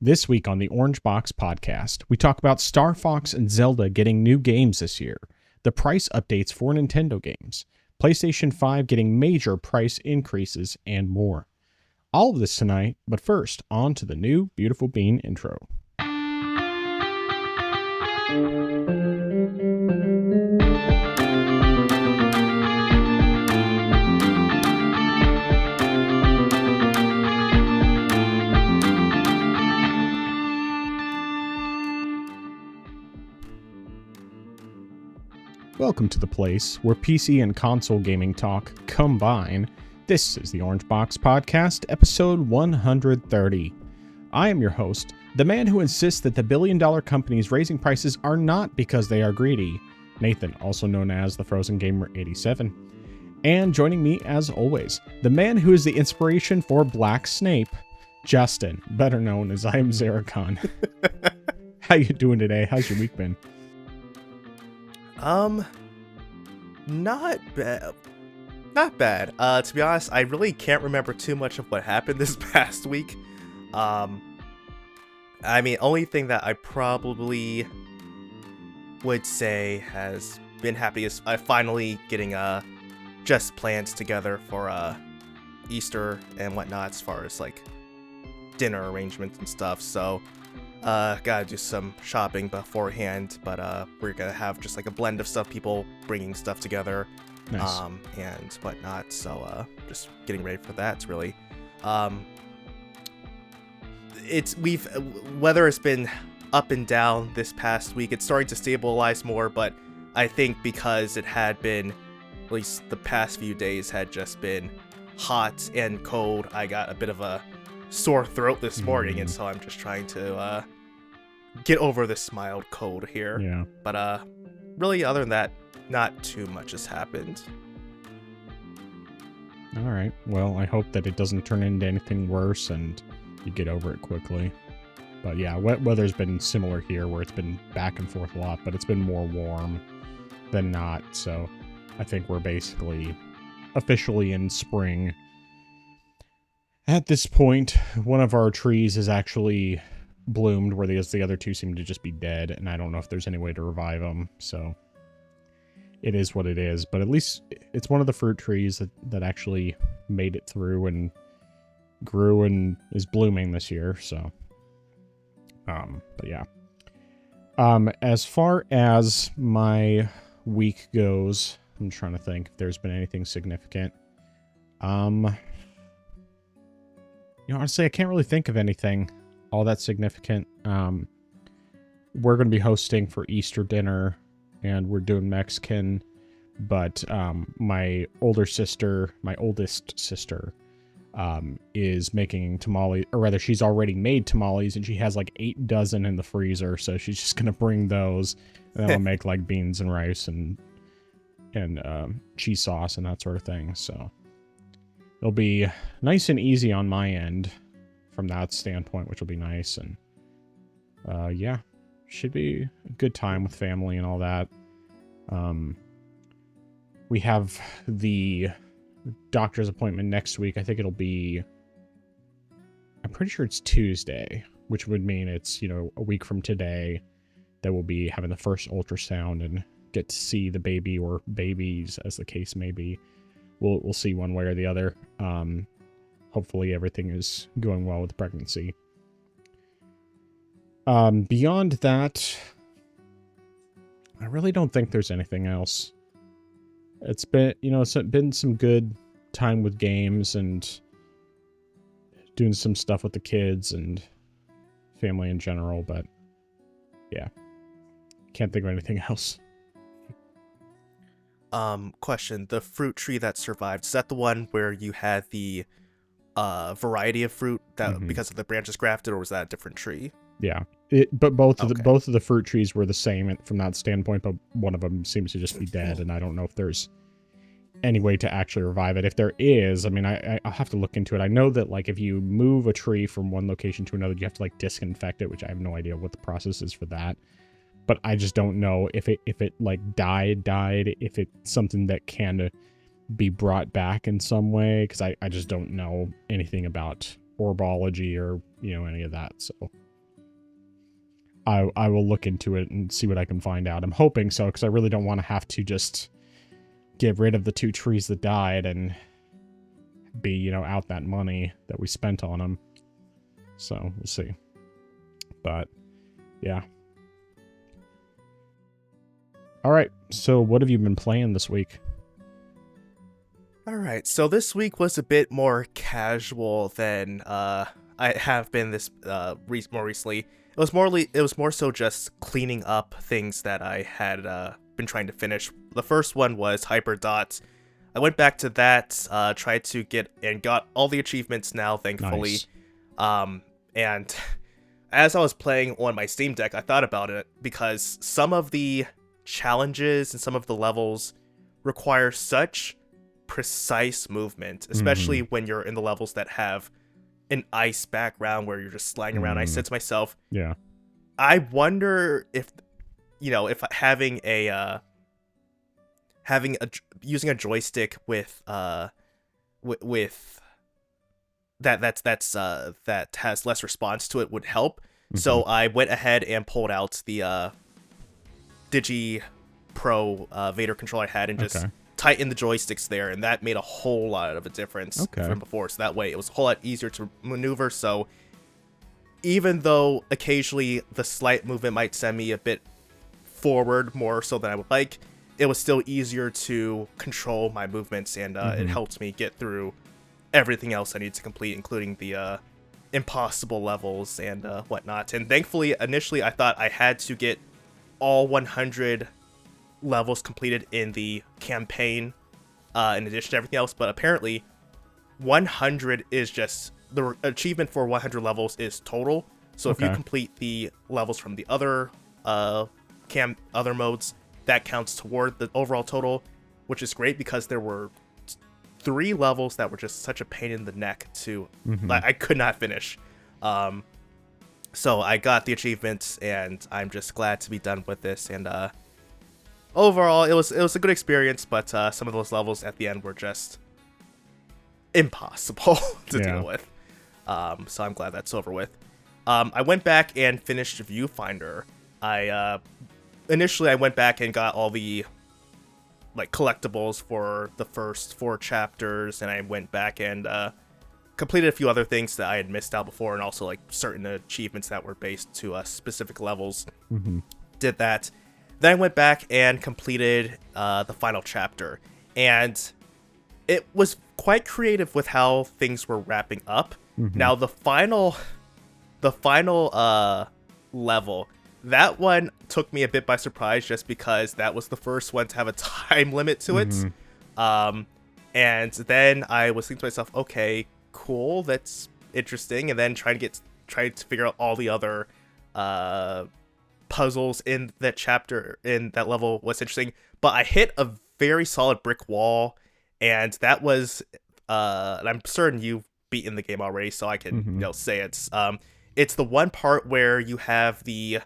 This week on the Orange Box podcast, we talk about Star Fox and Zelda getting new games this year, the price updates for Nintendo games, PlayStation 5 getting major price increases, and more. All of this tonight, but first, on to the new Beautiful Bean intro. Welcome to the place where PC and console gaming talk combine. This is the Orange Box Podcast, episode 130. I am your host, the man who insists that the billion-dollar companies raising prices are not because they are greedy, Nathan, also known as the Frozen Gamer 87. And joining me, as always, the man who is the inspiration for Black Snape, Justin, better known as I am Zaracon. How you doing today? How's your week been? Not bad. Not bad. To be honest, I really can't remember too much of what happened this past week. Only thing that I probably would say has been happy is finally getting just plans together for Easter and whatnot, as far as like dinner arrangements and stuff. So gotta do some shopping beforehand, but we're gonna have just like a blend of stuff, people bringing stuff together. Nice. And whatnot, so just getting ready for that, really. Weather has been up and down this past week. It's starting to stabilize more, but I think because it had been, at least the past few days had just been hot and cold, I got a bit of a sore throat this morning, and so I'm just trying to get over this mild cold here. Yeah. But really, other than that, not too much has happened. All right. Well, I hope that it doesn't turn into anything worse and you get over it quickly. But yeah, weather's been similar here, where it's been back and forth a lot, but it's been more warm than not. So I think we're basically officially in spring. At this point, one of our trees is actually bloomed, where the other two seem to just be dead, and I don't know if there's any way to revive them. So it is what it is, but at least it's one of the fruit trees that actually made it through and grew and is blooming this year. So, but yeah. As far as my week goes, I'm trying to think if there's been anything significant. Honestly, I can't really think of anything all that significant. We're going to be hosting for Easter dinner, and we're doing Mexican, but my oldest sister, is making tamales, or rather, she's already made tamales, and she has like 8 dozen in the freezer, so she's just going to bring those, and then I'll make like beans and rice and cheese sauce and that sort of thing, so it'll be nice and easy on my end from that standpoint, which will be nice. And yeah, should be a good time with family and all that. We have the doctor's appointment next week. I think I'm pretty sure it's Tuesday, which would mean it's, a week from today that we'll be having the first ultrasound and get to see the baby, or babies as the case may be. We'll see one way or the other. Hopefully everything is going well with the pregnancy. Beyond that, I really don't think there's anything else. It's been, it's been some good time with games and doing some stuff with the kids and family in general, but yeah, can't think of anything else. Question, the fruit tree that survived, is that the one where you had the variety of fruit that because of the branches grafted, or was that a different tree? Yeah, but both of the fruit trees were the same from that standpoint, but one of them seems to just be dead, and I don't know if there's any way to actually revive it. If there is, I'll have to look into it. I know that like if you move a tree from one location to another, you have to like disinfect it, which I have no idea what the process is for that. But I just don't know if it like died, if it's something that can be brought back in some way, because I just don't know anything about orbology or any of that. So I will look into it and see what I can find out. I'm hoping so, because I really don't want to have to just get rid of the 2 trees that died and be, you know, out that money that we spent on them. So we'll see. But yeah. All right. So what have you been playing this week? All right, so this week was a bit more casual than I have been this more recently. It was more so just cleaning up things that I had been trying to finish. The first one was Hyperdot. I went back to that, tried to get and got all the achievements now, thankfully. Nice. And as I was playing on my Steam Deck, I thought about it because some of the challenges and some of the levels require such precise movement, especially when you're in the levels that have an ice background where you're just sliding around. I said to myself, yeah, I wonder if, you know, if having a using a joystick with that has less response to it would help. So I went ahead and pulled out the Digi Pro Vader controller I had and just tighten the joysticks there, and that made a whole lot of a difference from before. So that way it was a whole lot easier to maneuver. So even though occasionally the slight movement might send me a bit forward more so than I would like, it was still easier to control my movements, and it helped me get through everything else I needed to complete, including the impossible levels and whatnot. And thankfully, initially I thought I had to get all 100 levels completed in the campaign in addition to everything else, but apparently 100 is just the achievement for 100 levels is total. So if you complete the levels from the other other modes, that counts toward the overall total, which is great because there were 3 levels that were just such a pain in the neck to like I could not finish. So I got the achievements, and I'm just glad to be done with this. And overall, it was a good experience, but some of those levels at the end were just impossible to deal with. So I'm glad that's over with. I went back and finished Viewfinder. Initially I went back and got all the like collectibles for the first 4 chapters, and I went back and completed a few other things that I had missed out before, and also like certain achievements that were based to specific levels. Did that. Then I went back and completed the final chapter, and it was quite creative with how things were wrapping up. Now the final level, that one took me a bit by surprise, just because that was the first one to have a time limit to it. And then I was thinking to myself, okay, cool, that's interesting. And then trying to figure out all the other puzzles in that chapter, in that level, was interesting. But I hit a very solid brick wall, and that was and I'm certain you've beaten the game already, so I can say it's the one part where you have the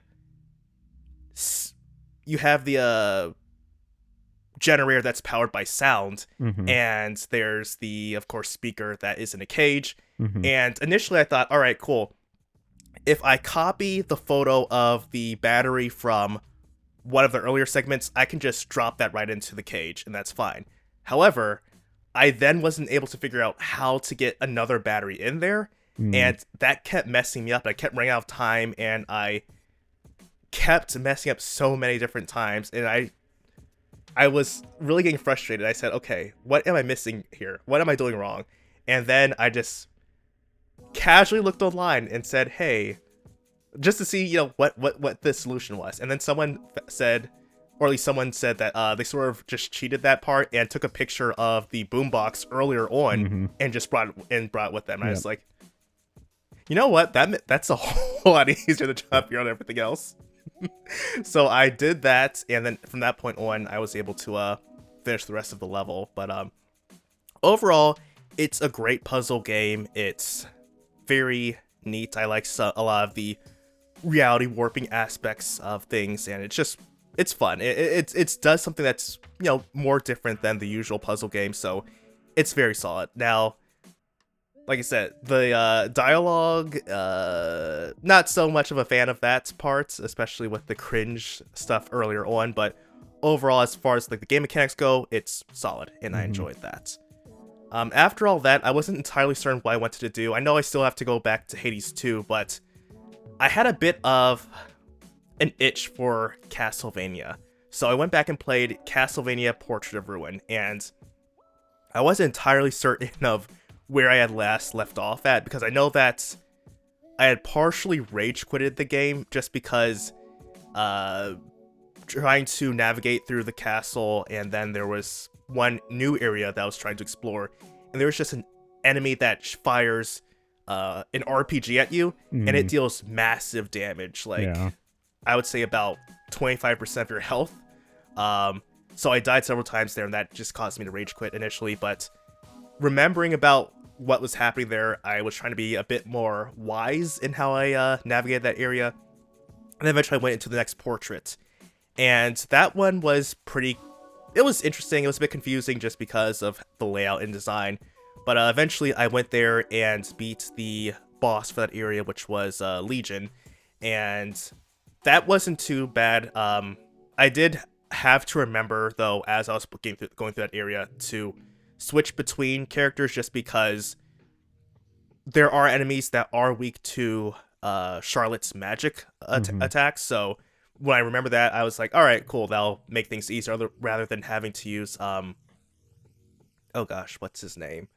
generator that's powered by sound, and there's the, of course, speaker that is in a cage. And initially I thought, all right, cool, if I copy the photo of the battery from one of the earlier segments, I can just drop that right into the cage, and that's fine. However, I then wasn't able to figure out how to get another battery in there, and that kept messing me up. I kept running out of time, and I kept messing up so many different times, and I was really getting frustrated. I said, okay, what am I missing here? What am I doing wrong? And then I just casually looked online and said, hey, just to see, what the solution was. And then someone said, or at least someone said that they sort of just cheated that part and took a picture of the boombox earlier on and just brought it with them. And I was like, you know what? That's a whole lot easier to jump here on everything else. So I did that, and then from that point on, I was able to finish the rest of the level. But overall, it's a great puzzle game. It's very neat. I like a lot of the reality warping aspects of things, and it's fun. It does something that's more different than the usual puzzle game, so it's very solid. Now, like I said, the dialogue, not so much of a fan of that part, especially with the cringe stuff earlier on. But overall, as far as like the game mechanics go, it's solid, and I enjoyed that. After all that, I wasn't entirely certain what I wanted to do. I know I still have to go back to Hades 2, but I had a bit of an itch for Castlevania. So I went back and played Castlevania Portrait of Ruin, and I wasn't entirely certain of where I had last left off at, because I know that I had partially rage quitted the game just because trying to navigate through the castle, and then there was one new area that I was trying to explore, and there was just an enemy that fires an RPG at you, and it deals massive damage, like I would say about 25% of your health. So I died several times there, and that just caused me to rage quit initially, but remembering about what was happening there, I was trying to be a bit more wise in how I navigated that area, and then eventually I went into the next portrait, and that one was it was interesting. It was a bit confusing just because of the layout and design, but eventually I went there and beat the boss for that area, which was Legion, and that wasn't too bad. I did have to remember, though, as I was going through that area, to switch between characters, just because there are enemies that are weak to Charlotte's magic attacks. So when I remember that, I was like, all right, cool, that'll make things easier rather than having to use oh gosh, what's his name?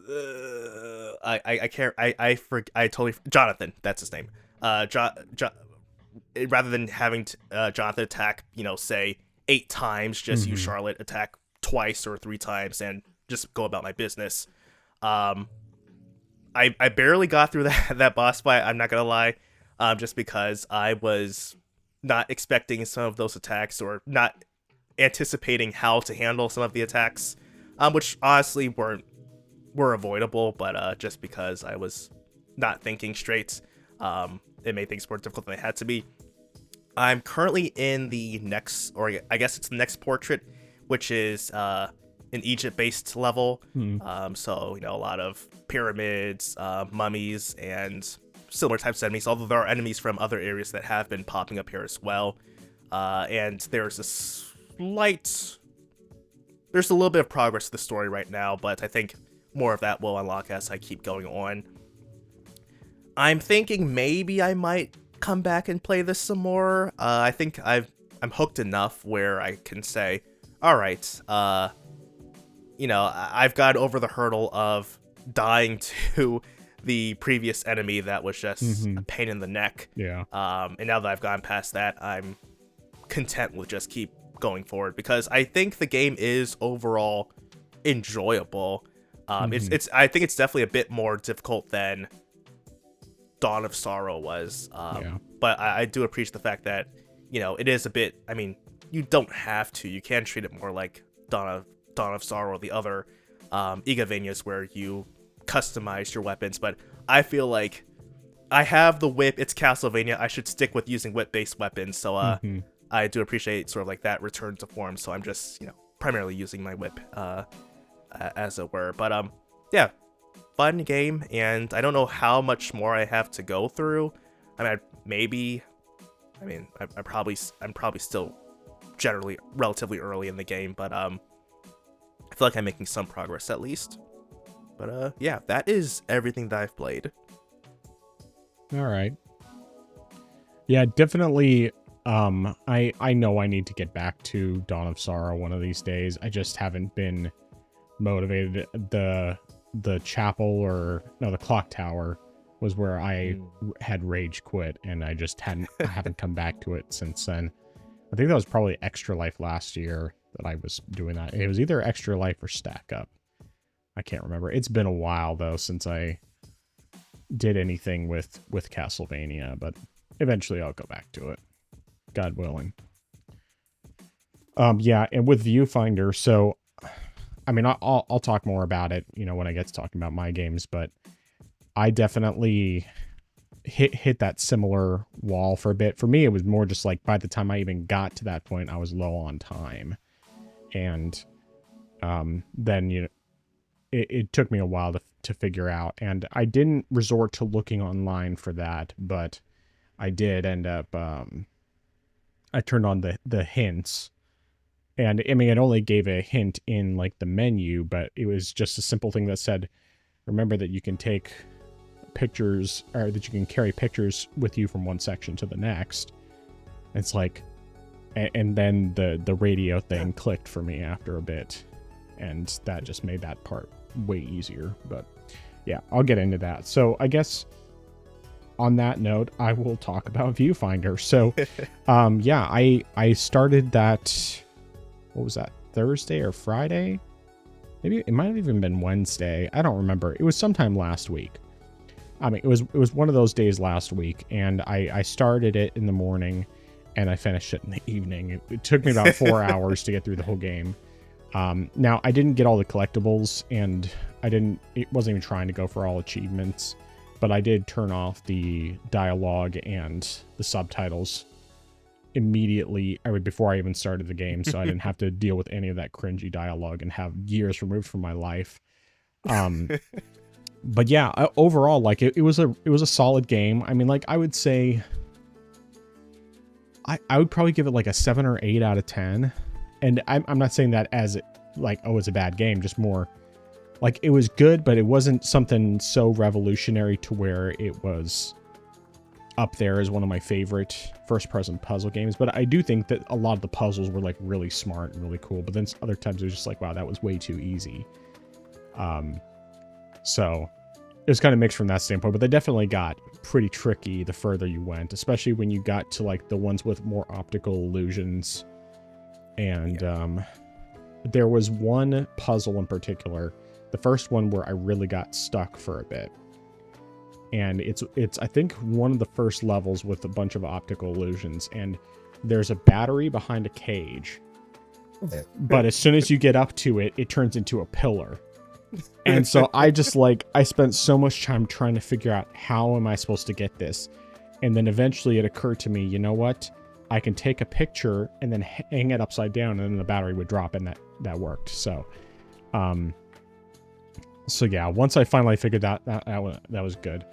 I can't, I totally, Jonathan, that's his name. Rather than having Jonathan attack, say 8 times, just use Charlotte attack twice or 3 times and just go about my business. I barely got through that boss fight, I'm not gonna lie, just because I was not expecting some of those attacks, or not anticipating how to handle some of the attacks, which honestly were avoidable, but just because I was not thinking straight, it made things more difficult than they had to be. I'm currently in the next, or I guess it's the next portrait, which is an Egypt-based level. So, a lot of pyramids, mummies, and similar types of enemies, although there are enemies from other areas that have been popping up here as well. And there's a little bit of progress to the story right now, but I think more of that will unlock as I keep going on. I'm thinking maybe I might come back and play this some more. I think I'm hooked enough where I can say, all right, I've got over the hurdle of dying to the previous enemy that was just a pain in the neck. Yeah. And now that I've gone past that, I'm content with just keep going forward, because I think the game is overall enjoyable. I think it's definitely a bit more difficult than Dawn of Sorrow was, but I do appreciate the fact that it is a bit, you don't have to, you can treat it more like Dawn of Sorrow or the other Igavanias where you customize your weapons, but I feel like I have the whip, it's Castlevania, I should stick with using whip-based weapons, so I do appreciate sort of like that return to form, so I'm just primarily using my whip as it were. But yeah, fun game, and I don't know how much more I have to go through. I'm probably still generally relatively early in the game, but I feel like I'm making some progress at least. But yeah, that is everything that I've played. All right. Yeah, definitely. I know I need to get back to Dawn of Sorrow one of these days. I just haven't been motivated. The chapel, or no, the clock tower was where I had rage quit, and I haven't come back to it since then. I think that was probably Extra Life last year that I was doing that. It was either Extra Life or Stack Up. I can't remember. It's been a while though since I did anything with Castlevania, but eventually I'll go back to it, God willing. Yeah, and with Viewfinder, so I'll talk more about it, when I get to talking about my games, but I definitely hit that similar wall for a bit. For me, it was more just like by the time I even got to that point, I was low on time. And then, it took me a while to figure out. And I didn't resort to looking online for that, but I did end up, I turned on the hints. And I mean, it only gave a hint in like the menu, but it was just a simple thing that said, remember that you can take pictures, or that you can carry pictures with you from one section to the next. It's like, and then the radio thing clicked for me after a bit, and that just made that part way easier. But yeah, I'll get into that. So I guess on that note, I will talk about Viewfinder. So yeah, I started that, what was that, Thursday or Friday? Maybe it might have even been Wednesday. I don't remember. It was sometime last week. I mean, it was one of those days last week, and I started it in the morning, and I finished it in the evening. It took me about 4 hours to get through the whole game. Now, I didn't get all the collectibles, and it wasn't even trying to go for all achievements, but I did turn off the dialogue and the subtitles immediately, before I even started the game, so I didn't have to deal with any of that cringy dialogue and have years removed from my life. But yeah, overall, like it was a solid game. I mean, like I would say, I would probably give it like a 7 or 8 out of 10. And I'm not saying that as like, oh, it's a bad game, just more like it was good, but it wasn't something so revolutionary to where it was up there as one of my favorite first-person puzzle games. But I do think that a lot of the puzzles were like really smart and really cool. But then other times it was just like, wow, that was way too easy. So it was kind of mixed from that standpoint, but they definitely got pretty tricky the further you went, especially when you got to like the ones with more optical illusions. And there was one puzzle in particular, the first one, where I really got stuck for a bit. And it's I think one of the first levels with a bunch of optical illusions, and there's a battery behind a cage. But as soon as you get up to it, it turns into a pillar. And so I spent so much time trying to figure out, how am I supposed to get this? And then eventually it occurred to me, you know what? I can take a picture and then hang it upside down, and then the battery would drop, and that worked. So, so yeah, once I finally figured that was good.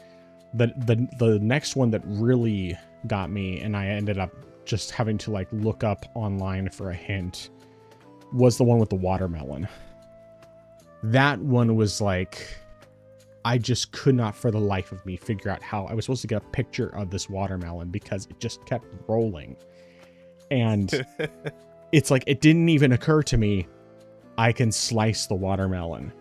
The next one that really got me, and I ended up just having to like look up online for a hint, was the one with the watermelon. That one was like, I just could not for the life of me figure out how I was supposed to get a picture of this watermelon, because it just kept rolling. And it's like, it didn't even occur to me, I can slice the watermelon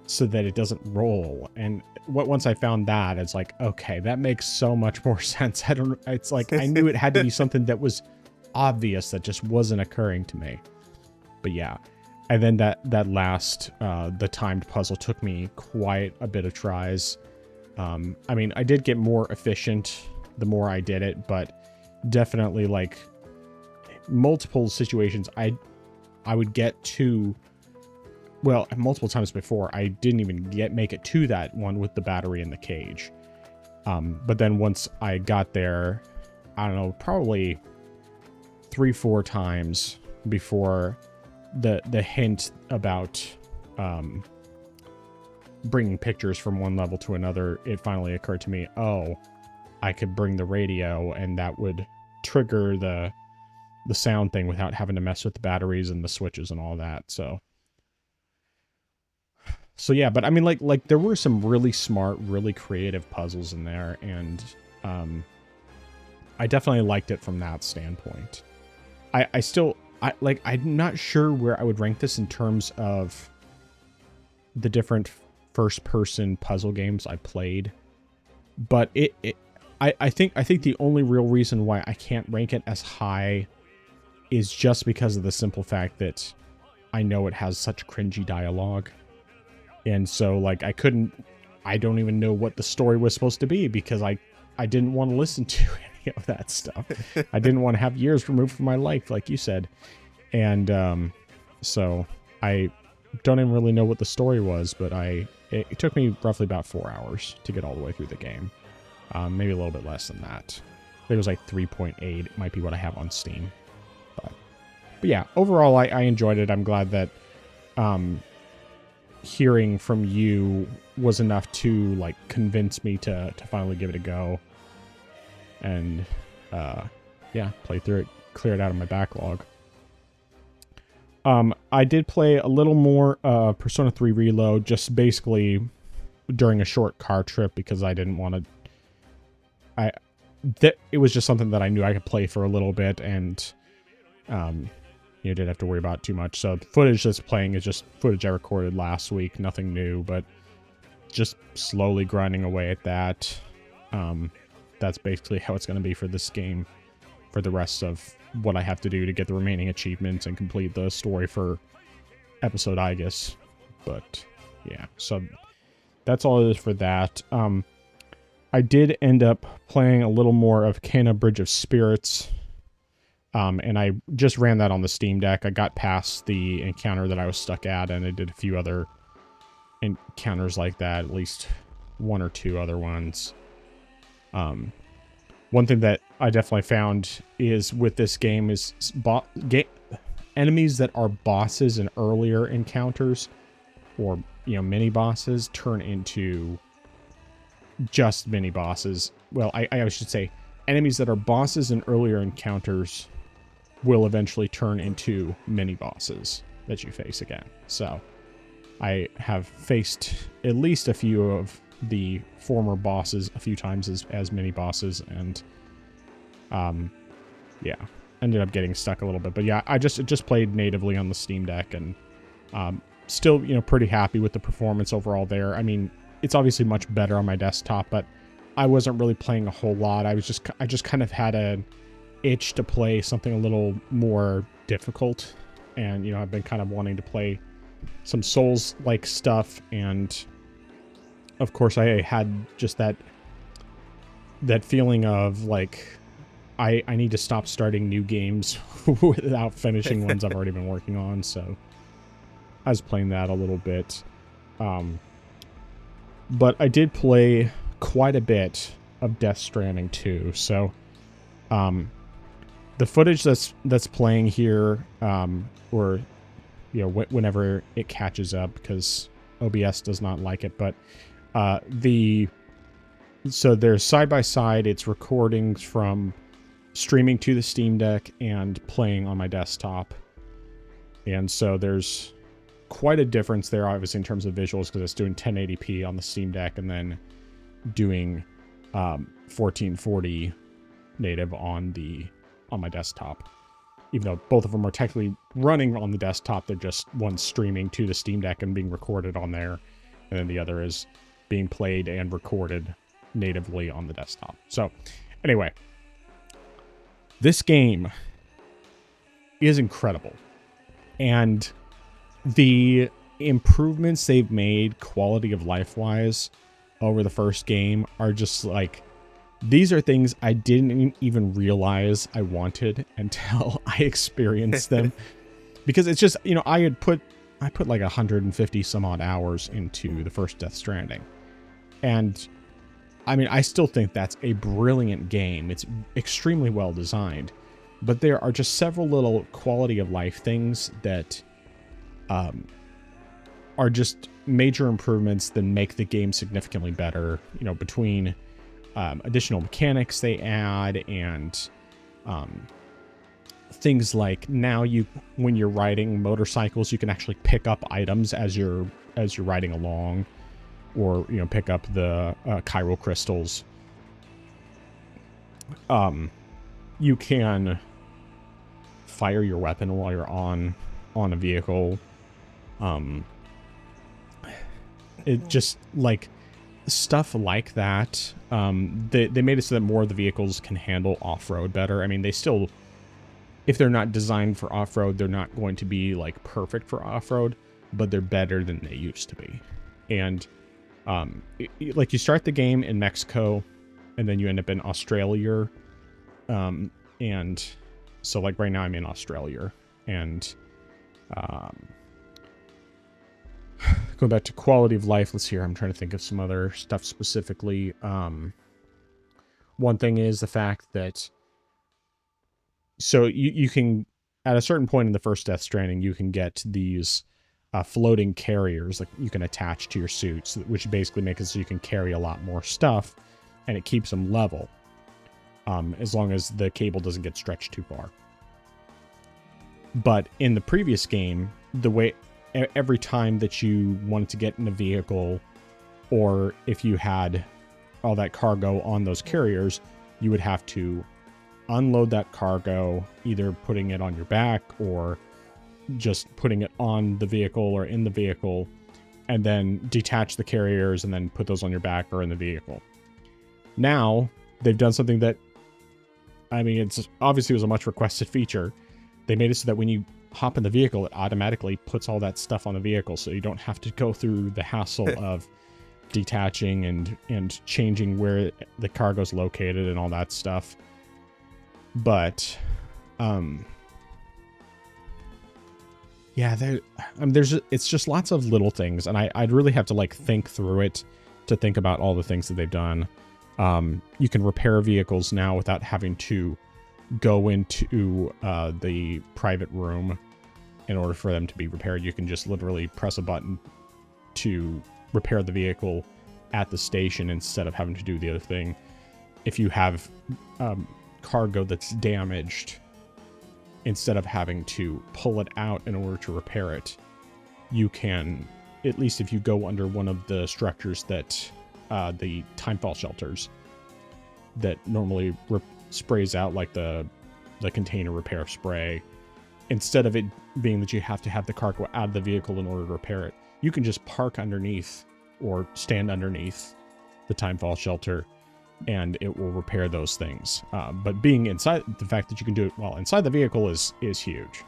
so that it doesn't roll. And once I found that, it's like, okay, that makes so much more sense. It's like, I knew it had to be something that was obvious that just wasn't occurring to me. But yeah. And then that last, the timed puzzle took me quite a bit of tries. I mean, I did get more efficient the more I did it, but definitely like multiple situations, I would get to, well, multiple times before, I didn't even make it to that one with the battery in the cage. But then once I got there, I don't know, probably 3-4 times before the hint about bringing pictures from one level to another, it finally occurred to me, oh, I could bring the radio, and that would trigger the sound thing without having to mess with the batteries and the switches and all that. So yeah, but I mean, like there were some really smart, really creative puzzles in there, and I definitely liked it from that standpoint. I'm not sure where I would rank this in terms of the different first-person puzzle games I played, but I think the only real reason why I can't rank it as high is just because of the simple fact that I know it has such cringy dialogue, and so like I don't even know what the story was supposed to be, because I didn't want to listen to any of that stuff. I didn't want to have years removed from my life, like you said. And so I don't even really know what the story was, but it took me roughly about 4 hours to get all the way through the game. Maybe a little bit less than that. I think it was like 3.8. It might be what I have on Steam. But yeah, overall, I enjoyed it. I'm glad that hearing from you was enough to like convince me to finally give it a go. And yeah, play through it, clear it out of my backlog. I did play a little more Persona 3 Reload, just basically during a short car trip because I didn't want to. It was just something that I knew I could play for a little bit, and didn't have to worry about it too much. So the footage that's playing is just footage I recorded last week, nothing new, but just slowly grinding away at that. That's basically how it's going to be for this game for the rest of what I have to do to get the remaining achievements and complete the story for episode Aegis. But yeah, so that's all it is for that. I did end up playing a little more of Kana Bridge of Spirits, and I just ran that on the Steam Deck. I got past the encounter that I was stuck at, and I did a few other encounters like that, at least one or two other ones. One thing that I definitely found is with this game is enemies that are bosses in earlier encounters, or mini bosses, turn into just mini bosses. Well, I should say enemies that are bosses in earlier encounters will eventually turn into mini bosses that you face again. So I have faced at least a few of the former bosses a few times as mini bosses, and yeah, ended up getting stuck a little bit. But yeah, I just played natively on the Steam Deck, and still pretty happy with the performance overall there. I mean, it's obviously much better on my desktop, but I wasn't really playing a whole lot. I just kind of had an itch to play something a little more difficult, and I've been kind of wanting to play some Souls-like stuff, and of course I had just that feeling of like I need to stop starting new games without finishing ones I've already been working on. So I was playing that a little bit. But I did play quite a bit of Death Stranding 2. So the footage that's playing here, or whenever it catches up, because OBS does not like it, but so there's side by side, it's recordings from streaming to the Steam Deck and playing on my desktop. And so there's quite a difference there, obviously, in terms of visuals, because it's doing 1080p on the Steam Deck and then doing 1440 native on my desktop. Even though both of them are technically running on the desktop, they're just one streaming to the Steam Deck and being recorded on there, and then the other is being played and recorded natively on the desktop. So anyway, this game is incredible, and the improvements they've made quality of life wise over the first game are just like, these are things I didn't even realize I wanted until I experienced them. Because it's just, I put like 150 some odd hours into the first Death Stranding. And I mean, I still think that's a brilliant game. It's extremely well designed, but there are just several little quality of life things that are just major improvements that make the game significantly better, between additional mechanics they add, and things like now when you're riding motorcycles, you can actually pick up items as you're riding along, or pick up the chiral crystals. You can fire your weapon while you're on a vehicle. It just like stuff like that. They made it so that more of the vehicles can handle off-road better. I mean, they still, if they're not designed for off-road, they're not going to be like perfect for off-road, but they're better than they used to be. And like you start the game in Mexico, and then you end up in Australia. And so like right now I'm in Australia, and going back to quality of life, let's hear. I'm trying to think of some other stuff specifically. One thing is the fact that, so you can, at a certain point in the first Death Stranding, you can get these floating carriers that you can attach to your suits, which basically makes it so you can carry a lot more stuff, and it keeps them level, as long as the cable doesn't get stretched too far. But in the previous game, the way every time that you wanted to get in a vehicle, or if you had all that cargo on those carriers, you would have to unload that cargo, either putting it on your back or just putting it on the vehicle or in the vehicle, and then detach the carriers and then put those on your back or in the vehicle. Now, they've done something that, I mean, it's obviously was a much requested feature. They made it so that when you hop in the vehicle, it automatically puts all that stuff on the vehicle, so you don't have to go through the hassle of detaching and changing where the cargo's located and all that stuff. But yeah, it's just lots of little things, and I'd really have to like think through it to think about all the things that they've done. You can repair vehicles now without having to go into the private room in order for them to be repaired. You can just literally press a button to repair the vehicle at the station instead of having to do the other thing. If you have cargo that's damaged, instead of having to pull it out in order to repair it, you can, at least if you go under one of the structures that the timefall shelters that normally sprays out, like the container repair spray, instead of it being that you have to have the cargo out of the vehicle in order to repair it, you can just park underneath or stand underneath the timefall shelter and it will repair those things. But being inside, the fact that you can do it while inside the vehicle is huge.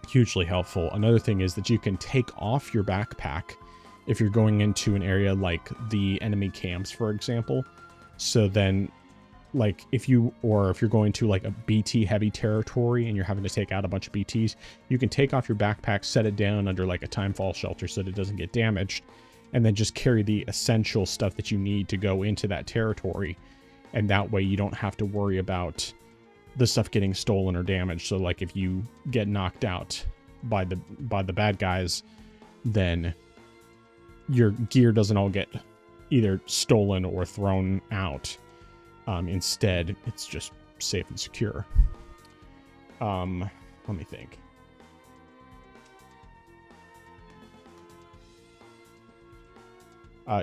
Hugely helpful. Another thing is that you can take off your backpack if you're going into an area like the enemy camps, for example. So then, like, if you're going to like a BT heavy territory and you're having to take out a bunch of BTs, you can take off your backpack, set it down under like a timefall shelter so that it doesn't get damaged, and then just carry the essential stuff that you need to go into that territory. And that way you don't have to worry about the stuff getting stolen or damaged. So like if you get knocked out by the bad guys, then your gear doesn't all get either stolen or thrown out. Instead, it's just safe and secure. Let me think.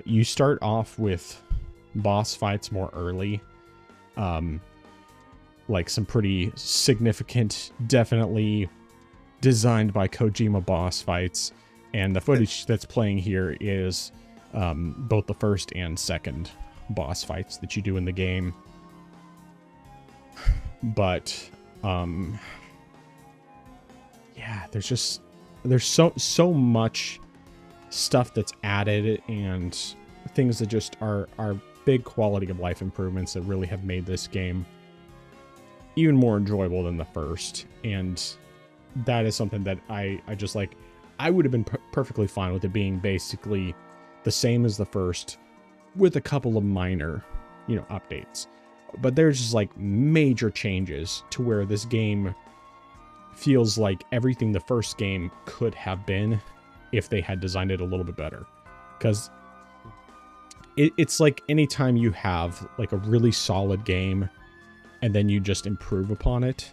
You start off with boss fights more early. Like some pretty significant, definitely designed by Kojima boss fights. And the footage that's playing here is both the first and second boss fights that you do in the game. But yeah, there's so much stuff that's added and things that just are big quality of life improvements that really have made this game even more enjoyable than the first. And that is something that I just like. I would have been perfectly fine with it being basically the same as the first with a couple of minor, updates. But there's just like major changes to where this game feels like everything the first game could have been if they had designed it a little bit better. Because it's like anytime you have like a really solid game and then you just improve upon it,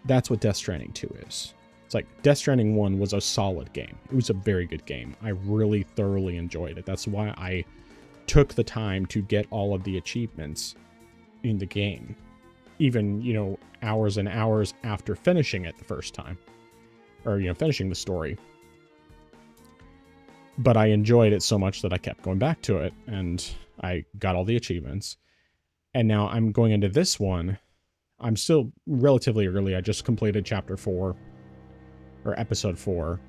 that's what Death Stranding 2 is. It's like Death Stranding 1 was a solid game. It was a very good game. I really thoroughly enjoyed it. That's why I took the time to get all of the achievements in the game. Even, hours and hours after finishing it the first time. Or, finishing the story. But I enjoyed it so much that I kept going back to it, and I got all the achievements. And now I'm going into this one. I'm still relatively early. I just completed chapter 4, or episode 4,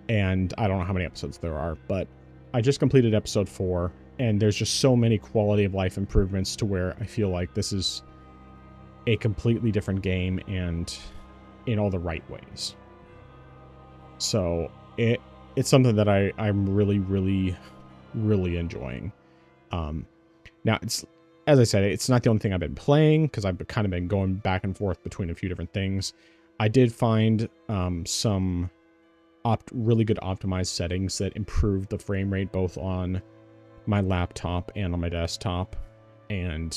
and I don't know how many episodes there are, but I just completed episode 4, and there's just so many quality of life improvements to where I feel like this is a completely different game and in all the right ways. So it's something that I'm really, really, really enjoying. Now, it's, as I said, it's not the only thing I've been playing, because I've kind of been going back and forth between a few different things. I did find some really good optimized settings that improved the frame rate both on my laptop and on my desktop. And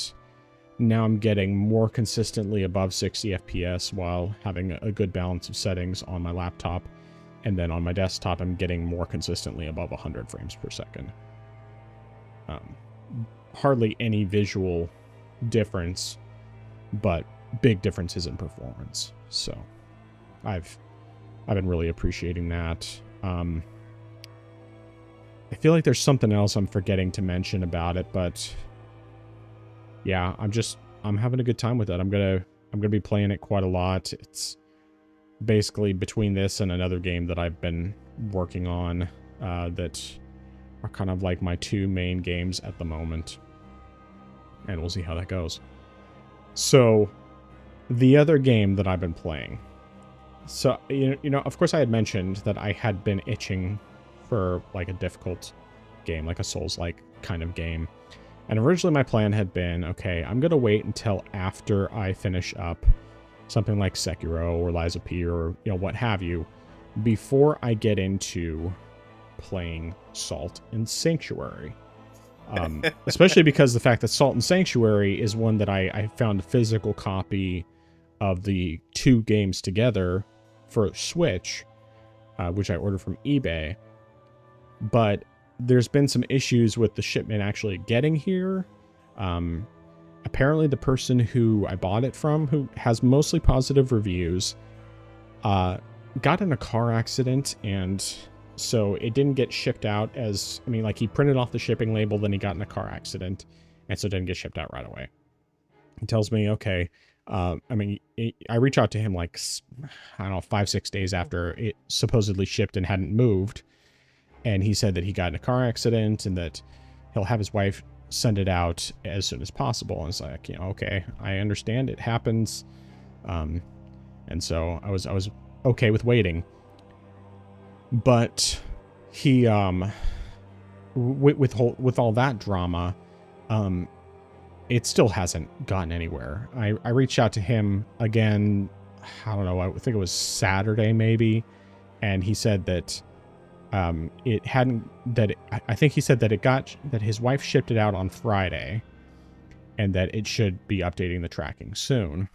now I'm getting more consistently above 60 FPS while having a good balance of settings on my laptop. And then on my desktop, I'm getting more consistently above 100 frames per second. Hardly any visual difference, but big differences in performance. So I've been really appreciating that. I feel like there's something else I'm forgetting to mention about it, but yeah, I'm having a good time with it. I'm gonna be playing it quite a lot. It's basically between this and another game that I've been working on that are kind of like my two main games at the moment. And we'll see how that goes. So, the other game that I've been playing. So, you know, of course I had mentioned that I had been itching for like a difficult game, like a Souls-like kind of game. And originally my plan had been, okay, I'm going to wait until after I finish up something like Sekiro or Lies of P or, you know, what have you, before I get into playing Salt and Sanctuary. Especially because the fact that Salt and Sanctuary is one that I found a physical copy of the two games together for Switch, which I ordered from eBay. But there's been some issues with the shipment actually getting here. Apparently the person who I bought it from, who has mostly positive reviews, got in a car accident, and so it didn't get shipped out as, I mean, like he printed off the shipping label, then he got in a car accident, and so it didn't get shipped out right away. He tells me, okay, I mean, I reach out to him like, I don't know, 5-6 days after it supposedly shipped and hadn't moved. And he said that he got in a car accident and that he'll have his wife send it out as soon as possible. And it's like, you know, okay, I understand it happens. And so I was okay with waiting. But he, with all that drama, it still hasn't gotten anywhere. I reached out to him again, I don't know, I think it was Saturday maybe. And he said that it hadn't, I think he said that his wife shipped it out on Friday and that it should be updating the tracking soon.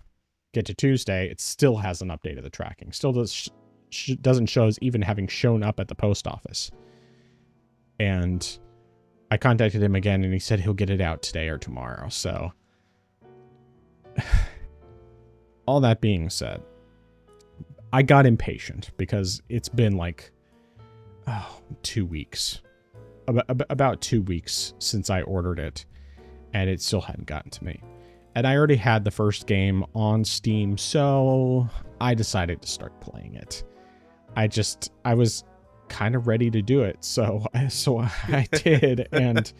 Get to Tuesday, it still hasn't updated the tracking. Still doesn't show as even having shown up at the post office. And I contacted him again and he said he'll get it out today or tomorrow. So all that being said, I got impatient because it's been like 2 weeks. About 2 weeks since I ordered it, and it still hadn't gotten to me. And I already had the first game on Steam, so I decided to start playing it. I was kind of ready to do it, so I did. And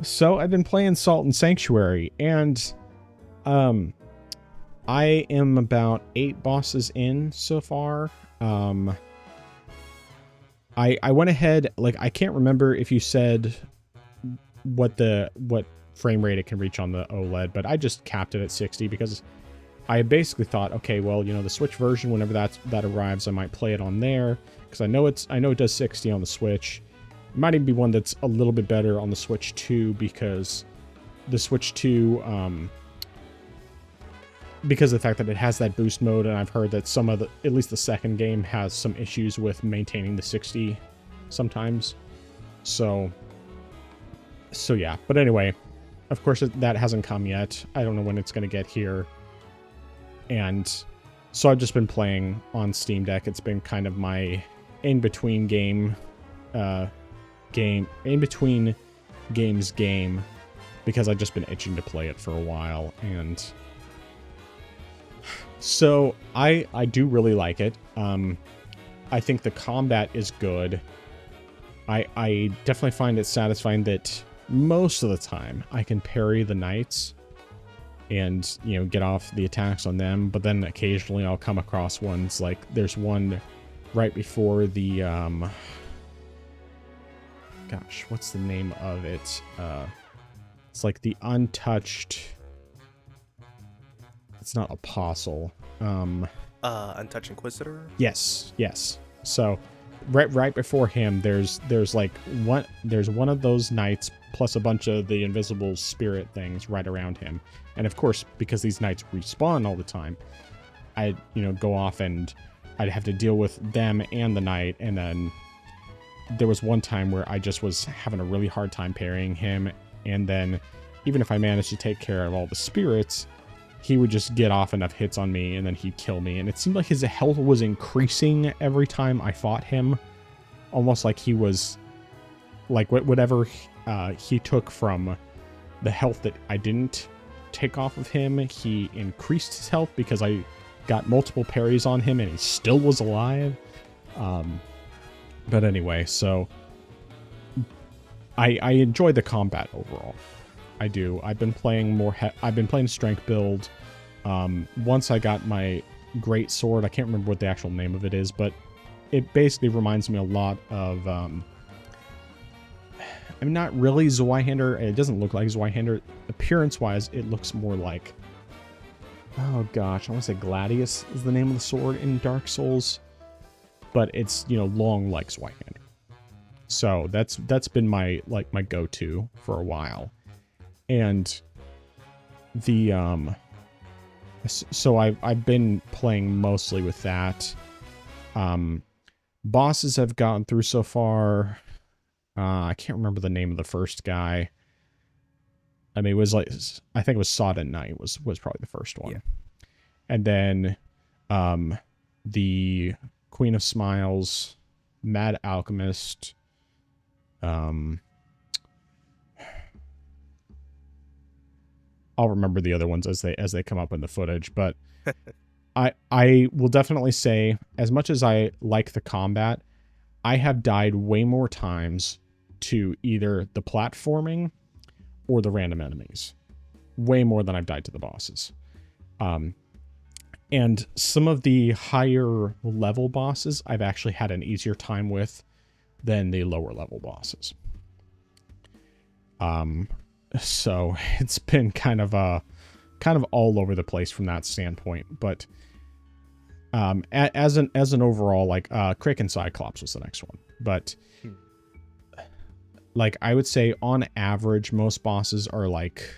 so I've been playing Salt and Sanctuary, and I am about 8 bosses in so far. I went ahead, like, I can't remember if you said what frame rate it can reach on the OLED, but I just capped it at 60 because I basically thought, okay, well, you know, the Switch version, whenever that arrives, I might play it on there because I know it does 60 on the Switch. It might even be one that's a little bit better on the Switch 2 because the Switch 2, because of the fact that it has that boost mode, and I've heard that at least the second game has some issues with maintaining the 60 sometimes. So yeah. But anyway, of course, that hasn't come yet. I don't know when it's going to get here. And so I've just been playing on Steam Deck. It's been kind of my in-between game, in-between games game, because I've just been itching to play it for a while. And so I do really like it. I think the combat is good. I definitely find it satisfying that most of the time I can parry the knights and, you know, get off the attacks on them. But then occasionally I'll come across ones like there's one right before the, gosh, what's the name of it? It's like the untouched, it's not apostle. Untouched Inquisitor? Yes. So right before him, there's like one of those knights plus a bunch of the invisible spirit things right around him. And of course, because these knights respawn all the time, I'd go off and I'd have to deal with them and the knight. And then there was one time where I just was having a really hard time parrying him, and then even if I managed to take care of all the spirits, he would just get off enough hits on me and then he'd kill me. And it seemed like his health was increasing every time I fought him, almost like he was like whatever he took from the health that I didn't take off of him, he increased his health because I got multiple parries on him and he still was alive. But anyway, so I enjoy the combat overall. I do. I've been playing I've been playing strength build. Once I got my great sword, I can't remember what the actual name of it is, but it basically reminds me a lot of I'm not really Zweihander. It doesn't look like Zweihander. Appearance-wise, it looks more like, oh gosh, I want to say Gladius is the name of the sword in Dark Souls, but it's, long like Zweihander. So that's been my go-to for a while. And the so I've been playing mostly with that. Bosses I've gotten through so far, I can't remember the name of the first guy. I mean, it was I think it was Sodden Knight was probably the first one. Yeah. And then the Queen of Smiles, Mad Alchemist, I'll remember the other ones as they come up in the footage, but I will definitely say, as much as I like the combat, I have died way more times to either the platforming or the random enemies. Way more than I've died to the bosses. And some of the higher level bosses I've actually had an easier time with than the lower level bosses. So it's been kind of all over the place from that standpoint. But as an overall, like Kraken Cyclops was the next one. But like I would say on average, most bosses are like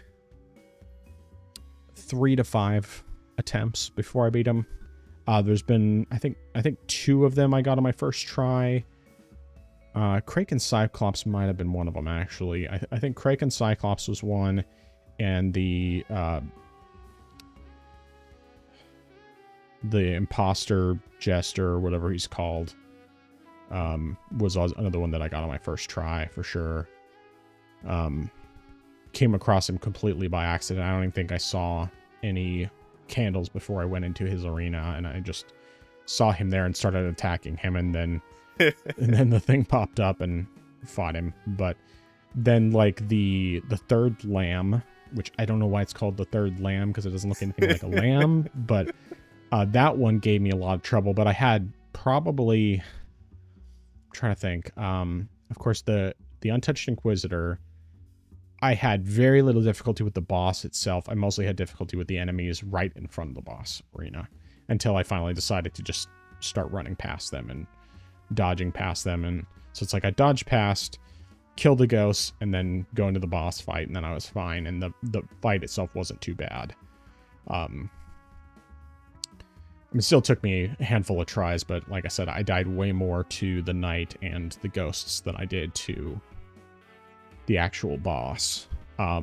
3 to 5 attempts before I beat them. There's been I think 2 of them I got on my first try. Kraken Cyclops might have been one of them, actually. I think Kraken Cyclops was one, and the Imposter Jester, or whatever he's called, was another one that I got on my first try, for sure. Came across him completely by accident. I don't even think I saw any candles before I went into his arena, and I just saw him there and started attacking him, and then the thing popped up and fought him. But then like the third lamb, which I don't know why it's called the third lamb, because it doesn't look anything like a lamb, but that one gave me a lot of trouble. But I had probably, I'm trying to think, of course the Untouched Inquisitor, I had very little difficulty with the boss itself. I mostly had difficulty with the enemies right in front of the boss arena, until I finally decided to just start running past them and dodging past them. And so it's like I dodged past, killed the ghosts, and then go into the boss fight, and then I was fine, and the fight itself wasn't too bad. I mean, it still took me a handful of tries, but like I said, I died way more to the knight and the ghosts than I did to the actual boss. Let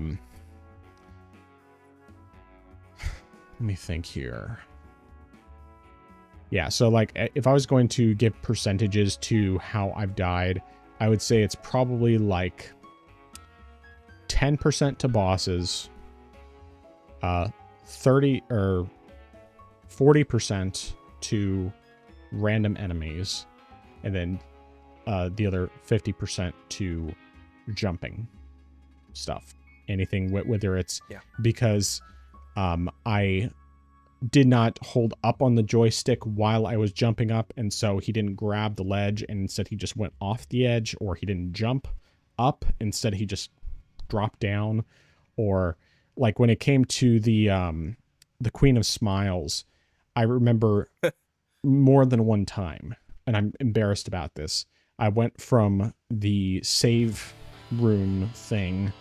me think here. Yeah, so like if I was going to give percentages to how I've died, I would say it's probably like 10% to bosses, 30 or 40% to random enemies, and then the other 50% to jumping stuff. Anything, whether it's because I did not hold up on the joystick while I was jumping up, and so he didn't grab the ledge, and instead he just went off the edge, or he didn't jump up, instead he just dropped down. Or like when it came to the Queen of Smiles, I remember more than one time and I'm embarrassed about this. I went from the save room thing,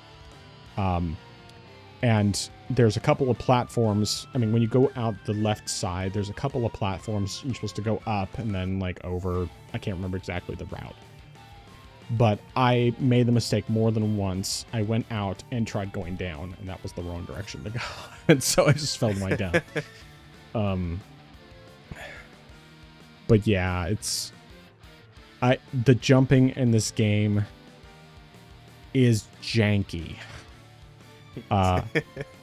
and there's a couple of platforms. I mean, when you go out the left side, there's a couple of platforms you're supposed to go up and then like over. I can't remember exactly the route. But I made the mistake more than once. I went out and tried going down, and that was the wrong direction to go. And so I just fell to my death. But yeah, the jumping in this game is janky.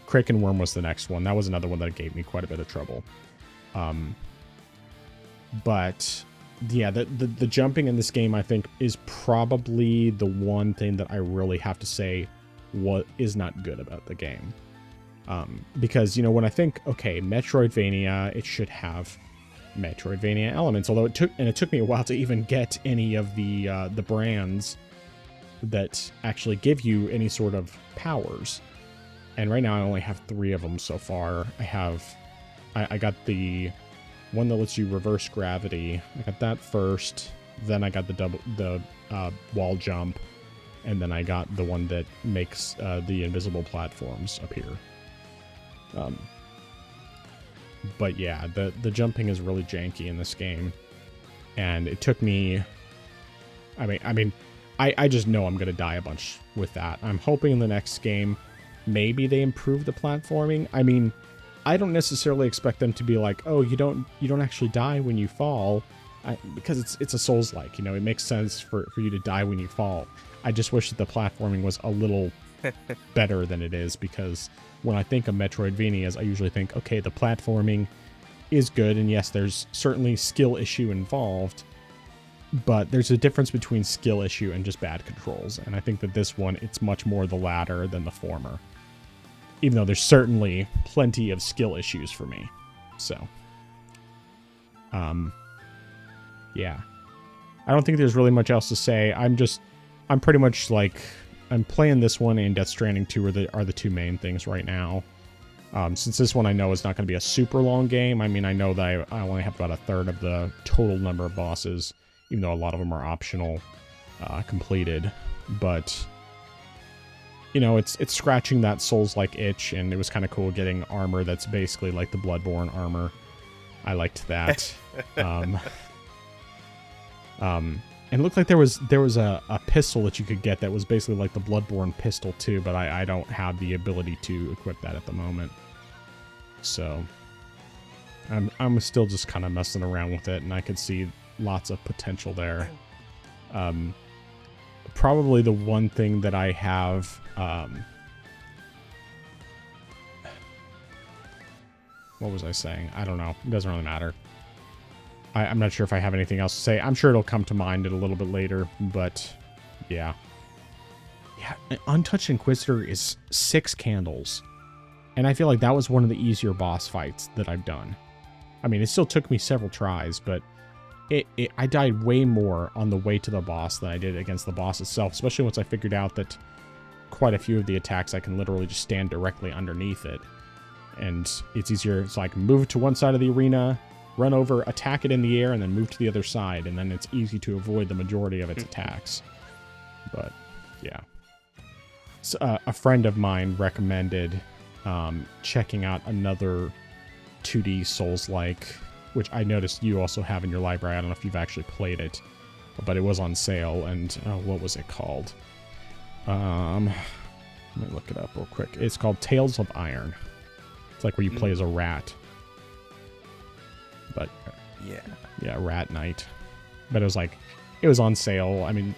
Crick and Worm was the next one. That was another one that gave me quite a bit of trouble. But yeah, the jumping in this game, I think, is probably the one thing that I really have to say what is not good about the game. Because, when I think, okay, Metroidvania, it should have Metroidvania elements, although it took me a while to even get any of the brands that actually give you any sort of powers. And right now I only have 3 of them so far. I got the one that lets you reverse gravity. I got that first. Then I got the wall jump, and then I got the one that makes the invisible platforms appear. But yeah, the jumping is really janky in this game, and it took me. I just know I'm gonna die a bunch with that. I'm hoping in the next game, maybe they improve the platforming. I mean, I don't necessarily expect them to be like, oh, you don't actually die when you fall, because it's a Souls-like. It makes sense for you to die when you fall. I just wish that the platforming was a little better than it is, because when I think of Metroidvanias, I usually think, okay, the platforming is good, and yes, there's certainly skill issue involved, but there's a difference between skill issue and just bad controls, and I think that this one, it's much more the latter than the former. Even though there's certainly plenty of skill issues for me. So, yeah. I don't think there's really much else to say. I'm pretty much like, I'm playing this one and Death Stranding 2 are the 2 main things right now. Since this one I know is not going to be a super long game, I mean, I know that I only have about a third of the total number of bosses, even though a lot of them are optional, completed. But it's scratching that Souls-like itch, and it was kind of cool getting armor that's basically like the Bloodborne armor. I liked that. And it looked like there was a pistol that you could get that was basically like the Bloodborne pistol too, but I don't have the ability to equip that at the moment. So I'm still just kind of messing around with it, and I could see lots of potential there. Probably the one thing that I have, what was I saying? I don't know. It doesn't really matter. I'm not sure if I have anything else to say. I'm sure it'll come to mind a little bit later, but yeah. Yeah, Untouched Inquisitor is 6 candles. And I feel like that was one of the easier boss fights that I've done. I mean, it still took me several tries, but I died way more on the way to the boss than I did against the boss itself, especially once I figured out that quite a few of the attacks I can literally just stand directly underneath it. And it's easier. It's like move to one side of the arena, run over, attack it in the air, and then move to the other side, and then it's easy to avoid the majority of its attacks. But yeah. So, a friend of mine recommended checking out another 2D Souls-like, which I noticed you also have in your library. I don't know if you've actually played it, but it was on sale, and what was it called? Let me look it up real quick. It's called Tales of Iron. It's like where you play as a rat. But yeah, Rat Knight. But it was on sale. I mean,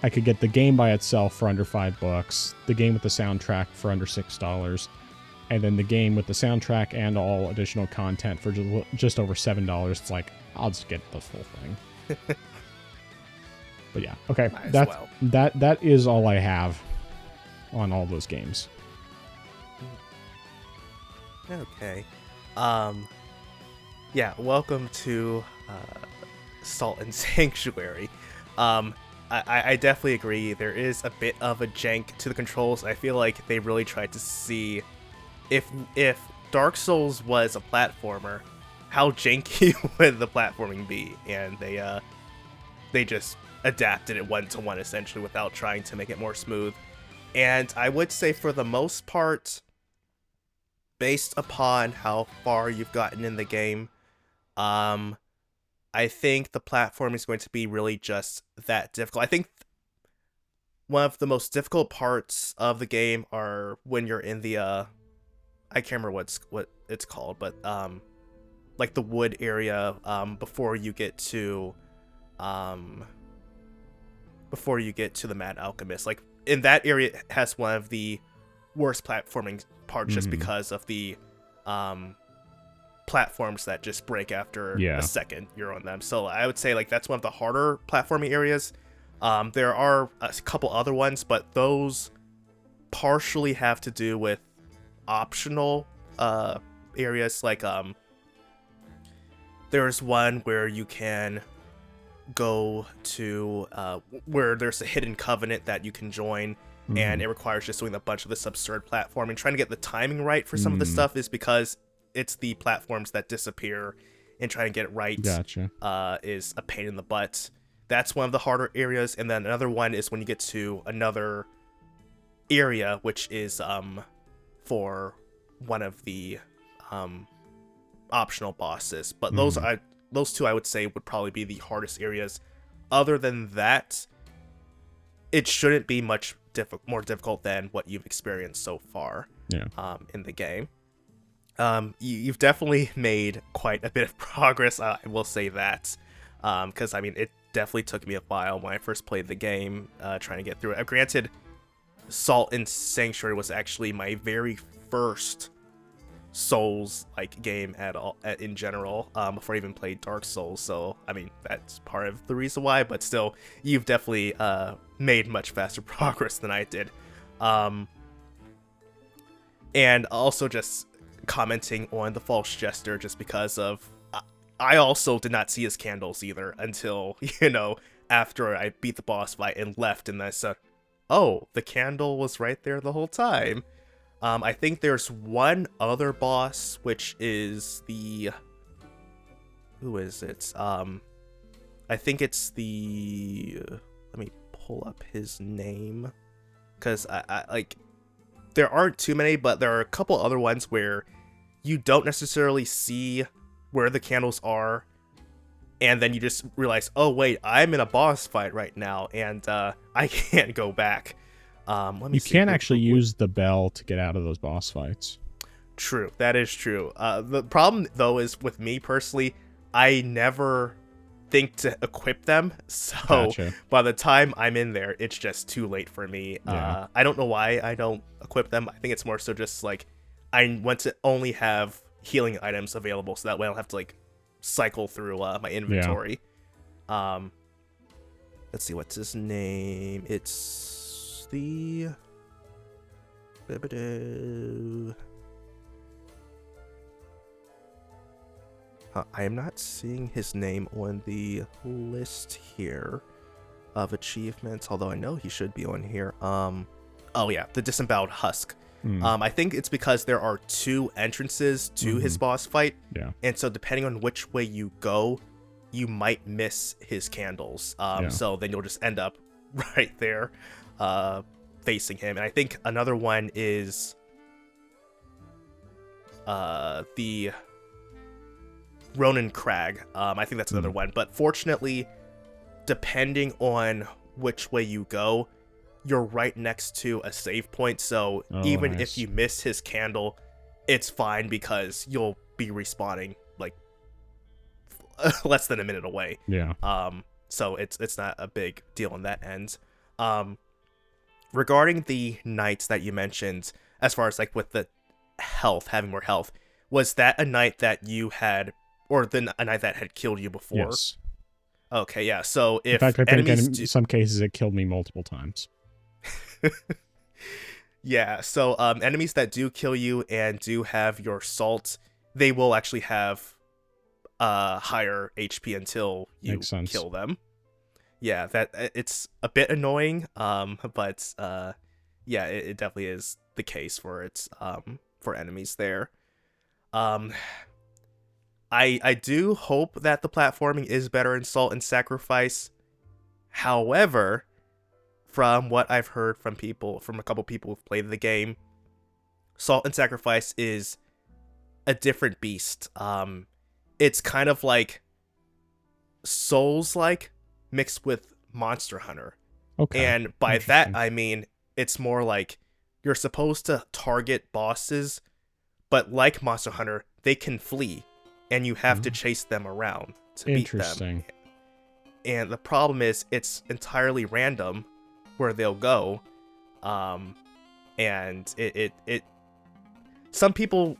I could get the game by itself for under $5, the game with the soundtrack for under $6, and then the game with the soundtrack and all additional content for just over $7. It's like, I'll just get the full thing. But yeah, okay. That is all I have on all those games. Okay. Yeah, welcome to Salt and Sanctuary. I definitely agree. There is a bit of a jank to the controls. I feel like they really tried to see if Dark Souls was a platformer, how janky would the platforming be? And they they just adapted it 1-to-1 essentially without trying to make it more smooth. And I would say for the most part, based upon how far you've gotten in the game, I think the platform is going to be really just that difficult. I think one of the most difficult parts of the game are when you're in the I can't remember what it's called, but like the wood area before you get to the Mad Alchemist. Like in that area, it has one of the worst platforming parts just because of the platforms that just break after a second you're on them. So I would say like that's one of the harder platforming areas. There are a couple other ones, but those partially have to do with optional areas. Like there's one where you can go to where there's a hidden covenant that you can join, and it requires just doing a bunch of this absurd platforming. Trying to get the timing right for some of the stuff is because it's the platforms that disappear, and trying to get it right is a pain in the butt. That's one of the harder areas. And then another one is when you get to another area, which is for one of the optional bosses. But those two I would say would probably be the hardest areas. Other than that, it shouldn't be much more difficult than what you've experienced so far in the game. You've definitely made quite a bit of progress, I will say that. Because, I mean, it definitely took me a while when I first played the game, trying to get through it. Granted, Salt and Sanctuary was actually my very first Souls-like game in general, before I even played Dark Souls. So, I mean, that's part of the reason why, but still, you've definitely made much faster progress than I did. And also just commenting on the False Jester, just because of I also did not see his candles either until, after I beat the boss fight and left, and I said, oh, the candle was right there the whole time. I think there's one other boss, which is who is it? I think it's let me pull up his name, because I like, there aren't too many, but there are a couple other ones where you don't necessarily see where the candles are, and then you just realize, oh wait, I'm in a boss fight right now, and I can't go back. You can't actually use the bell to get out of those boss fights. True, that is true. The problem though is with me personally, I never think to equip them, so by the time I'm in there, it's just too late for me. I don't know why I don't equip them. I think it's more so just like I want to only have healing items available, so that way I don't have to like cycle through my inventory. Let's see, what's his name? It's the I am not seeing his name on the list here of achievements, although I know he should be on here. Oh yeah, the Disemboweled Husk. I think it's because there are two entrances to his boss fight, and so depending on which way you go, you might miss his candles. So then you'll just end up right there facing him. And I think another one is the Ronin Crag. I think that's another one, but fortunately, depending on which way you go, you're right next to a save point, so even if you miss his candle, it's fine, because you'll be respawning like less than a minute away. So it's not a big deal on that end. Regarding the knights that you mentioned, as far as like with the health, having more health, was that a knight that you had, or a knight that had killed you before? Yes. Okay, yeah. So if in fact, I think in some cases it killed me multiple times. Yeah, so enemies that do kill you and do have your salt, they will actually have higher HP until you kill them. Yeah, that it's a bit annoying, but yeah, it definitely is the case for its for enemies there. I do hope that the platforming is better in Salt and Sacrifice, However, from what I've heard from a couple people who've played the game, Salt and Sacrifice is a different beast. It's kind of like Souls-like mixed with Monster Hunter. Okay. And by that, I mean, it's more like you're supposed to target bosses, but like Monster Hunter, they can flee, and you have to chase them around to beat them. And the problem is, it's entirely random where they'll go. And it some people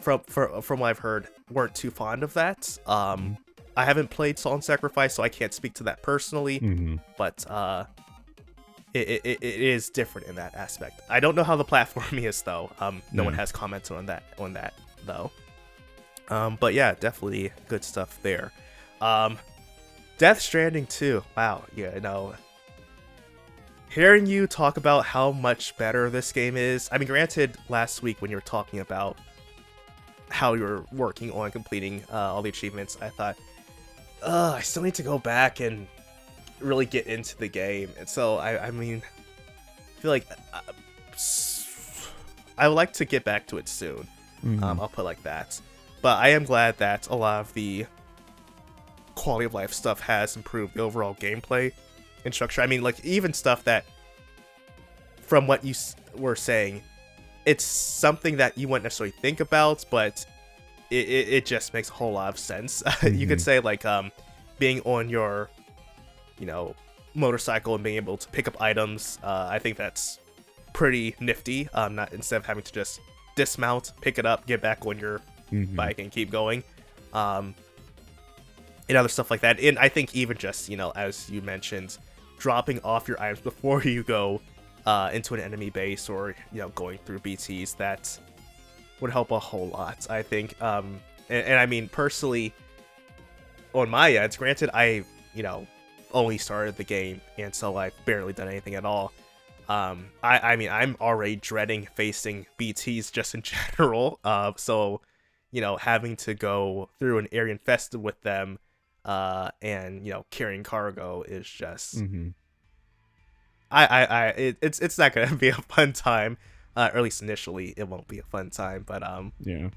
from what I've heard weren't too fond of that. I haven't played Salt and Sacrifice, so I can't speak to that personally. But it is different in that aspect. I don't know how the platforming is though. No one has commented on that though. But yeah, definitely good stuff there. Death Stranding 2. Wow, yeah, no. Hearing you talk about how much better this game is. I mean, granted, last week when you were talking about how you were working on completing all the achievements, I thought, I still need to go back and really get into the game. And so, I mean, I feel like I would like to get back to it soon. I'll put it like that. But I am glad that a lot of the quality of life stuff has improved the overall gameplay and structure. I mean, like, even stuff that, from what you were saying, it's something that you wouldn't necessarily think about, but it just makes a whole lot of sense. You could say, like, being on your, motorcycle and being able to pick up items. I think that's pretty nifty. Not instead of having to just dismount, pick it up, get back on your bike and keep going. And other stuff like that. And I think even just, as you mentioned, dropping off your items before you go into an enemy base or, going through BTs, that would help a whole lot, I think. And I mean, personally, on my end, granted, I, only started the game, and so I've barely done anything at all. I mean, I'm already dreading facing BTs just in general. So, having to go through an area infested with them, and carrying cargo is just it's not gonna be a fun time, or at least initially it won't be a fun time, but yeah,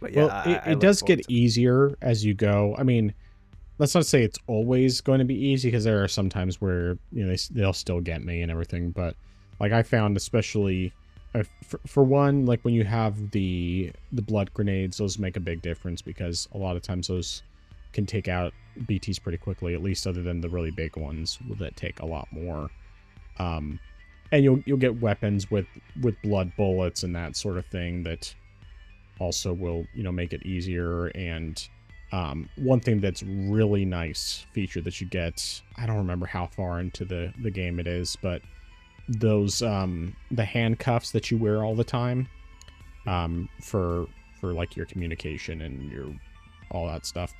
well, it does get easier as you go. I mean, let's not say it's always going to be easy, because there are some times where they'll still get me and everything, but like I found, especially for one, like when you have the blood grenades, those make a big difference, because a lot of times those can take out BTs pretty quickly, at least other than the really big ones that take a lot more. And you'll get weapons with blood bullets and that sort of thing that also will make it easier. And one thing that's really nice feature that you get, I don't remember how far into the game it is, but those the handcuffs that you wear all the time, for like your communication and your all that stuff,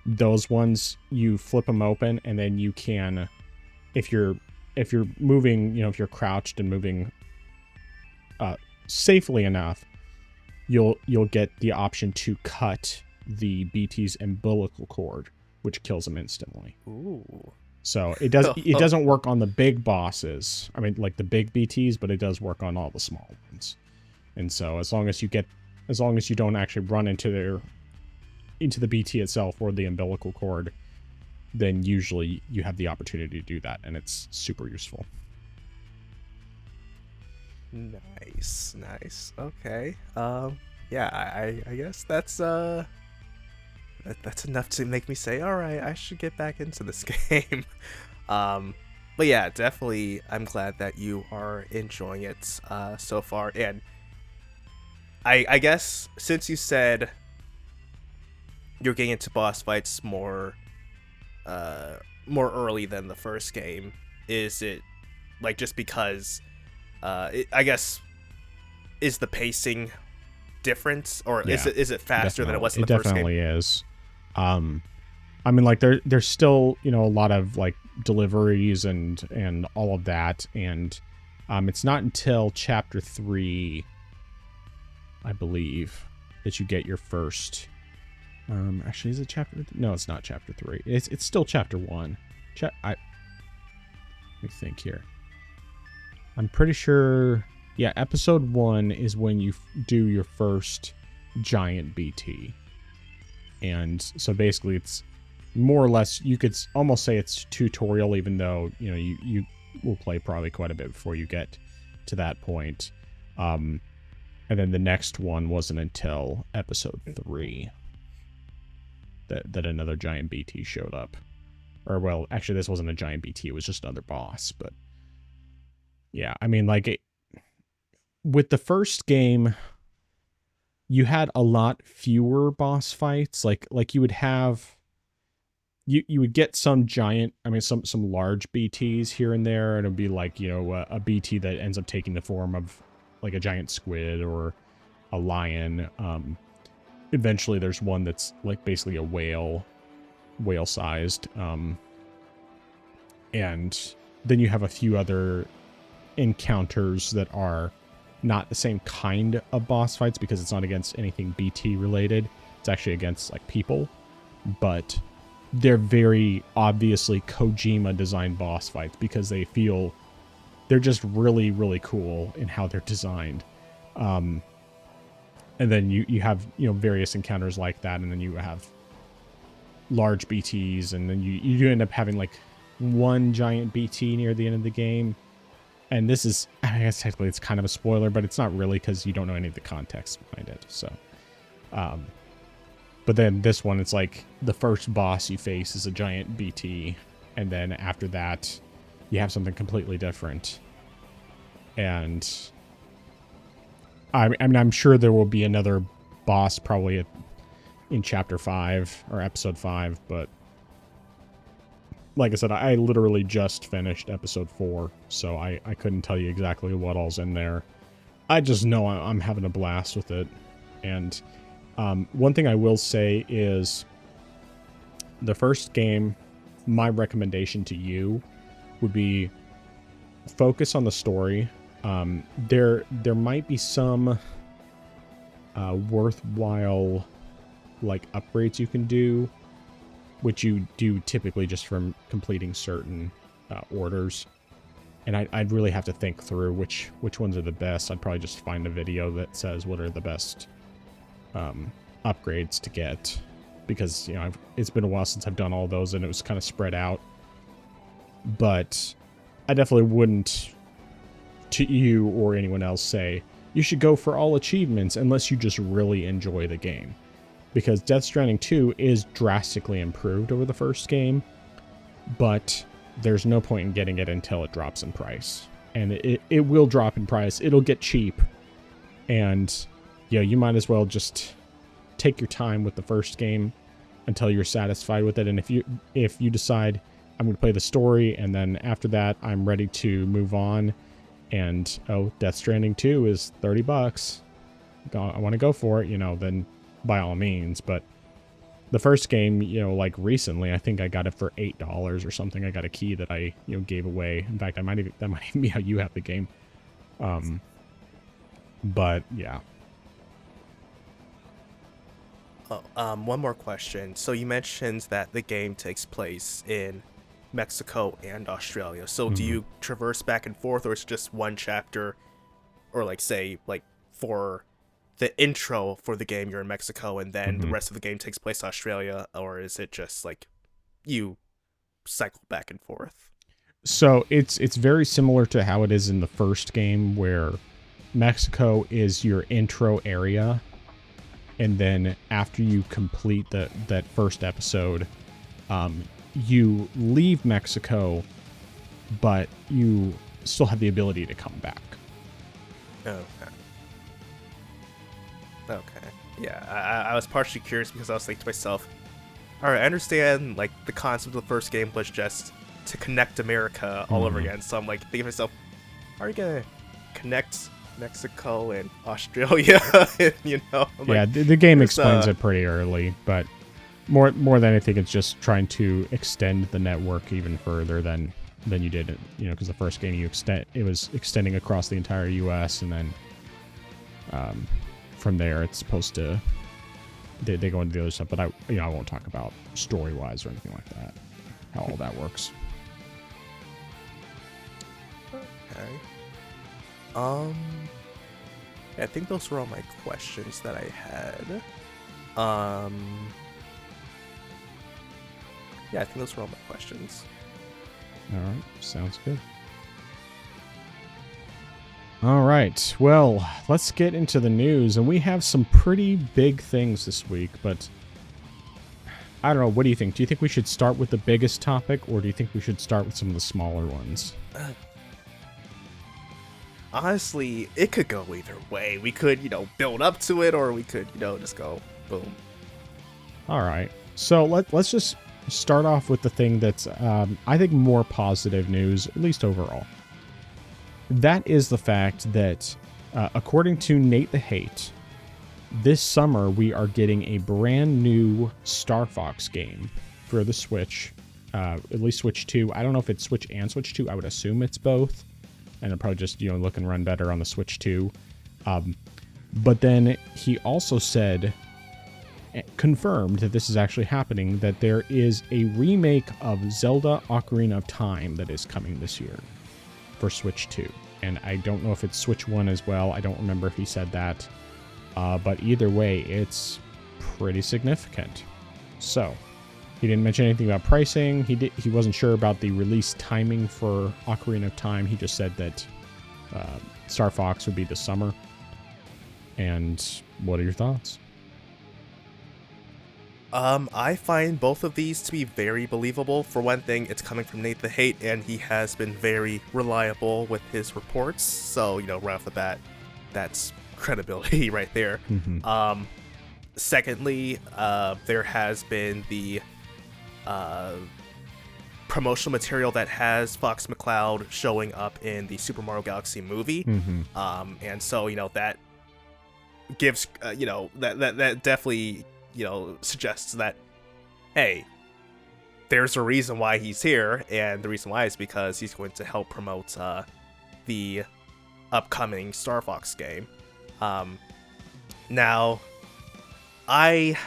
those ones, you flip them open, and then you can, if you're moving, if you're crouched and moving safely enough, you'll get the option to cut the BT's umbilical cord, which kills them instantly. Ooh. So it doesn't work on the big bosses. I mean, like the big BTs, but it does work on all the small ones. And so as long as you don't actually run into the BT itself or the umbilical cord, then usually you have the opportunity to do that, and it's super useful. Nice. Okay. Yeah, I guess that's enough to make me say, all right, I should get back into this game. But yeah, definitely, I'm glad that you are enjoying it so far. And I guess since you said you're getting into boss fights more early than the first game, is it like just because I guess, is the pacing different, or is it faster than it was in the first game? It definitely is. I mean, like there's still a lot of like deliveries and all of that, and it's not until chapter 3, I believe, that you get your first. Actually, is it chapter? No, it's not chapter 3. It's still chapter 1. Let me think here. I'm pretty sure. Yeah, episode 1 is when you do your first giant BT. And so basically it's more or less, you could almost say it's tutorial, even though, you will play probably quite a bit before you get to that point. And then the next one wasn't until episode 3 that another giant BT showed up. Or, well, actually, this wasn't a giant BT. It was just another boss. But, yeah, I mean, like, with the first game, you had a lot fewer boss fights. Like you would have... You would get some giant, some large BTs here and there, and it'd be like, a BT that ends up taking the form of like a giant squid or a lion. Eventually there's one that's like basically a whale-sized. And then you have a few other encounters that are not the same kind of boss fights because it's not against anything BT related. It's actually against like people, but they're very obviously Kojima designed boss fights because they're just really, really cool in how they're designed. And then you have, various encounters like that. And then you have large BTs. And then you do end up having like one giant BT near the end of the game. And this is, I guess technically it's kind of a spoiler, but it's not really because you don't know any of the context behind it. So, but then this one, it's like the first boss you face is a giant BT. And then after that, you have something completely different. And I'm sure there will be another boss probably in chapter 5 or episode 5. But like I said, I literally just finished episode 4. So I couldn't tell you exactly what all's in there. I just know I'm having a blast with it. And one thing I will say is the first game, my recommendation to you would be focus on the story. There might be some worthwhile like upgrades you can do, which you do typically just from completing certain orders. And I'd really have to think through which ones are the best. I'd probably just find a video that says what are the best upgrades to get, because it's been a while since I've done all those and it was kind of spread out. But I definitely wouldn't, to you or anyone else, say you should go for all achievements unless you just really enjoy the game, because Death Stranding 2 is drastically improved over the first game, but there's no point in getting it until it drops in price. And it will drop in price. It'll get cheap, and you might as well just take your time with the first game until you're satisfied with it. And if you decide I'm going to play the story and then after that I'm ready to move on, and Death Stranding 2 is $30, I want to go for it, then by all means. But the first game, like recently, I think I got it for $8 or something. I got a key that I gave away. In fact, that might even be how you have the game. But yeah. One more question. So you mentioned that the game takes place in Mexico and Australia. So do you traverse back and forth, or it's just one chapter, or like say like for the intro for the game you're in Mexico and then the rest of the game takes place in Australia, or is it just like you cycle back and forth? So it's very similar to how it is in the first game, where Mexico is your intro area. And then after you complete that first episode, you leave Mexico, but you still have the ability to come back. Okay. Yeah, I was partially curious because I was thinking to myself, all right, I understand like the concept of the first game was just to connect America all over again. So I'm like thinking to myself, are you gonna connect Mexico and Australia? Yeah, the game explains it pretty early, but more than anything, it's just trying to extend the network even further than you did it. Because the first game it was extending across the entire U.S. and then from there it's supposed to they go into the other stuff. But I won't talk about story wise or anything like that, how all that works. Okay. I think those were all my questions that I had. Yeah, I think those were all my questions. All right, sounds good. All right, well, let's get into the news, and we have some pretty big things this week, but I don't know, what do you think? Do you think we should start with the biggest topic, or do you think we should start with some of the smaller ones? Honestly, it could go either way. We could, build up to it, or we could, just go boom. All right, so let's just start off with the thing that's, I think, more positive news, at least overall. That is the fact that, according to Nate the Hate, this summer we are getting a brand new Star Fox game for the Switch, at least Switch 2. I don't know if it's Switch and Switch 2. I would assume it's both. And it'll probably just, look and run better on the Switch 2. But then he also said, confirmed that this is actually happening, that there is a remake of Zelda Ocarina of Time that is coming this year for Switch 2. And I don't know if it's Switch 1 as well. I don't remember if he said that. But either way, it's pretty significant. So, he didn't mention anything about pricing. He wasn't sure about the release timing for Ocarina of Time. He just said that Star Fox would be this summer. And what are your thoughts? I find both of these to be very believable. For one thing, it's coming from Nate the Hate, and he has been very reliable with his reports. So, right off the bat, that's credibility right there. Mm-hmm. Secondly, there has been the promotional material that has Fox McCloud showing up in the Super Mario Galaxy movie. Mm-hmm. And so, that gives, that definitely, suggests that, hey, there's a reason why he's here, and the reason why is because he's going to help promote the upcoming Star Fox game. Now, I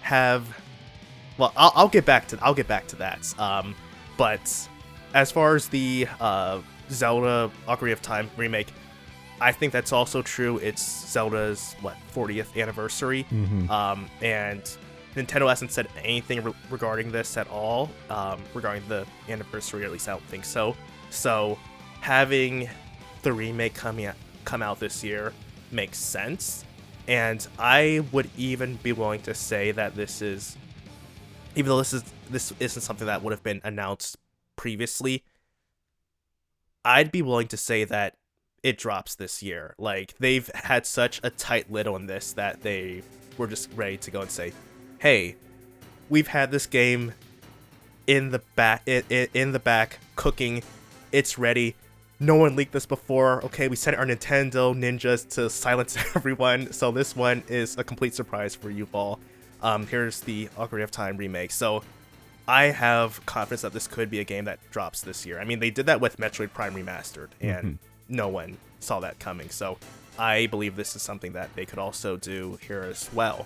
have, well, I'll get back to that. But as far as the Zelda Ocarina of Time remake, I think that's also true. It's Zelda's 40th anniversary, and Nintendo hasn't said anything regarding this at all, regarding the anniversary. Or at least I don't think so. So having the remake come out this year makes sense, and I would even be willing to say that this is, even though this isn't something that would have been announced previously, I'd be willing to say that it drops this year. Like, they've had such a tight lid on this that they were just ready to go and say, hey, we've had this game in the back cooking, it's ready. No one leaked this before. Okay, we sent our Nintendo ninjas to silence everyone, so this one is a complete surprise for you all. Here's the Ocarina of Time remake. So I have confidence that this could be a game that drops this year. I mean, they did that with Metroid Prime Remastered, and no one saw that coming. So I believe this is something that they could also do here as well.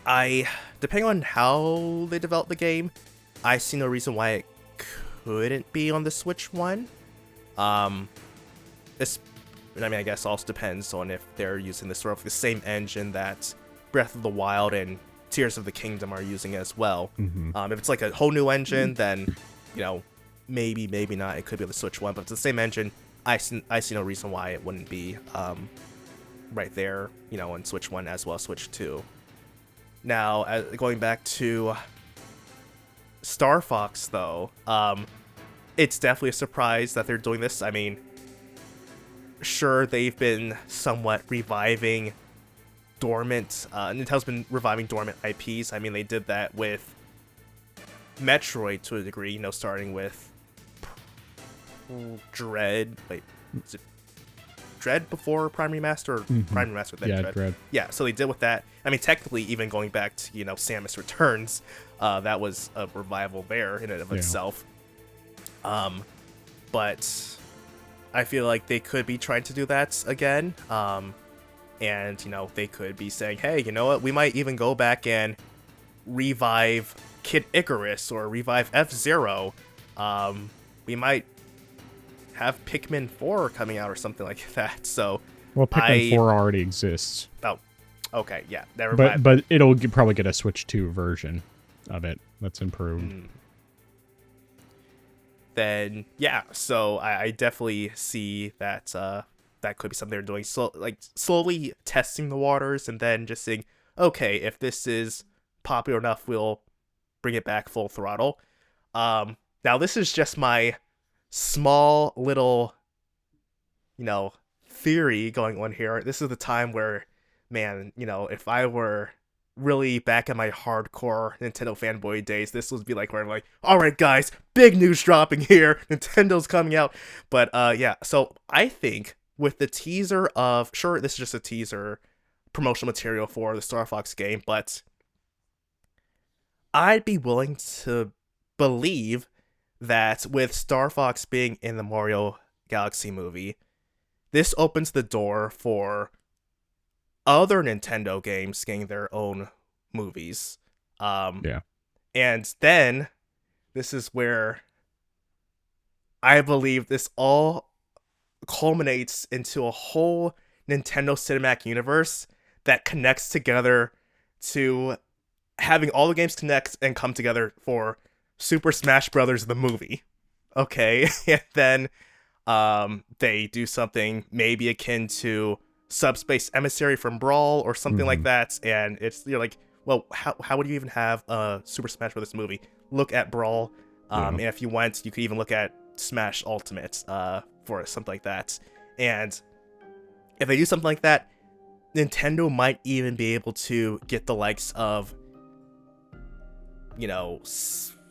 Depending on how they develop the game, I see no reason why it couldn't be on the Switch 1. I guess also depends on if they're using the sort of the same engine that Breath of the Wild and Tears of the Kingdom are using as well. If it's like a whole new engine, then, maybe not. It could be on the Switch 1, but if it's the same engine, I see no reason why it wouldn't be right there, on Switch 1 as well as Switch 2. Now, going back to Star Fox, though, it's definitely a surprise that they're doing this. I mean, sure, they've been somewhat reviving dormant, Nintendo's been reviving dormant IPs. I mean, they did that with Metroid to a degree, starting with Dread. Wait, is it Dread before Prime Remaster, or Prime Remaster then Dread? Dread. Yeah, so they did with that. I mean, technically, even going back to, Samus Returns, that was a revival there in and of itself. But I feel like they could be trying to do that again. And, they could be saying, hey, you know what, we might even go back and revive Kid Icarus or revive F-Zero. We might have Pikmin 4 coming out or something like that. So Well, Pikmin 4 already exists. Oh, okay, yeah, never mind. But it'll probably get a Switch 2 version of it that's improved. Then yeah, so I definitely see that that could be something they're doing. So like slowly testing the waters and then just saying, okay, if this is popular enough, we'll bring it back full throttle. Now this is just my small little, theory going on here. This is the time where, man, if I were really back in my hardcore Nintendo fanboy days, this would be like where I'm like, all right, guys, big news dropping here. Nintendo's coming out. But yeah, so I think with the teaser of, sure, this is just a teaser promotional material for the Star Fox game, but I'd be willing to believe that with Star Fox being in the Mario Galaxy movie, this opens the door for other Nintendo games getting their own movies. Yeah. And then this is where I believe this all culminates into a whole Nintendo cinematic universe that connects together to having all the games connect and come together for Super Smash Brothers the movie. Okay, and then they do something maybe akin to Subspace Emissary from Brawl or something like that, and you're like, well, how would you even have a Super Smash Brothers movie? Look at Brawl, and if you went, you could even look at Smash Ultimate for something like that. And if they do something like that, Nintendo might even be able to get the likes of,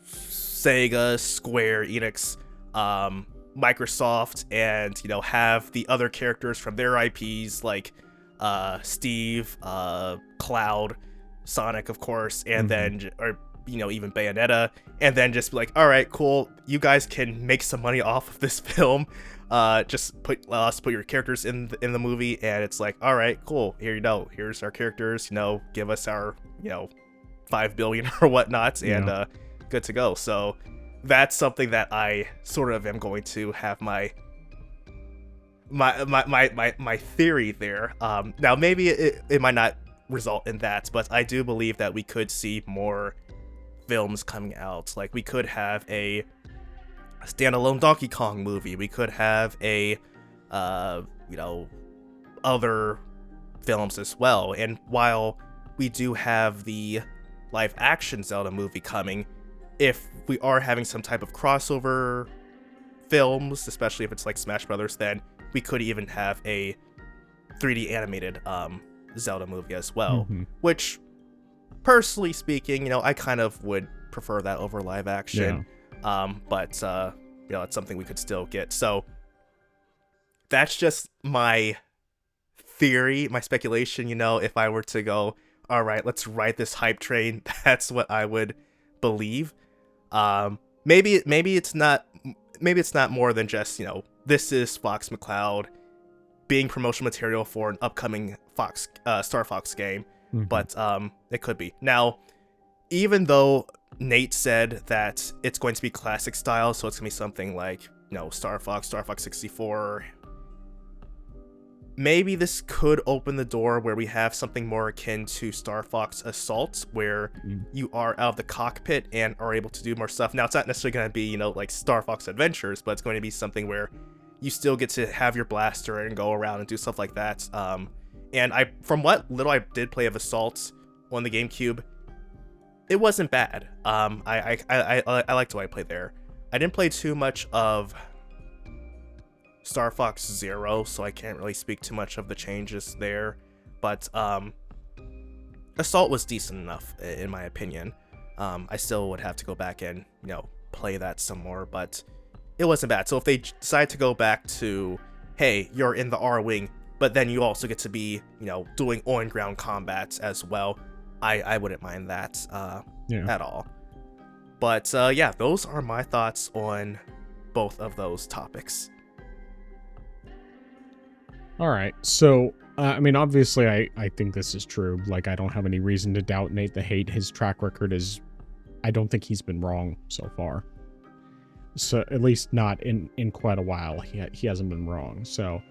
Sega, Square Enix, Microsoft, and have the other characters from their IPs like Steve, Cloud, Sonic, of course, and then even Bayonetta, and then just be like, all right, cool, you guys can make some money off of this film. Just put your characters in the movie, and it's like, all right, cool, here's our characters, give us our 5 billion or whatnot, and good to go. So that's something that I sort of am going to have my theory there. Now maybe it might not result in that, but I do believe that we could see more films coming out. Like we could have a standalone Donkey Kong movie. We could have a other films as well. And while we do have the live action Zelda movie coming, if we are having some type of crossover films, especially if it's like Smash Brothers, then we could even have a 3D animated Zelda movie as well, which personally speaking, I kind of would prefer that over live action. But it's something we could still get. So that's just my theory, my speculation. If I were to go, all right, let's ride this hype train, that's what I would believe. Maybe it's not more than just, this is Fox McCloud being promotional material for an upcoming Star Fox game, but it could be. Now, even though Nate said that it's going to be classic style, so it's going to be something like, Star Fox 64, maybe this could open the door where we have something more akin to Star Fox Assault, where you are out of the cockpit and are able to do more stuff. Now, it's not necessarily going to be, like Star Fox Adventures, but it's going to be something where you still get to have your blaster and go around and do stuff like that. And from what little I did play of Assault on the GameCube, it wasn't bad. I liked what I played there. I didn't play too much of Star Fox Zero, so I can't really speak too much of the changes there, but Assault was decent enough in my opinion. I still would have to go back and play that some more, but it wasn't bad. So if they decide to go back to, hey, you're in the R-Wing, but then you also get to be doing on-ground combats as well, I wouldn't mind that at all. But yeah, those are my thoughts on both of those topics. All right, so obviously I think this is true. Like, I don't have any reason to doubt Nate the Hate. His track record is, I don't think he's been wrong so far. So at least not in quite a while. He hasn't been wrong. So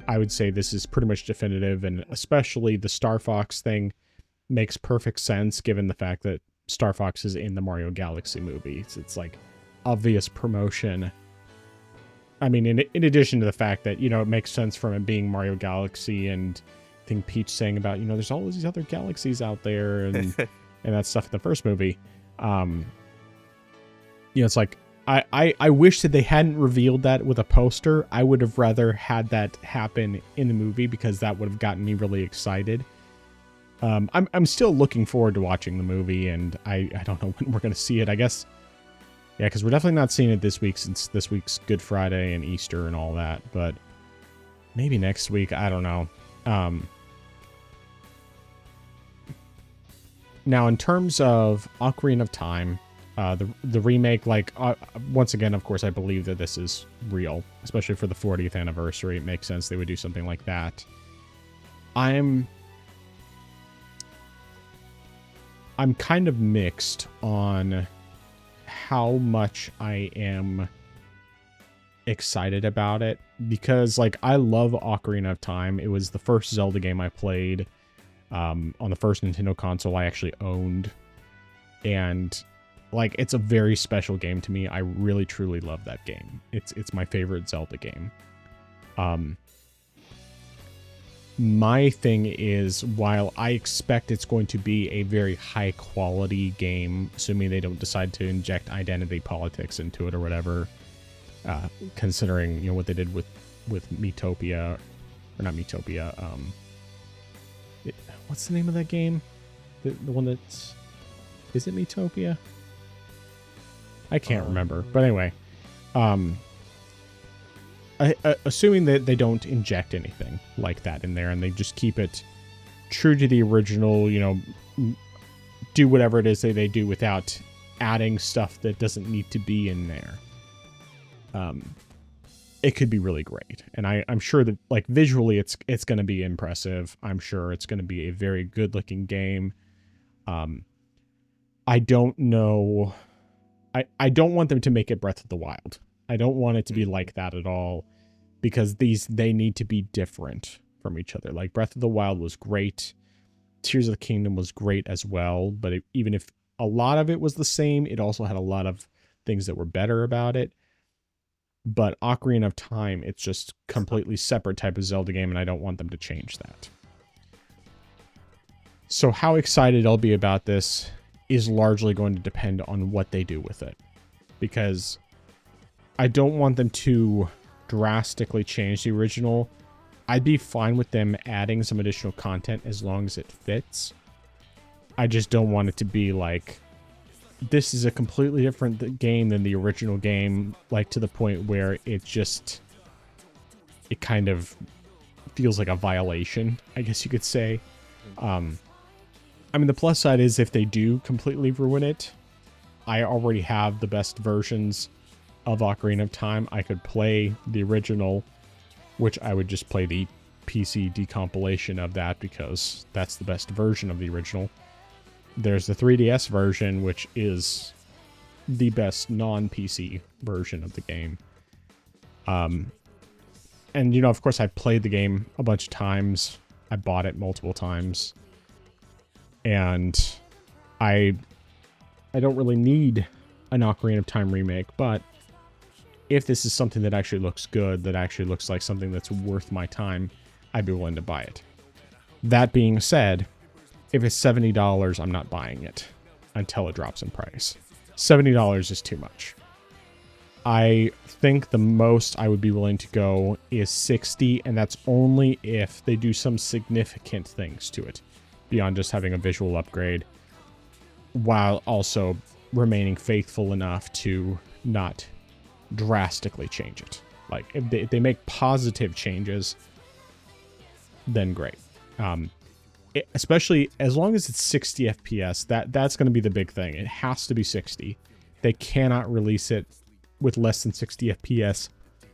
I would say this is pretty much definitive, and especially the Star Fox thing makes perfect sense given the fact that Star Fox is in the Mario Galaxy movie. It's like obvious promotion. I mean, in addition to the fact that, it makes sense from it being Mario Galaxy, and I think Peach saying about, there's all these other galaxies out there, and and that stuff in the first movie. It's like, I wish that they hadn't revealed that with a poster. I would have rather had that happen in the movie, because that would have gotten me really excited. I'm still looking forward to watching the movie, and I don't know when we're going to see it. I guess, yeah, because we're definitely not seeing it this week, since this week's Good Friday and Easter and all that, but maybe next week. I don't know. Now, in terms of Ocarina of Time, the remake, once again, of course, I believe that this is real, especially for the 40th anniversary. It makes sense they would do something like that. I'm kind of mixed on how much I am excited about it, because I love Ocarina of Time. It was the first Zelda game I played on the first Nintendo console I actually owned, and it's a very special game to me. I really truly love that game. It's my favorite Zelda game. My thing is, while I expect it's going to be a very high quality game, assuming they don't decide to inject identity politics into it or whatever, considering what they did with Miitopia, or not Miitopia. What's the name of that game? The one that's, is it Miitopia? I can't remember, but anyway, assuming that they don't inject anything like that in there, and they just keep it true to the original, do whatever it is that they do without adding stuff that doesn't need to be in there. It could be really great. And I'm sure that visually it's going to be impressive. I'm sure it's going to be a very good looking game. I don't know. I don't want them to make it Breath of the Wild. I don't want it to be like that at all, because they need to be different from each other. Breath of the Wild was great. Tears of the Kingdom was great as well, but even if a lot of it was the same, it also had a lot of things that were better about it. But Ocarina of Time, it's just completely separate type of Zelda game, and I don't want them to change that. So how excited I'll be about this is largely going to depend on what they do with it, because I don't want them to drastically change the original. I'd be fine with them adding some additional content as long as it fits. I just don't want it to be this is a completely different game than the original game, to the point where it kind of feels like a violation, I guess you could say. I mean, the plus side is if they do completely ruin it, I already have the best versions of Ocarina of Time. I could play the original, which I would just play the PC decompilation of that, because that's the best version of the original. There's the 3DS version, which is the best non-PC version of the game. And, of course, I've played the game a bunch of times. I bought it multiple times. And I don't really need an Ocarina of Time remake, but if this is something that actually looks good, that actually looks like something that's worth my time, I'd be willing to buy it. That being said, if it's $70, I'm not buying it until it drops in price. $70 is too much. I think the most I would be willing to go is $60, and that's only if they do some significant things to it, beyond just having a visual upgrade, while also remaining faithful enough to not drastically change it. If they make positive changes, then great. Especially as long as it's 60 FPS, that's going to be the big thing. It has to be 60. They cannot release it with less than 60 FPS,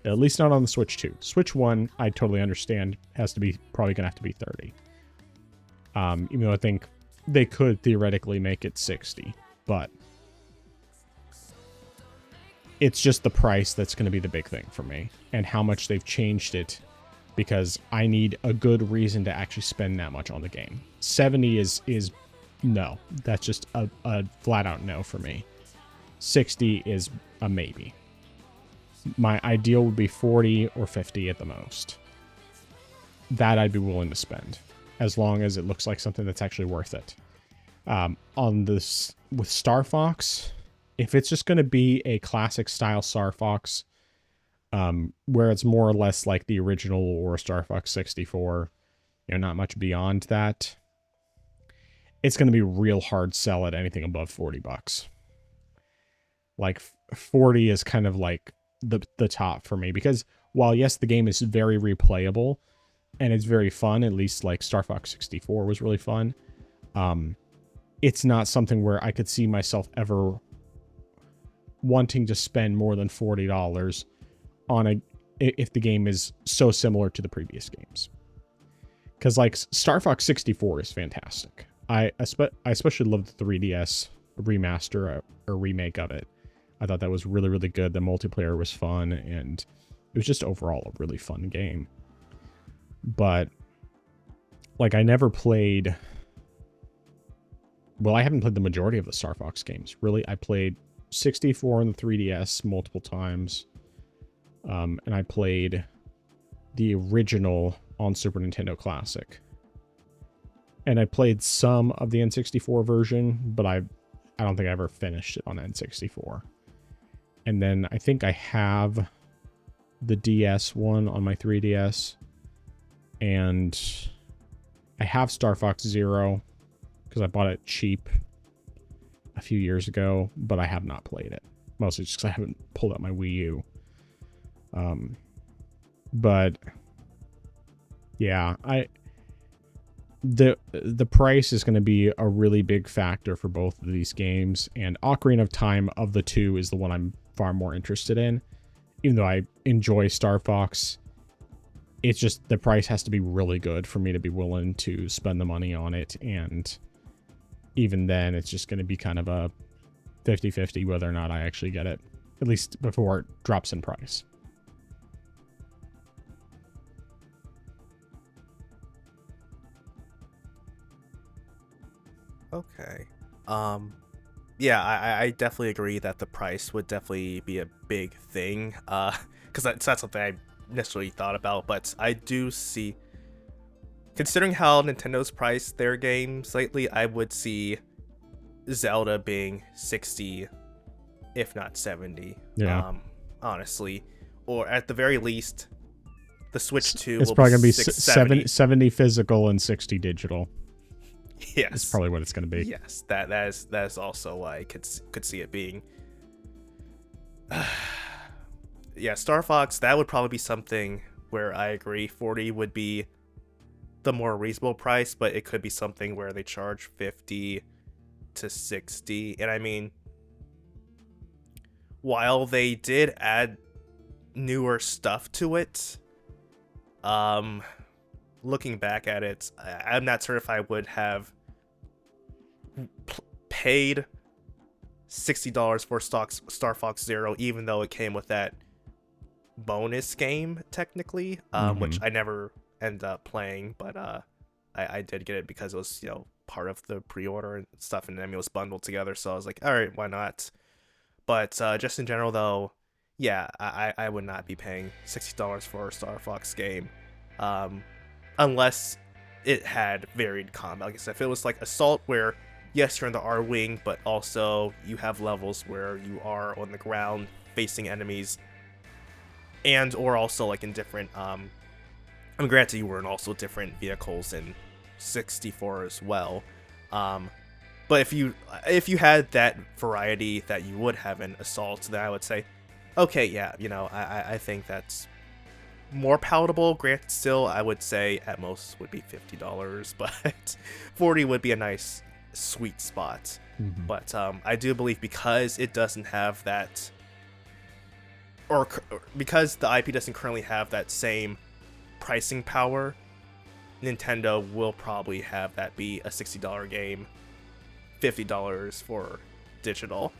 at least not on the Switch 2. Switch 1, I totally understand, probably going to have to be 30. Even though I think they could theoretically make it 60, but It's just the price that's going to be the big thing for me, and how much they've changed it, because I need a good reason to actually spend that much on the game. 70 is no. That's just a flat out no for me. 60 is a maybe. My ideal would be 40 or 50 at the most. That I'd be willing to spend, as long as it looks like something that's actually worth it. On this with Star Fox, if it's just going to be a classic style Star Fox, where it's more or less like the original or Star Fox 64, not much beyond that, it's going to be real hard sell at anything above $40. Like 40 is kind of like the top for me, because while yes, the game is very replayable and it's very fun, at least like Star Fox 64 was really fun, it's not something where I could see myself ever wanting to spend more than $40 on if the game is so similar to the previous games. Because like Star Fox 64 is fantastic. I especially loved the 3DS remaster or remake of it. I thought that was really, really good. The multiplayer was fun, and it was just overall a really fun game. But like I haven't played the majority of the Star Fox games. Really, I played 64 on the 3DS multiple times. And I played the original on Super Nintendo Classic. And I played some of the N64 version, but I don't think I ever finished it on N64. And then I think I have the DS one on my 3DS. And I have Star Fox Zero, because I bought it cheap a few years ago, but I have not played it. Mostly just because I haven't pulled out my Wii U. But yeah, the price is going to be a really big factor for both of these games, and Ocarina of Time of the two is the one I'm far more interested in. Even though I enjoy Star Fox, it's just the price has to be really good for me to be willing to spend the money on it, and even then it's just going to be kind of a 50-50 whether or not I actually get it, at least before it drops in price. Okay. Yeah, I definitely agree that the price would definitely be a big thing. Because that's not something I necessarily thought about, but I do see, considering how Nintendo's priced their games lately, I would see Zelda being 60, if not 70. Yeah. Honestly, or at the very least, the Switch 2 it's will probably going to be 70 physical and 60 digital. Yes, that's probably what it's going to be. Yes, that is also what I could see it being. Yeah, Star Fox, that would probably be something where I agree 40 would be the more reasonable price, but it could be something where they charge 50 to 60. And I mean, while they did add newer stuff to it, looking back at it, I'm not sure if I would have paid $60 for Star Fox Zero, even though it came with that bonus game, technically, which I never ended up playing, but I did get it because it was, part of the pre-order and stuff, and I mean, it was bundled together, so I was like, all right, why not? But just in general, though, yeah, I would not be paying $60 for a Star Fox game, unless it had varied combat. Like I said, if it was like Assault, where yes, you're in the R-Wing, but also you have levels where you are on the ground facing enemies, and or also like in different, granted you were in also different vehicles in 64 as well, but if you had that variety that you would have in Assault, then I would say, okay, yeah, I think that's more palatable. Granted, still, I would say at most would be $50, but 40 would be a nice sweet spot. But I do believe because it doesn't have that, or because the IP doesn't currently have that same pricing power, Nintendo will probably have that be a $60 game, $50 for digital.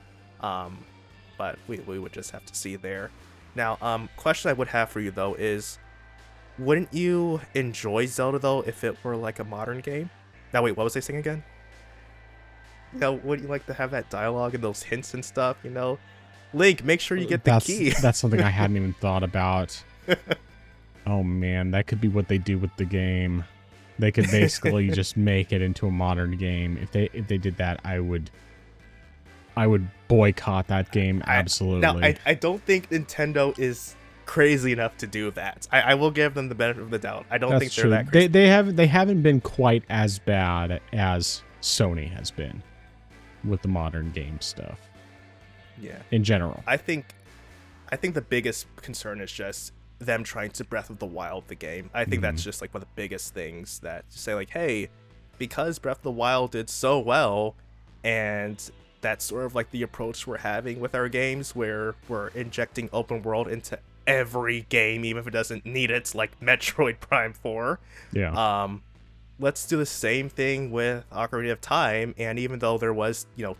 but we would just have to see there. Now, question I would have for you though is, wouldn't you enjoy Zelda though if it were like a modern game? Now wait, what was I saying again? You know, wouldn't you like to have that dialogue and those hints and stuff? You know, Link, make sure you get the key. That's something I hadn't even thought about. Oh man, that could be what they do with the game. They could basically just make it into a modern game. If they did that, I would boycott that game absolutely. Now, I don't think Nintendo is crazy enough to do that. I will give them the benefit of the doubt. I don't think they're that crazy. They haven't been quite as bad as Sony has been with the modern game stuff. Yeah. In general. I think the biggest concern is just them trying to Breath of the Wild the game. I think that's just like one of the biggest things, that say like, hey, because Breath of the Wild did so well, and that's sort of like the approach we're having with our games, where we're injecting open world into every game, even if it doesn't need it, like Metroid Prime 4. Yeah. Let's do the same thing with Ocarina of Time, and even though there was, you know,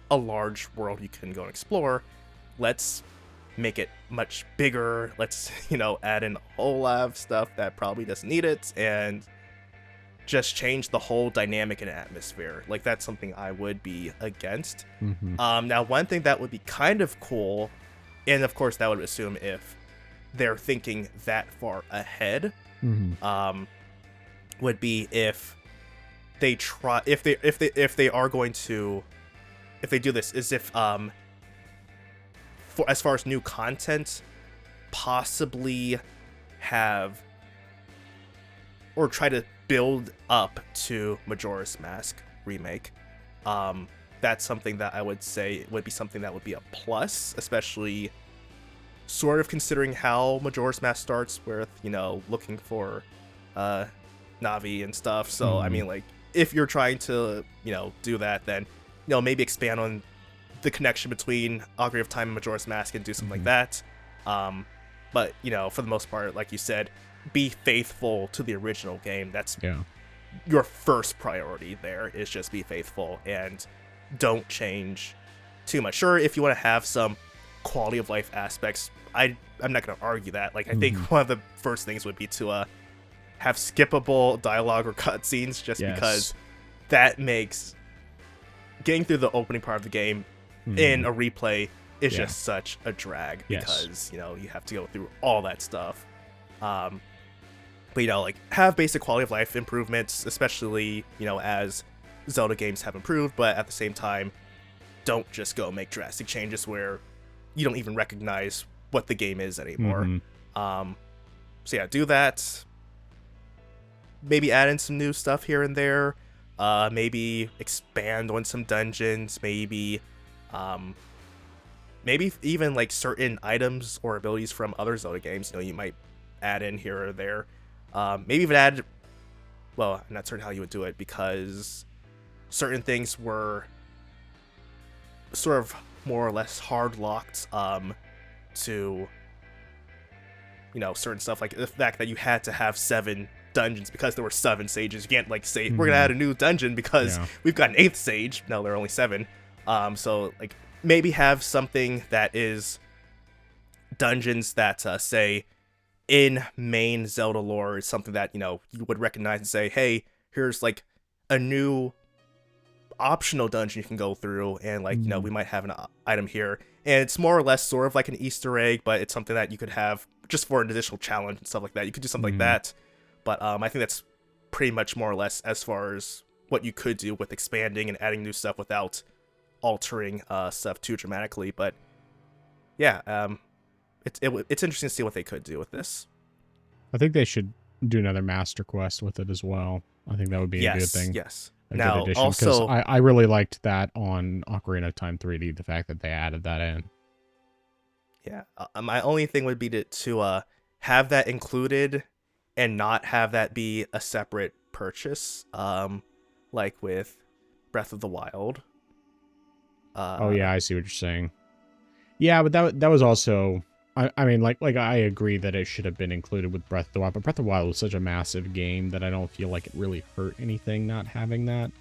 a large world you can go and explore, let's make it much bigger. Let's, you know, add in a whole lot of stuff that probably doesn't need it, and just change the whole dynamic and atmosphere. Like, that's something I would be against. Now, one thing that would be kind of cool, and of course that would assume if they're thinking that far ahead, would be if they try, if they are going to, if they do this, is if for as far as new content, possibly have or try to build up to Majora's Mask remake. That's something that I would say would be something that would be a plus, especially sort of considering how Majora's Mask starts with, you know, looking for Navi and stuff. So I mean, like, if you're trying to, you know, do that, then, you know, maybe expand on the connection between Ocarina of Time and Majora's Mask and do something like that. But, you know, for the most part, like you said, be faithful to the original game. That's your first priority there, is just be faithful and don't change too much. Sure, if you want to have some quality of life aspects, I'm not going to argue that. Like, I think one of the first things would be to have skippable dialogue or cutscenes, just because that makes getting through the opening part of the game in a replay is just such a drag, because, you know, you have to go through all that stuff. But, you know, like, have basic quality of life improvements, especially, you know, as Zelda games have improved, but at the same time, don't just go make drastic changes where you don't even recognize what the game is anymore. So yeah, do that. Maybe add in some new stuff here and there. Maybe expand on some dungeons. Maybe even like certain items or abilities from other Zelda games, you know, you might add in here or there. Maybe even add, well, I'm not certain how you would do it, because certain things were sort of more or less hard locked to, you know, certain stuff, like the fact that you had to have 7 dungeons because there were 7 sages. You can't, like, say we're gonna add a new dungeon because we've got an 8th sage. No, there are only 7. So, like, maybe have something that is dungeons that say in main Zelda lore is something that, you know, you would recognize and say, hey, here's like a new optional dungeon you can go through, and, like, you know, we might have an item here, and it's more or less sort of like an Easter egg, but it's something that you could have just for an additional challenge and stuff like that. You could do something like that. But I think that's pretty much more or less as far as what you could do with expanding and adding new stuff without altering stuff too dramatically. But yeah, it's interesting to see what they could do with this. I think they should do another Master Quest with it as well. I think that would be a good thing. Yes. Now, good addition, also, I really liked that on Ocarina of Time 3D, the fact that they added that in. Yeah, my only thing would be to have that included and not have that be a separate purchase, like with Breath of the Wild. Oh yeah, I see what you're saying. Yeah, but that was also, I mean, like I agree that it should have been included with Breath of the Wild, but Breath of the Wild was such a massive game that I don't feel like it really hurt anything not having that.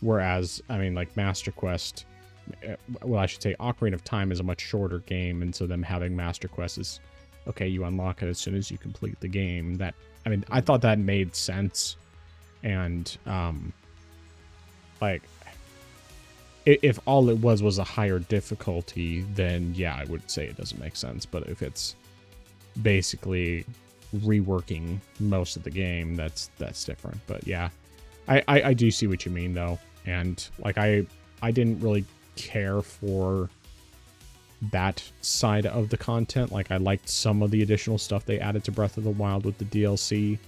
Whereas, I mean, like Master Quest, well, I should say Ocarina of Time is a much shorter game, and so them having Master Quest is, okay, you unlock it as soon as you complete the game. I thought that made sense, and like, if all it was a higher difficulty, then yeah, I would say it doesn't make sense. But if it's basically reworking most of the game, that's different. But yeah, I do see what you mean though, and like I didn't really care for that side of the content. Like, I liked some of the additional stuff they added to Breath of the Wild with the DLC,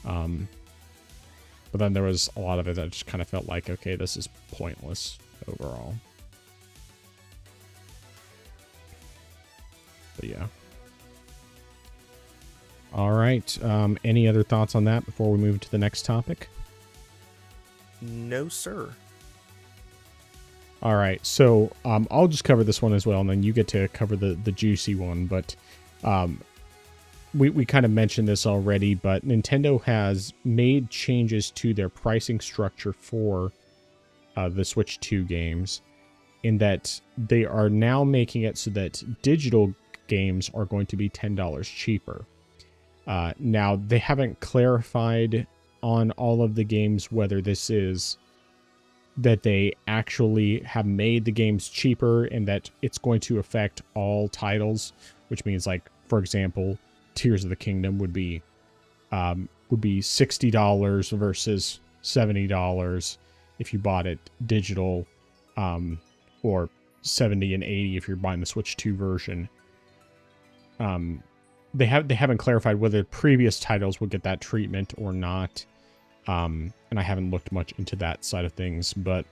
but then there was a lot of it that just kind of felt like, okay, this is pointless overall. But yeah. All right. Any other thoughts on that before we move to the next topic? No, sir. All right. So I'll just cover this one as well, and then you get to cover the juicy one. But we kind of mentioned this already, but Nintendo has made changes to their pricing structure for the Switch 2 games, in that they are now making it so that digital games are going to be $10 cheaper. Now, they haven't clarified on all of the games whether this is that they actually have made the games cheaper and that it's going to affect all titles, which means, like, for example, Tears of the Kingdom would be $60 versus $70 if you bought it digital, or $70 and $80 if you're buying the Switch 2 version. They haven't clarified whether previous titles would get that treatment or not. And I haven't looked much into that side of things, but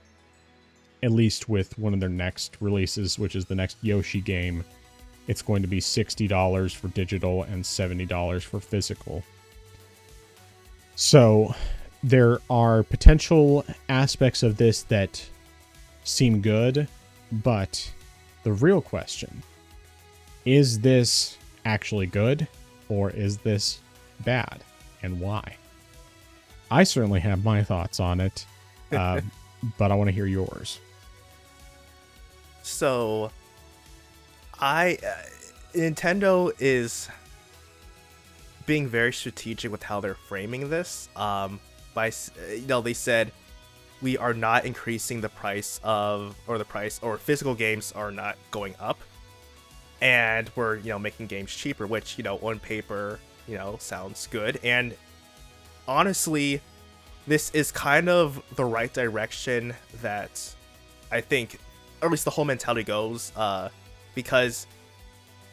at least with one of their next releases, which is the next Yoshi game, it's going to be $60 for digital and $70 for physical. So there are potential aspects of this that seem good, but the real question, is this actually good, or is this bad, and why? I certainly have my thoughts on it, but I want to hear yours. So, Nintendo is being very strategic with how they're framing this. They said we are not increasing the price of, or physical games are not going up, and we're making games cheaper, which on paper sounds good, and honestly, this is kind of the right direction that I think, or at least the whole mentality goes, because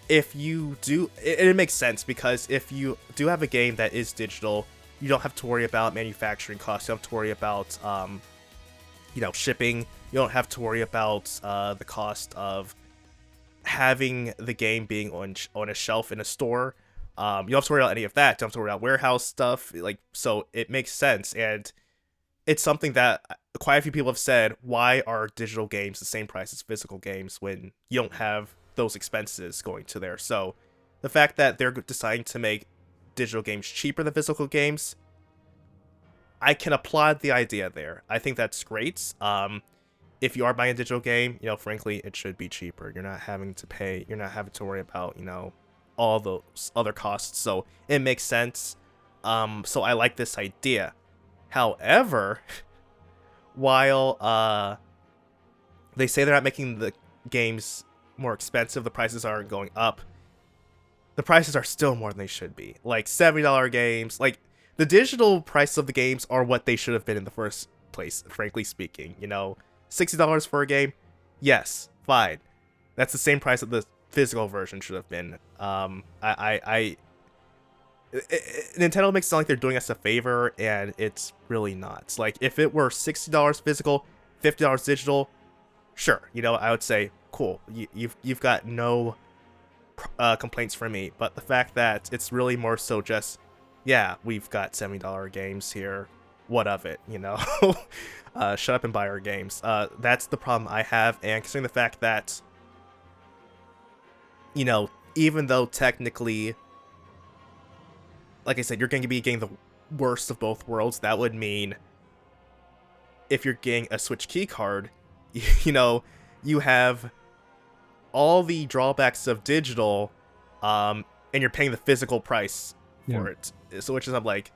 if you do, it makes sense, because if you do have a game that is digital, you don't have to worry about manufacturing costs, you don't have to worry about, shipping, you don't have to worry about the cost of having the game being on a shelf in a store. You don't have to worry about any of that. You don't have to worry about warehouse stuff. So it makes sense. And it's something that quite a few people have said, why are digital games the same price as physical games when you don't have those expenses going to there? So the fact that they're deciding to make digital games cheaper than physical games, I can applaud the idea there. I think that's great. If you are buying a digital game, frankly, it should be cheaper. You're not having to worry about, all those other costs. So it makes sense. So I like this idea. However, while they say they're not making the games more expensive, the prices aren't going up. The prices are still more than they should be. Like $70 games, like the digital price of the games are what they should have been in the first place, frankly speaking. $60 for a game, yes, fine. That's the same price that the physical version should have been. Nintendo makes it sound like they're doing us a favor, and it's really not. Like, if it were $60 physical, $50 digital, sure, I would say cool. You've got no complaints from me. But the fact that it's really more so just, yeah, we've got $70 games here. What of it? Shut up and buy our games. That's the problem I have, and considering the fact that, even though technically, like I said, you're going to be getting the worst of both worlds, that would mean if you're getting a Switch key card, you have all the drawbacks of digital, and you're paying the physical price for it. So which is, I'm like,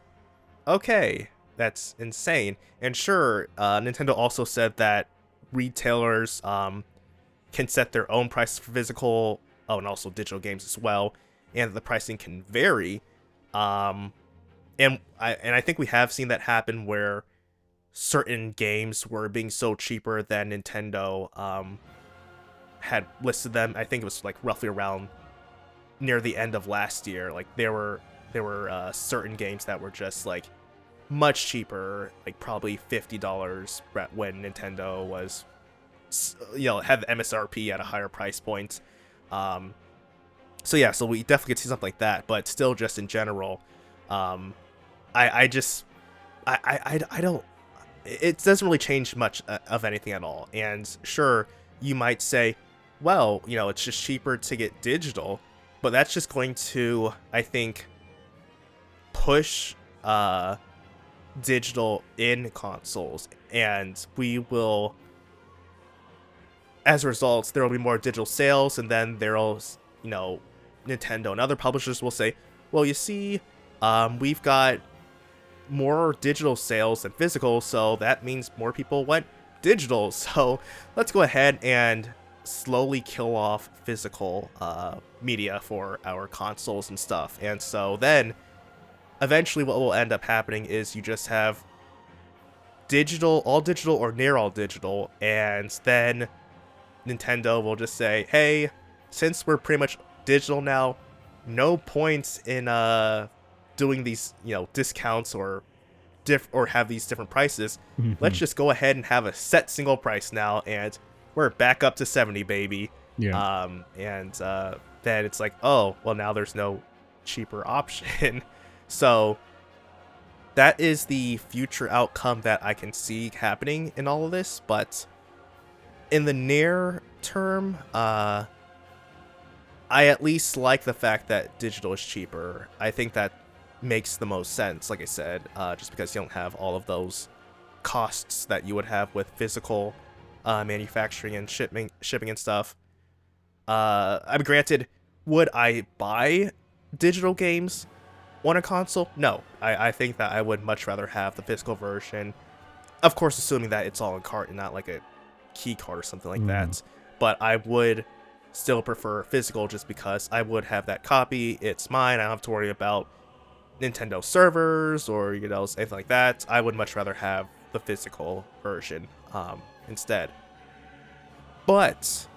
okay, that's insane. And sure, Nintendo also said that retailers can set their own price for physical, and also digital games as well, and the pricing can vary. And I think we have seen that happen where certain games were being so cheaper than Nintendo had listed them. I think it was like roughly around near the end of last year. Like there were certain games that were just like much cheaper, like probably $50 when Nintendo was, had the MSRP at a higher price point. So yeah, so we definitely could see something like that, but still, just in general, I don't. It doesn't really change much of anything at all. And sure, you might say, well, it's just cheaper to get digital, but that's just going to, I think, push digital in consoles, and we will, as a result, there will be more digital sales, and then there'll, Nintendo and other publishers will say, well, you see, we've got more digital sales than physical, so that means more people went digital, so let's go ahead and slowly kill off physical media for our consoles and stuff. And so then eventually what will end up happening is you just have digital, all digital or near all digital, and then Nintendo will just say, hey, since we're pretty much digital now, no points in doing these, discounts or have these different prices. Let's just go ahead and have a set single price now, and we're back up to 70, baby. And then it's like, oh, well, now there's no cheaper option. So that is the future outcome that I can see happening in all of this. But in the near term, I at least like the fact that digital is cheaper. I think that makes the most sense, like I said, just because you don't have all of those costs that you would have with physical manufacturing and shipping and stuff. I'm granted, would I buy digital games on a console? No. I think that I would much rather have the physical version. Of course, assuming that it's all in cart and not like a key card or something like that. But I would still prefer physical just because I would have that copy. It's mine. I don't have to worry about Nintendo servers or, anything like that. I would much rather have the physical version instead. But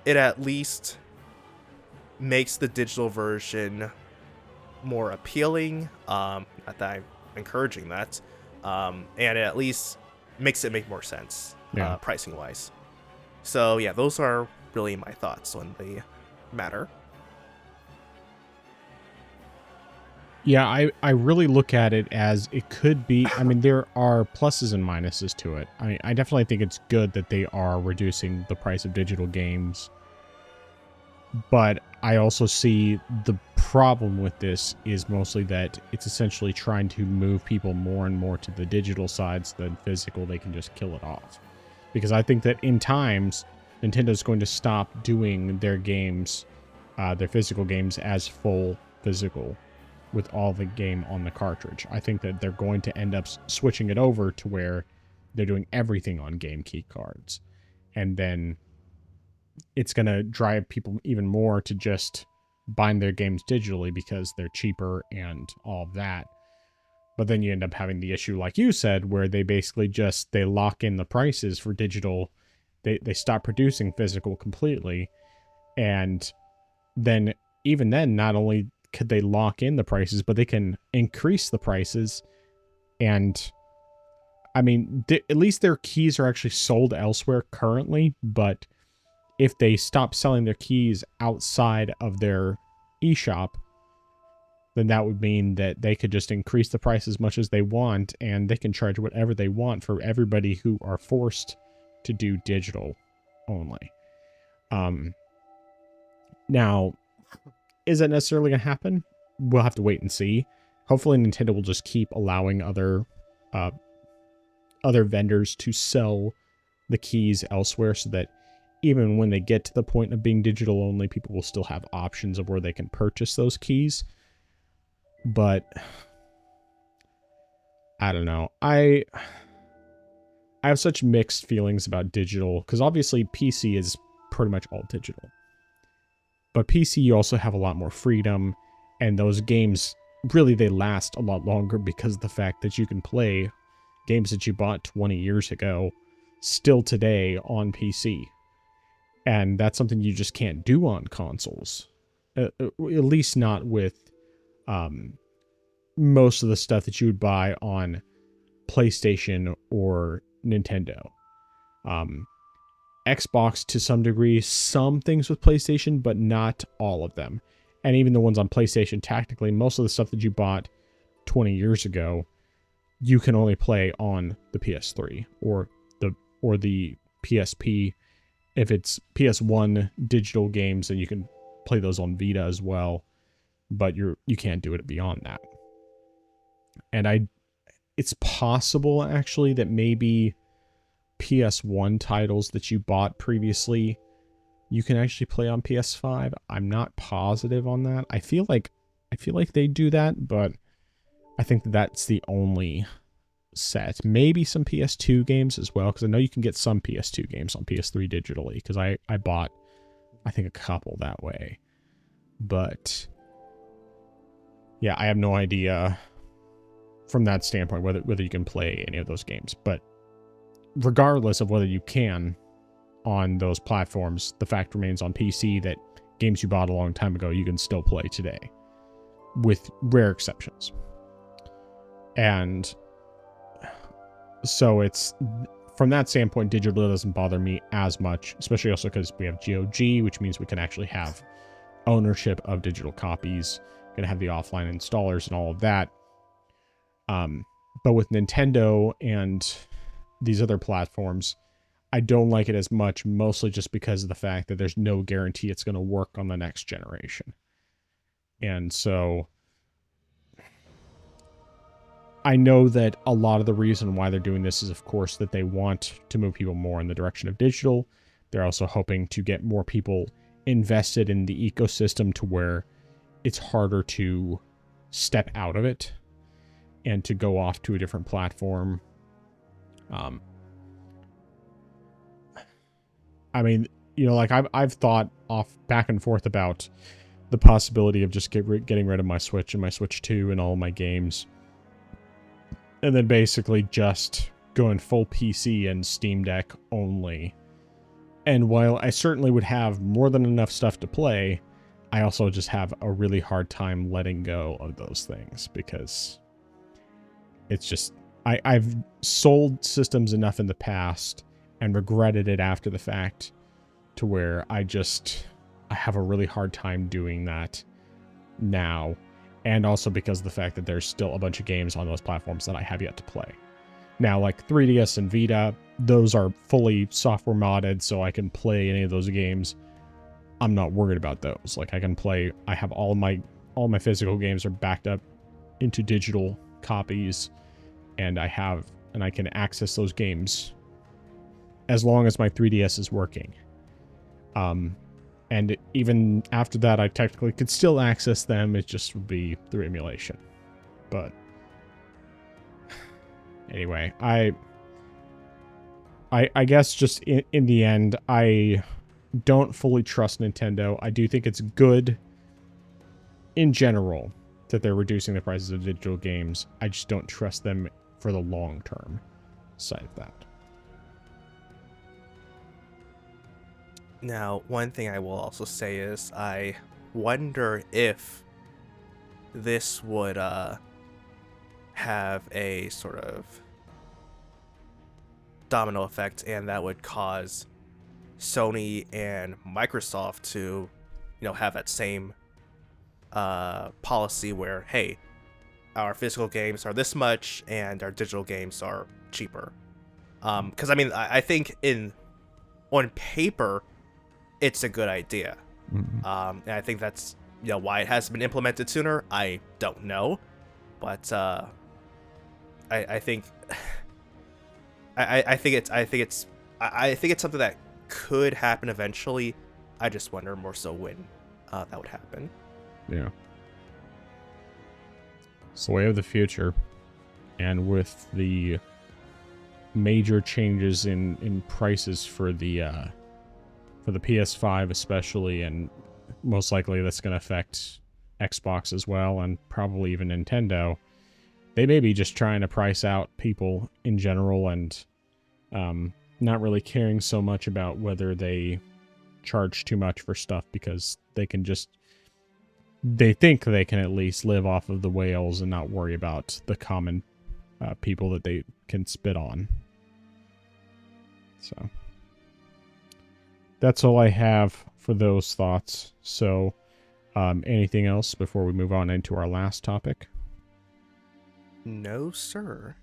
it at least makes the digital version more appealing. Not that I'm encouraging that. And it at least makes it make more sense, pricing wise. So yeah, those are really my thoughts on the matter. Yeah, I really look at it as it could be. I mean, there are pluses and minuses to it. I definitely think it's good that they are reducing the price of digital games. But I also see the problem with this is mostly that it's essentially trying to move people more and more to the digital sides than physical. They can just kill it off. Because I think that in times, Nintendo's going to stop doing their games, their physical games, as full physical with all the game on the cartridge. I think that they're going to end up switching it over to where they're doing everything on game key cards. And then it's going to drive people even more to just bind their games digitally because they're cheaper and all of that. But then you end up having the issue, like you said, where they basically they lock in the prices for digital. They stop producing physical completely. And then, even then, not only could they lock in the prices, but they can increase the prices. And I mean, at least their keys are actually sold elsewhere currently, but if they stop selling their keys outside of their eShop, then that would mean that they could just increase the price as much as they want, and they can charge whatever they want for everybody who are forced to do digital only. Now, is that necessarily going to happen? We'll have to wait and see. Hopefully Nintendo will just keep allowing other vendors to sell the keys elsewhere so that even when they get to the point of being digital only, people will still have options of where they can purchase those keys. But I don't know. I have such mixed feelings about digital, because obviously PC is pretty much all digital. But PC, you also have a lot more freedom, and those games, really, they last a lot longer because of the fact that you can play games that you bought 20 years ago still today on PC. And that's something you just can't do on consoles. At least not with most of the stuff that you would buy on PlayStation or Nintendo. Xbox to some degree, some things with PlayStation, but not all of them. And even the ones on PlayStation, technically, most of the stuff that you bought 20 years ago, you can only play on the PS3 or the PSP. If it's PS1 digital games, then you can play those on Vita as well, but you can't do it beyond that. And it's possible actually that maybe PS1 titles that you bought previously, you can actually play on PS5. I'm not positive on that. I feel like they do that, but I think that's the only set. Maybe some PS2 games as well, because I know you can get some PS2 games on PS3 digitally, because I bought, I think, a couple that way. But yeah, I have no idea from that standpoint whether you can play any of those games. But regardless of whether you can on those platforms, the fact remains on PC that games you bought a long time ago, you can still play today, with rare exceptions. And so it's, from that standpoint, digital doesn't bother me as much, especially also because we have GOG, which means we can actually have ownership of digital copies, going to have the offline installers and all of that. But with Nintendo and these other platforms, I don't like it as much, mostly just because of the fact that there's no guarantee it's going to work on the next generation. And so I know that a lot of the reason why they're doing this is, of course, that they want to move people more in the direction of digital. They're also hoping to get more people invested in the ecosystem to where it's harder to step out of it and to go off to a different platform. I mean, you know, like I've thought off back and forth about the possibility of just getting rid of my Switch and my Switch 2 and all my games, and then basically just going full PC and Steam Deck only. And while I certainly would have more than enough stuff to play, I also just have a really hard time letting go of those things, because it's just, I've sold systems enough in the past and regretted it after the fact to where I have a really hard time doing that now. And also because of the fact that there's still a bunch of games on those platforms that I have yet to play. Now, like 3DS and Vita, those are fully software modded, so I can play any of those games. I'm not worried about those. Like, I can play, I have all my physical games are backed up into digital copies, and I can access those games as long as my 3DS is working. And even after that, I technically could still access them. It just would be through emulation. But anyway, I guess just in the end, I don't fully trust Nintendo. I do think it's good in general that they're reducing the prices of digital games. I just don't trust them for the long-term side of that. Now, one thing I will also say is I wonder if this would have a sort of domino effect, and that would cause Sony and Microsoft to, have that same policy where, hey, our physical games are this much and our digital games are cheaper. Because I think on paper, it's a good idea. Mm-hmm. And I think that's why it hasn't been implemented sooner. I don't know, but I think it's something that could happen eventually. I just wonder more so when that would happen. Yeah. It's the way of the future. And with the major changes in prices for the PS5 especially, and most likely that's going to affect Xbox as well, and probably even Nintendo, they may be just trying to price out people in general and not really caring so much about whether they charge too much for stuff, because they think they can at least live off of the whales and not worry about the common people that they can spit on. So that's all I have for those thoughts. So anything else before we move on into our last topic? No, sir.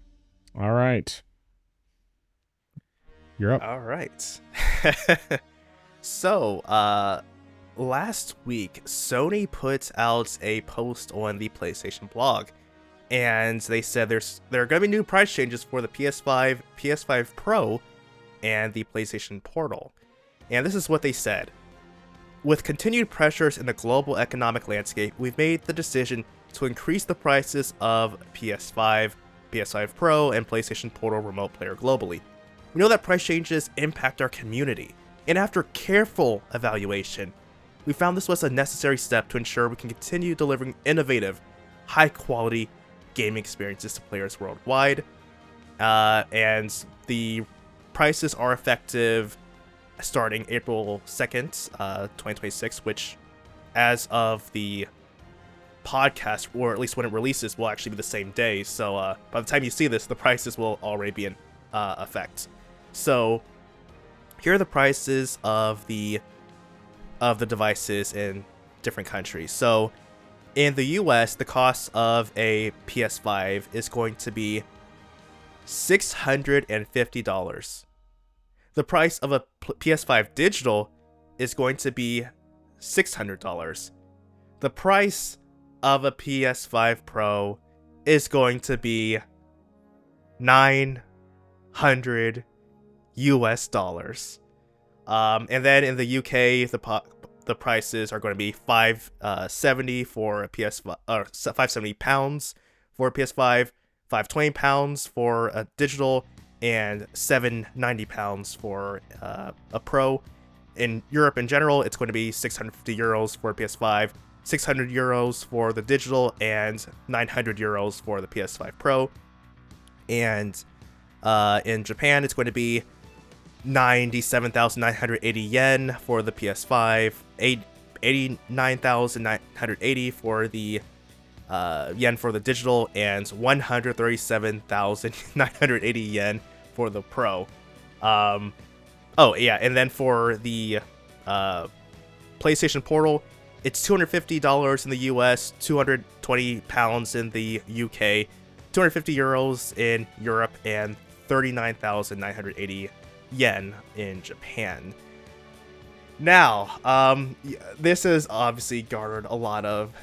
All right. You're up. All right. So, last week, Sony put out a post on the PlayStation blog, and they said there are going to be new price changes for the PS5, PS5 Pro, and the PlayStation Portal. And this is what they said. With continued pressures in the global economic landscape, we've made the decision to increase the prices of PS5, PS5 Pro, and PlayStation Portal Remote Player globally. We know that price changes impact our community, and after careful evaluation, we found this was a necessary step to ensure we can continue delivering innovative, high-quality gaming experiences to players worldwide. And the prices are effective starting April 2nd, 2026, which, as of the podcast, or at least when it releases, will actually be the same day. So by the time you see this, the prices will already be in effect. So here are the prices of the devices in different countries. So in the US, the cost of a PS5 is going to be $650. The price of a PS5 digital is going to be $600. The price of a PS5 Pro is going to be $900 US. And then in the UK, the prices are going to be £570 for a PS5, or £570 for a PS5, £520 for a digital, and £790 for a Pro. In Europe in general, it's going to be €650 for a PS5, €600 for the digital, and €900 for the PS5 Pro. And in Japan, it's going to be 97,980 yen for the PS5, 89,980 for the yen for the digital, and 137,980 yen for the Pro. Oh yeah, and then for the PlayStation Portal, it's $250 in the US, £220 in the UK, €250 in Europe, and 39,980 yen in Japan. Now, this has obviously garnered a lot of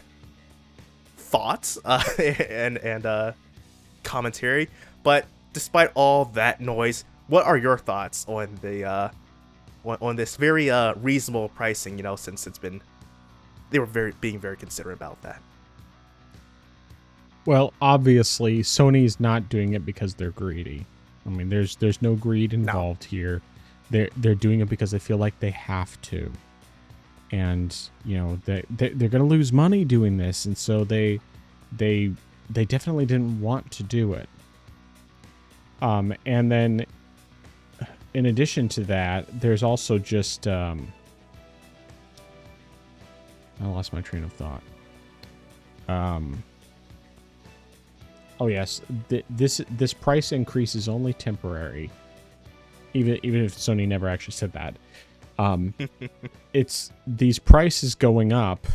thoughts and commentary, but despite all that noise, what are your thoughts on the on this very reasonable pricing? You know, since they were being very considerate about that. Well, obviously, Sony's not doing it because they're greedy. I mean, there's no greed involved here. They're doing it because they feel like they have to, and you know they're gonna lose money doing this, and so they definitely didn't want to do it. And then in addition to that, there's also just I lost my train of thought. Oh yes, this price increase is only temporary. Even if Sony never actually said that, it's these prices going up.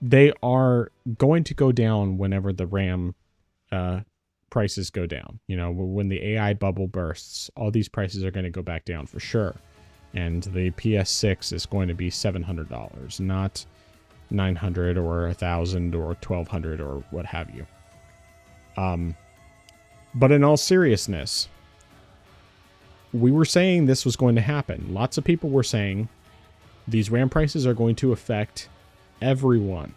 They are going to go down whenever the RAM prices go down. You know, when the AI bubble bursts, all these prices are going to go back down for sure. And the PS6 is going to be $700, not $900 or $1,000 or $1,200 or what have you. But in all seriousness, we were saying this was going to happen. Lots of people were saying these RAM prices are going to affect everyone.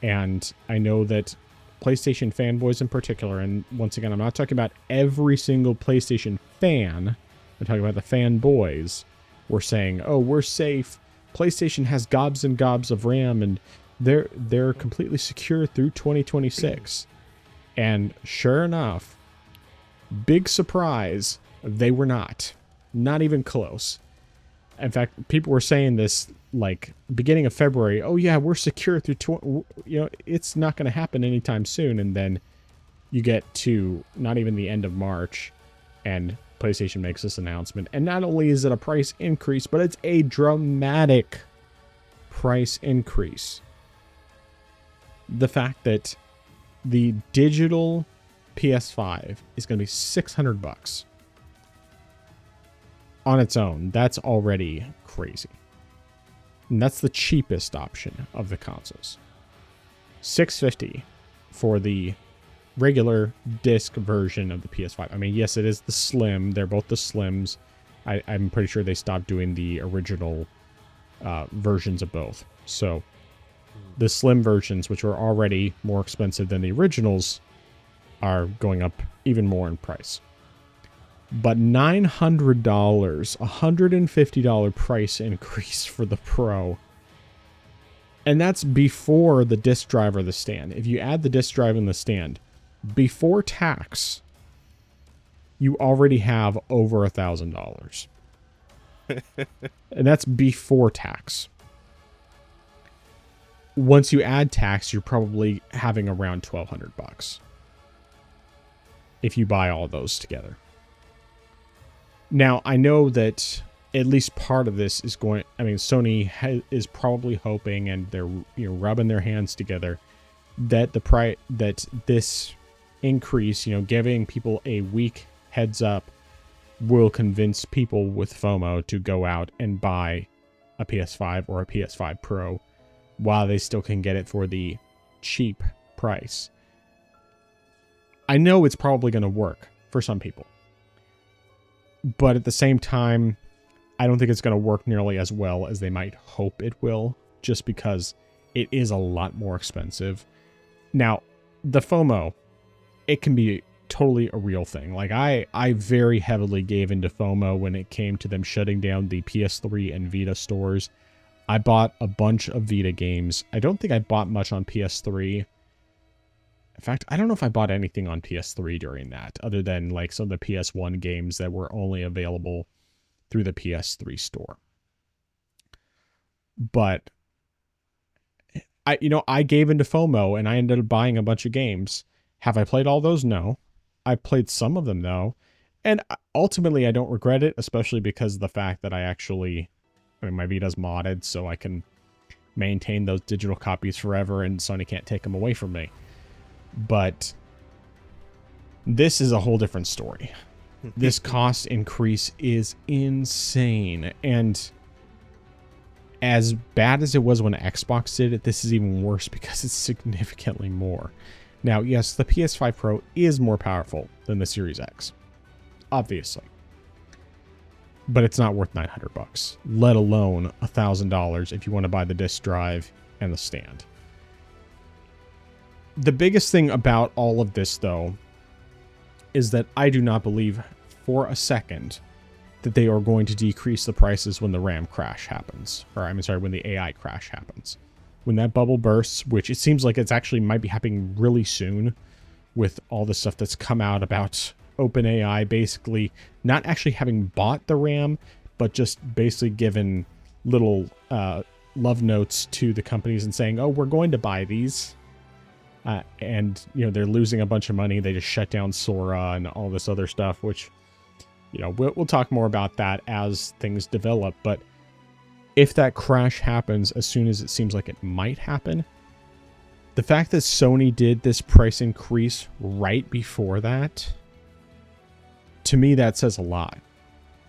And I know that PlayStation fanboys in particular, and once again, I'm not talking about every single PlayStation fan, I'm talking about the fanboys, were saying, oh, we're safe. PlayStation has gobs and gobs of RAM, and they're completely secure through 2026. And sure enough, big surprise, they were not. Not even close. In fact, people were saying this like beginning of February. Oh yeah, we're secure through it's not going to happen anytime soon. And then you get to not even the end of March, and PlayStation makes this announcement. And not only is it a price increase, but it's a dramatic price increase. The fact that the digital PS5 is going to be $600 on its own. That's already crazy. And that's the cheapest option of the consoles. $650 for the regular disc version of the PS5. I mean, yes, it is the Slim. They're both the Slims. I'm pretty sure they stopped doing the original versions of both. So the Slim versions, which were already more expensive than the originals, are going up even more in price. But $900, $150 price increase for the Pro. And that's before the disc drive or the stand. If you add the disc drive and the stand, before tax, you already have over $1,000. And that's before tax. Once you add tax, you're probably having around $1,200 if you buy all those together. Now, I know that at least part of this is going... I mean, Sony is probably hoping, and they're rubbing their hands together, that that this increase, giving people a week heads up, will convince people with FOMO to go out and buy a PS5 or a PS5 Pro while they still can get it for the cheap price. I know it's probably going to work for some people. But at the same time, I don't think it's going to work nearly as well as they might hope it will, just because it is a lot more expensive. Now, the FOMO, it can be totally a real thing. Like, I very heavily gave into FOMO when it came to them shutting down the PS3 and Vita stores. I bought a bunch of Vita games. I don't think I bought much on PS3. In fact, I don't know if I bought anything on PS3 during that, other than like some of the PS1 games that were only available through the PS3 store. But I gave into FOMO and I ended up buying a bunch of games. Have I played all those? No. I played some of them though. And ultimately I don't regret it, especially because of the fact that my Vita's modded, so I can maintain those digital copies forever and Sony can't take them away from me. But this is a whole different story. This cost increase is insane. And as bad as it was when Xbox did it, this is even worse because it's significantly more. Now, yes, the PS5 Pro is more powerful than the Series X. Obviously. But it's not worth $900, let alone $1,000 if you want to buy the disc drive and the stand. The biggest thing about all of this, though, is that I do not believe for a second that they are going to decrease the prices when the RAM crash happens. Or, when the AI crash happens. When that bubble bursts, which it seems like it's actually might be happening really soon with all the stuff that's come out about OpenAI basically not actually having bought the RAM, but just basically given little love notes to the companies and saying, oh, we're going to buy these. And they're losing a bunch of money. They just shut down Sora and all this other stuff, which, we'll talk more about that as things develop. But if that crash happens as soon as it seems like it might happen, the fact that Sony did this price increase right before that, to me, that says a lot.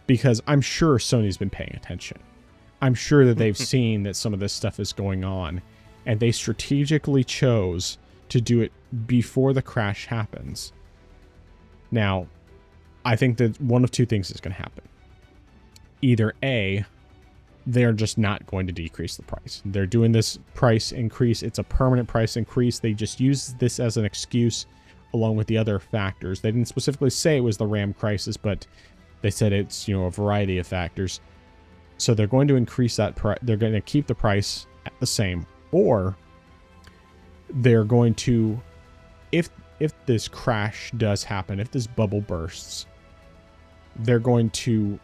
Because I'm sure Sony's been paying attention. I'm sure that they've seen that some of this stuff is going on, and they strategically chose to do it before the crash happens. Now, I think that one of two things is going to happen. Either A, they're just not going to decrease the price. They're doing this price increase. It's a permanent price increase. They just use this as an excuse along with the other factors. They didn't specifically say it was the RAM crisis, but they said it's, a variety of factors. So they're going to increase that price. They're going to keep the price at the same, or they're going to, if this crash does happen, if this bubble bursts, they're going to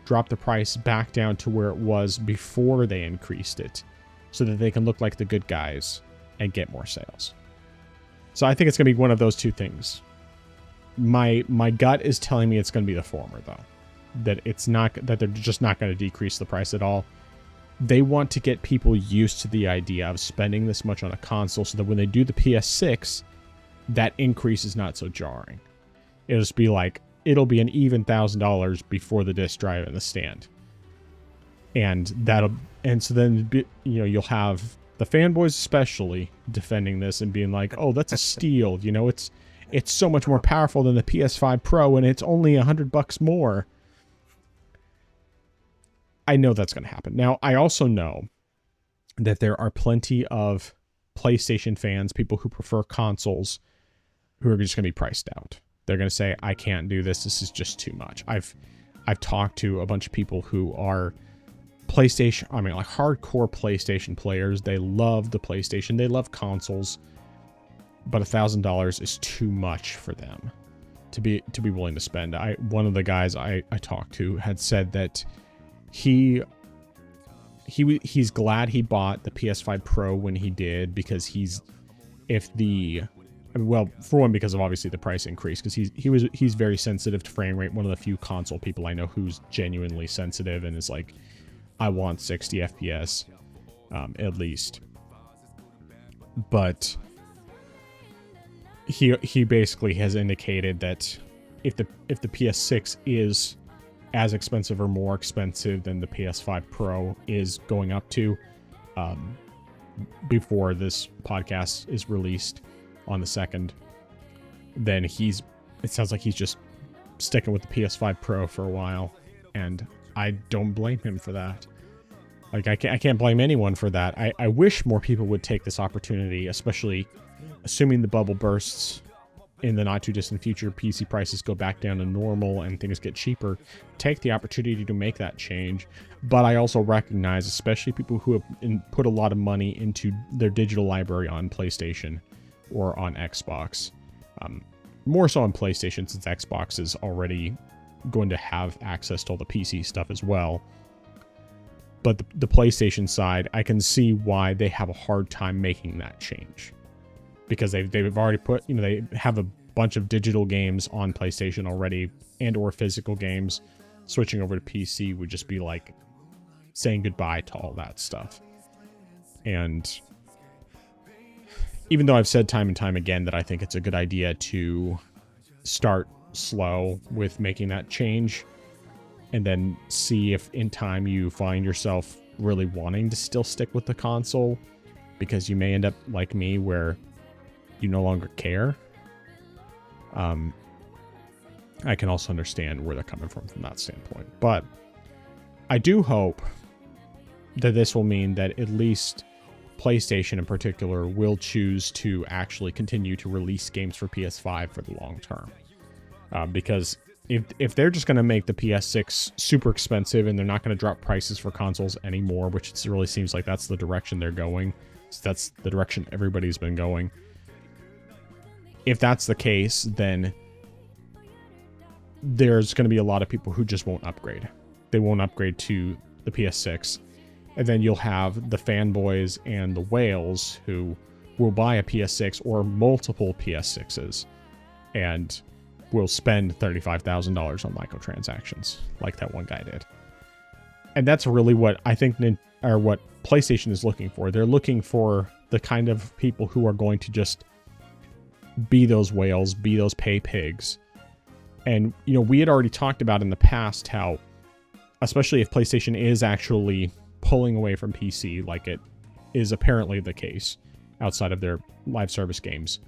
drop the price back down to where it was before they increased it, so that they can look like the good guys and get more sales. So I think it's going to be one of those two things. My gut is telling me it's going to be the former, though. That they're just not going to decrease the price at all. They want to get people used to the idea of spending this much on a console, so that when they do the PS6, that increase is not so jarring. It'll just be like, it'll be an even $1,000 before the disc drive in the stand. And so then, you'll have the fanboys especially defending this and being like, oh, that's a steal. It's so much more powerful than the PS5 Pro, and it's only $100 more. I know that's going to happen. Now, I also know that there are plenty of PlayStation fans, people who prefer consoles, who are just going to be priced out. They're going to say, I can't do this. This is just too much. I've talked to a bunch of people who are PlayStation, like hardcore PlayStation players. They love the PlayStation. They love consoles. But $1,000 is too much for them to be willing to spend. One of the guys I talked to had said that he's glad he bought the PS5 Pro when he did, because for one, because of obviously the price increase, because he's very sensitive to frame rate. One of the few console people I know who's genuinely sensitive and is like, I want 60 FPS at least. But he basically has indicated that if the PS6 is as expensive or more expensive than the PS5 Pro is going up to, before this podcast is released on the 2nd, then it sounds like he's just sticking with the PS5 Pro for a while, and I don't blame him for that. Like, I can't blame anyone for that. I wish more people would take this opportunity, especially assuming the bubble bursts in the not too distant future, PC prices go back down to normal and things get cheaper. Take the opportunity to make that change. But I also recognize, especially people who have put a lot of money into their digital library on PlayStation or on Xbox, more so on PlayStation, since Xbox is already going to have access to all the PC stuff as well. But the PlayStation side, I can see why they have a hard time making that change, because they've already put, they have a bunch of digital games on PlayStation already, and or physical games. Switching over to PC would just be like saying goodbye to all that stuff. And even though I've said time and time again that I think it's a good idea to start slow with making that change, and then see if in time you find yourself really wanting to still stick with the console, because you may end up like me where you no longer care. I can also understand where they're coming from that standpoint. But I do hope that this will mean that at least PlayStation in particular will choose to actually continue to release games for PS5 for the long term. Because if they're just going to make the PS6 super expensive and they're not going to drop prices for consoles anymore, which it really seems like that's the direction they're going, so that's the direction everybody's been going. If that's the case, then there's going to be a lot of people who just won't upgrade. They won't upgrade to the PS6. And then you'll have the fanboys and the whales who will buy a PS6 or multiple PS6s and will spend $35,000 on microtransactions like that one guy did. And that's really what I think, or what PlayStation is looking for. They're looking for the kind of people who are going to just be those whales, be those pay pigs. And, we had already talked about in the past how, especially if PlayStation is actually pulling away from PC, like it is apparently the case outside of their live service games,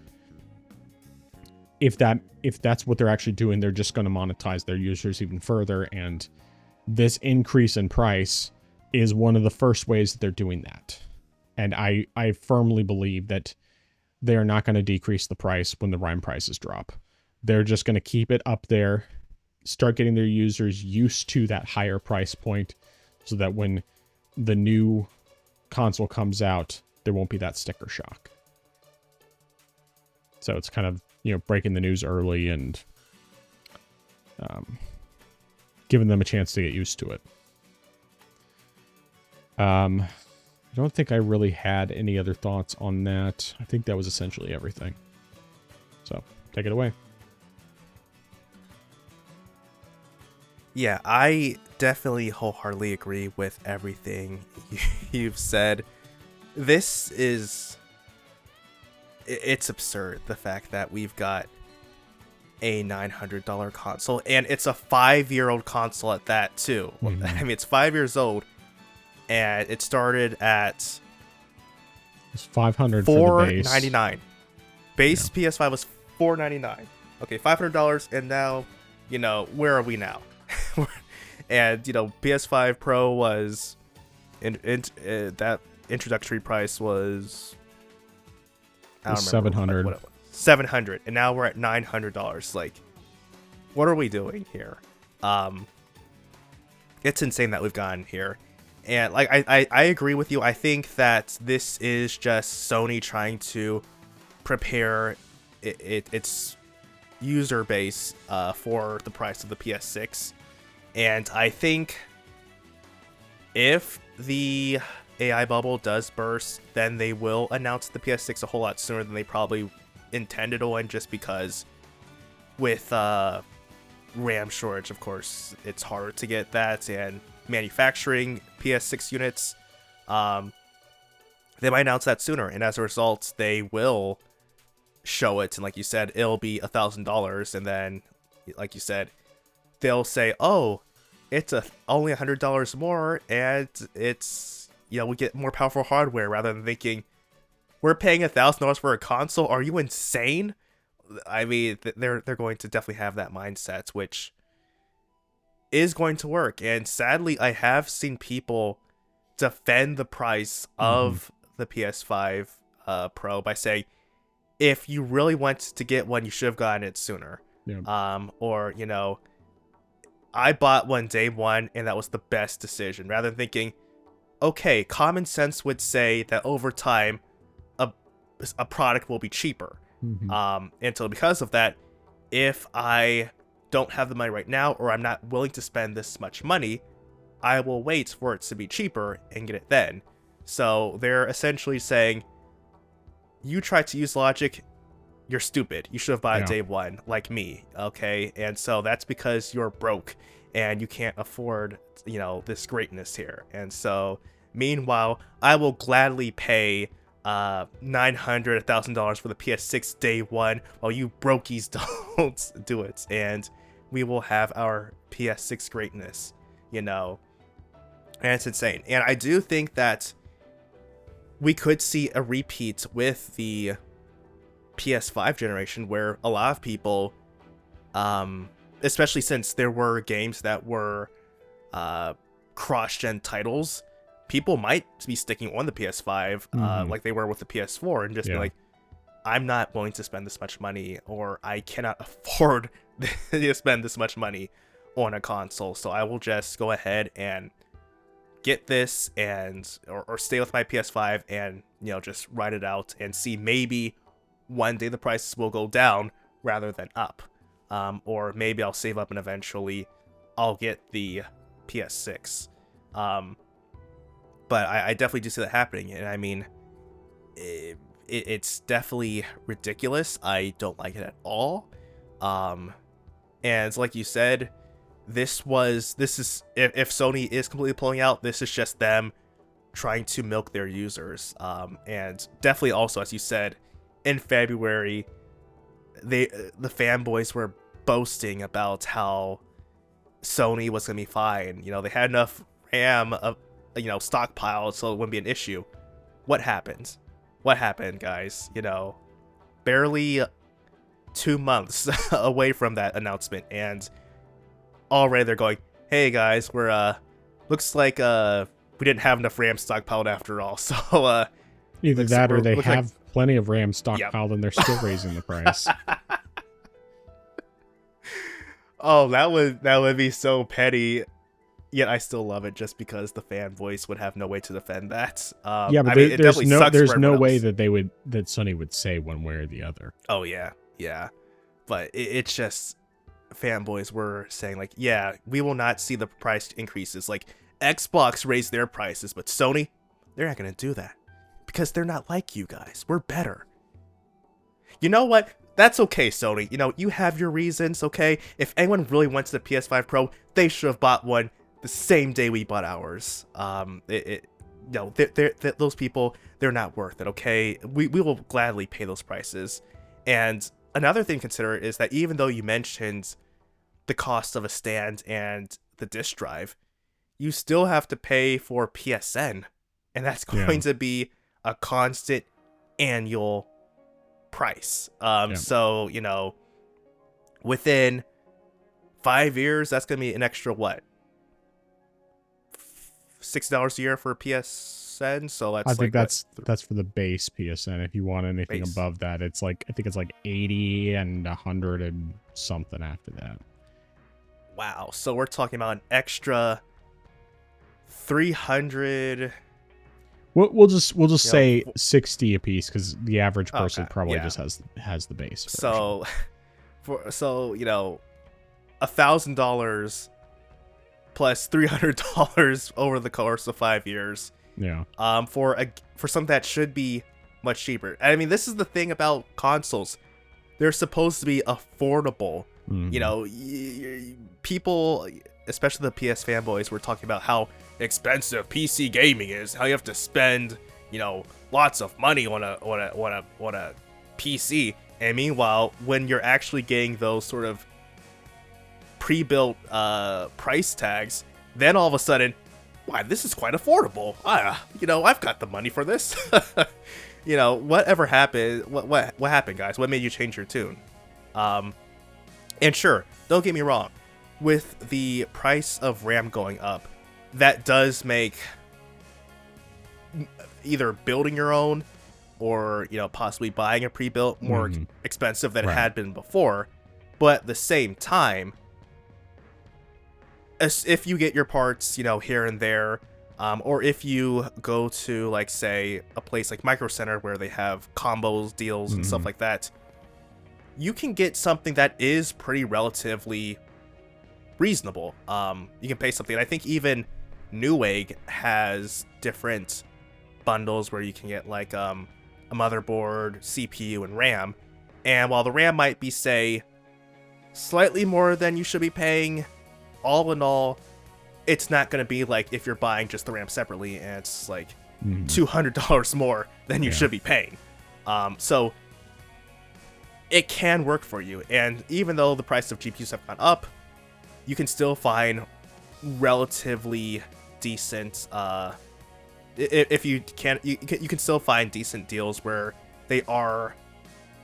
if that's what they're actually doing, they're just going to monetize their users even further, and this increase in price is one of the first ways that they're doing that. And I firmly believe that they are not going to decrease the price when the Rhyme prices drop. They're just going to keep it up there, start getting their users used to that higher price point, so that when the new console comes out, there won't be that sticker shock. So it's kind of, breaking the news early and giving them a chance to get used to it. I don't think I really had any other thoughts on that. I think that was essentially everything. So, take it away. Yeah, I definitely wholeheartedly agree with everything you've said. This is... It's absurd, the fact that we've got a $900 console, and it's a 5-year-old console at that, too. Mm-hmm. I mean, it's 5 years old, and it started at... It's $500 for the base. $499. Base yeah. PS5 was $499. Okay, $500, and now, where are we now? And, PS5 Pro was... that introductory price was... I don't remember. $700. $700, and now we're at $900. Like, what are we doing here? It's insane that we've gotten here. And like I agree with you. I think that this is just Sony trying to prepare its user base for the price of the PS6. And I think if the AI bubble does burst, then they will announce the PS6 a whole lot sooner than they probably intended on, just because with RAM shortage, of course, it's harder to get that, and manufacturing PS6 units, they might announce that sooner, and as a result, they will show it, and like you said, it'll be $1,000, and then, like you said, they'll say, oh, it's only $100 more, and it's... we get more powerful hardware, rather than thinking, we're paying $1,000 for a console? Are you insane? I mean, they're going to definitely have that mindset, which is going to work. And sadly, I have seen people defend the price of the PS5 Pro by saying, if you really want to get one, you should have gotten it sooner. Yeah. Or, I bought one day one, and that was the best decision. Rather than thinking, okay, common sense would say that over time, a product will be cheaper. And so because of that, if I don't have the money right now, or I'm not willing to spend this much money, I will wait for it to be cheaper and get it then. So they're essentially saying, you try to use logic, you're stupid. You should have bought it day one, like me, okay? And so that's because you're broke and you can't afford, this greatness here. And so, meanwhile, I will gladly pay $900,000 for the PS6 day one, while you brokies don't do it, and we will have our PS6 greatness, and it's insane. And I do think that we could see a repeat with the PS5 generation, where a lot of people, especially since there were games that were cross-gen titles, people might be sticking on the PS5 like they were with the PS4, and just be like, I'm not willing to spend this much money, or I cannot afford to spend this much money on a console, so I will just go ahead and get this and or stay with my PS5 and just ride it out and see, maybe one day the prices will go down rather than up, or maybe I'll save up and eventually I'll get the PS6. But I definitely do see that happening, and I mean, it's definitely ridiculous. I don't like it at all. And like you said, this is if Sony is completely pulling out, this is just them trying to milk their users. And definitely also, as you said, in February, the fanboys were boasting about how Sony was gonna be fine. They had enough RAM stockpiled, so it wouldn't be an issue. What happened? What happened, guys? Barely 2 months away from that announcement, and already they're going, hey guys, we're looks like we didn't have enough RAM stockpiled after all. So either that or they have plenty of RAM Yep. stockpiled and they're still raising the price. Oh, that would be so petty. Yet I still love it just because the fan voice would have no way to defend that. Yeah, but I mean, there's no way else. that that Sony would say one way or the other. Oh yeah, yeah, but it's just fanboys were saying like, yeah, we will not see the price increases. Like Xbox raised their prices, but Sony, they're not gonna do that because they're not like you guys. We're better. You know what? That's okay, Sony. You know, you have your reasons, okay? If anyone really wants the PS5 Pro, they should have bought one the same day we bought ours. Those people, they're not worth it, okay? We will gladly pay those prices. And another thing to consider is that even though you mentioned the cost of a stand and the disk drive, you still have to pay for PSN. And that's going to be a constant annual price. So, you know, within 5 years, that's going to be an extra, what? $6 a year for PSN. So that's I think that's for the base PSN. If you want anything above that, it's like, I think it's like 80 and 100 and something after that. Wow. So we're talking about an extra 300. We'll just say 60 a piece because the average person probably just has the base version. So you know, $1,000 plus $300 over the course of 5 years. Yeah. For something that should be much cheaper. I mean, this is the thing about consoles. They're supposed to be affordable. Mm-hmm. You know, people, especially the PS fanboys, were talking about how expensive PC gaming is, how you have to spend, you know, lots of money on a PC. And meanwhile, when you're actually getting those sort of pre-built price tags, then all of a sudden, why, this is quite affordable. You know, I've got the money for this. You know, whatever happened? What happened, guys? What made you change your tune? And sure, don't get me wrong, with the price of RAM going up, that does make either building your own or, you know, possibly buying a pre-built more expensive than it had been before. But at the same time, if you get your parts, you know, here and there, or if you go to, like, say, a place like Micro Center where they have combos, deals, and stuff like that, you can get something that is pretty relatively reasonable. You can pay something. And I think even Newegg has different bundles where you can get like a motherboard, CPU, and RAM. And while the RAM might be, say, slightly more than you should be paying, all in all, it's not going to be like if you're buying just the RAM separately and it's like $200 more than you should be paying. So it can work for you. And even though the price of GPUs have gone up, you can still find relatively decent, if you can, you can still find decent deals where they are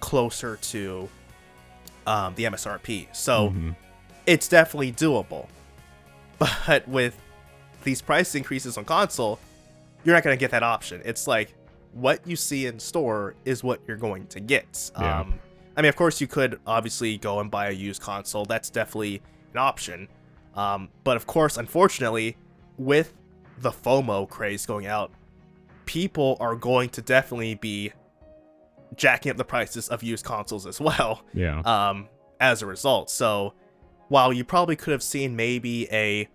closer to the MSRP. So it's definitely doable. But with these price increases on console, you're not going to get that option. It's like what you see in store is what you're going to get. I mean, of course, you could obviously go and buy a used console. That's definitely an option. But of course, unfortunately, with the FOMO craze going out, people are going to definitely be jacking up the prices of used consoles as well. As a result. So while you probably could have seen maybe a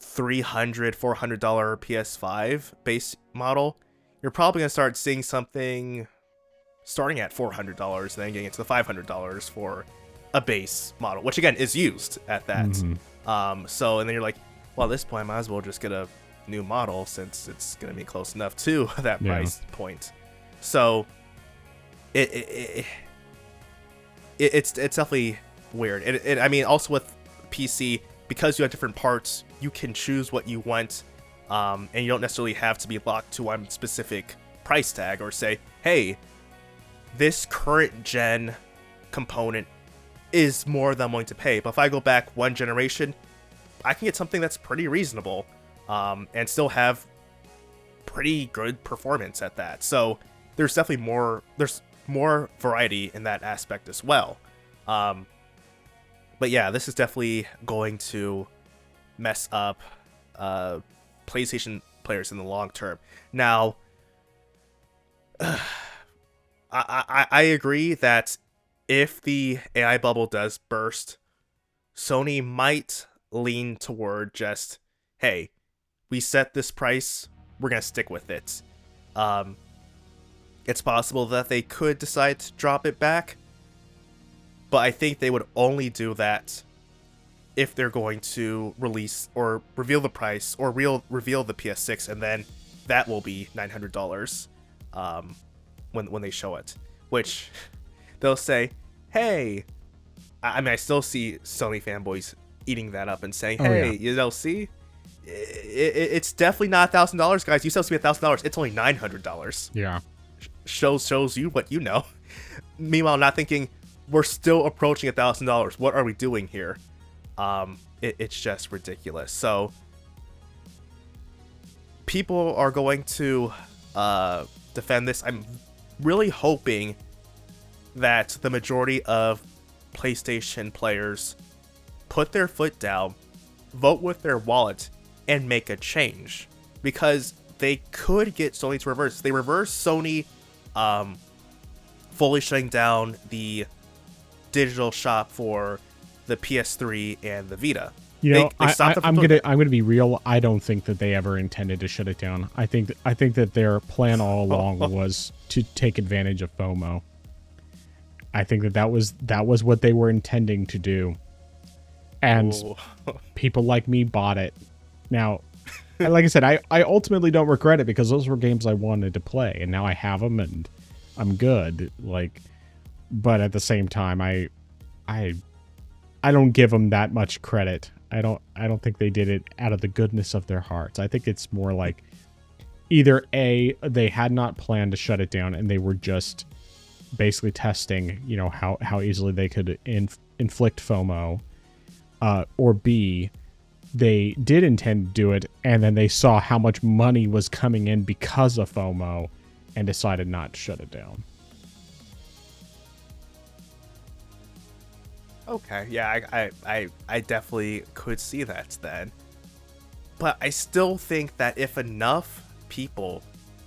$300, $400 PS5 base model, you're probably going to start seeing something starting at $400 and then getting into the $500 for a base model, which again is used at that. So, and then you're like, well, at this point, I might as well just get a new model since it's going to be close enough to that price point. So it's definitely weird. I mean, also with PC, because you have different parts, you can choose what you want, and you don't necessarily have to be locked to one specific price tag or say, hey, this current gen component is more than I'm willing to pay. But if I go back one generation, I can get something that's pretty reasonable, and still have pretty good performance at that. So there's definitely more variety in that aspect as well. But yeah, this is definitely going to mess up PlayStation players in the long term. Now, I agree that if the AI bubble does burst, Sony might lean toward just, hey, we set this price, we're going to stick with it. It's possible that they could decide to drop it back, but I think they would only do that if they're going to release or reveal the price or reveal the PS6, and then that will be $900 when they show it. Which they'll say, hey, I mean, I still see Sony fanboys eating that up and saying, hey, you know, see, it's definitely not $1,000, guys. You still see $1,000. It's only $900. Yeah. Shows you what you know. Meanwhile, not thinking we're still approaching $1,000. What are we doing here? It's just ridiculous. So people are going to defend this. I'm really hoping that the majority of PlayStation players put their foot down, vote with their wallet, and make a change, because they could get Sony to reverse. They reverse Sony fully shutting down the digital shop for the PS3 and the Vita. You know, I'm gonna be real. I don't think that they ever intended to shut it down. I think that their plan all along was to take advantage of FOMO. I think that was what they were intending to do, and people like me bought it. Now, like I said, I ultimately don't regret it, because those were games I wanted to play, and now I have them and I'm good. Like, but at the same time, I don't give them that much credit. I don't think they did it out of the goodness of their hearts. I think it's more like either A, they had not planned to shut it down and they were just basically testing, you know, how easily they could inflict FOMO, or B, they did intend to do it and then they saw how much money was coming in because of FOMO and decided not to shut it down. Okay, yeah, I definitely could see that then. But I still think that if enough people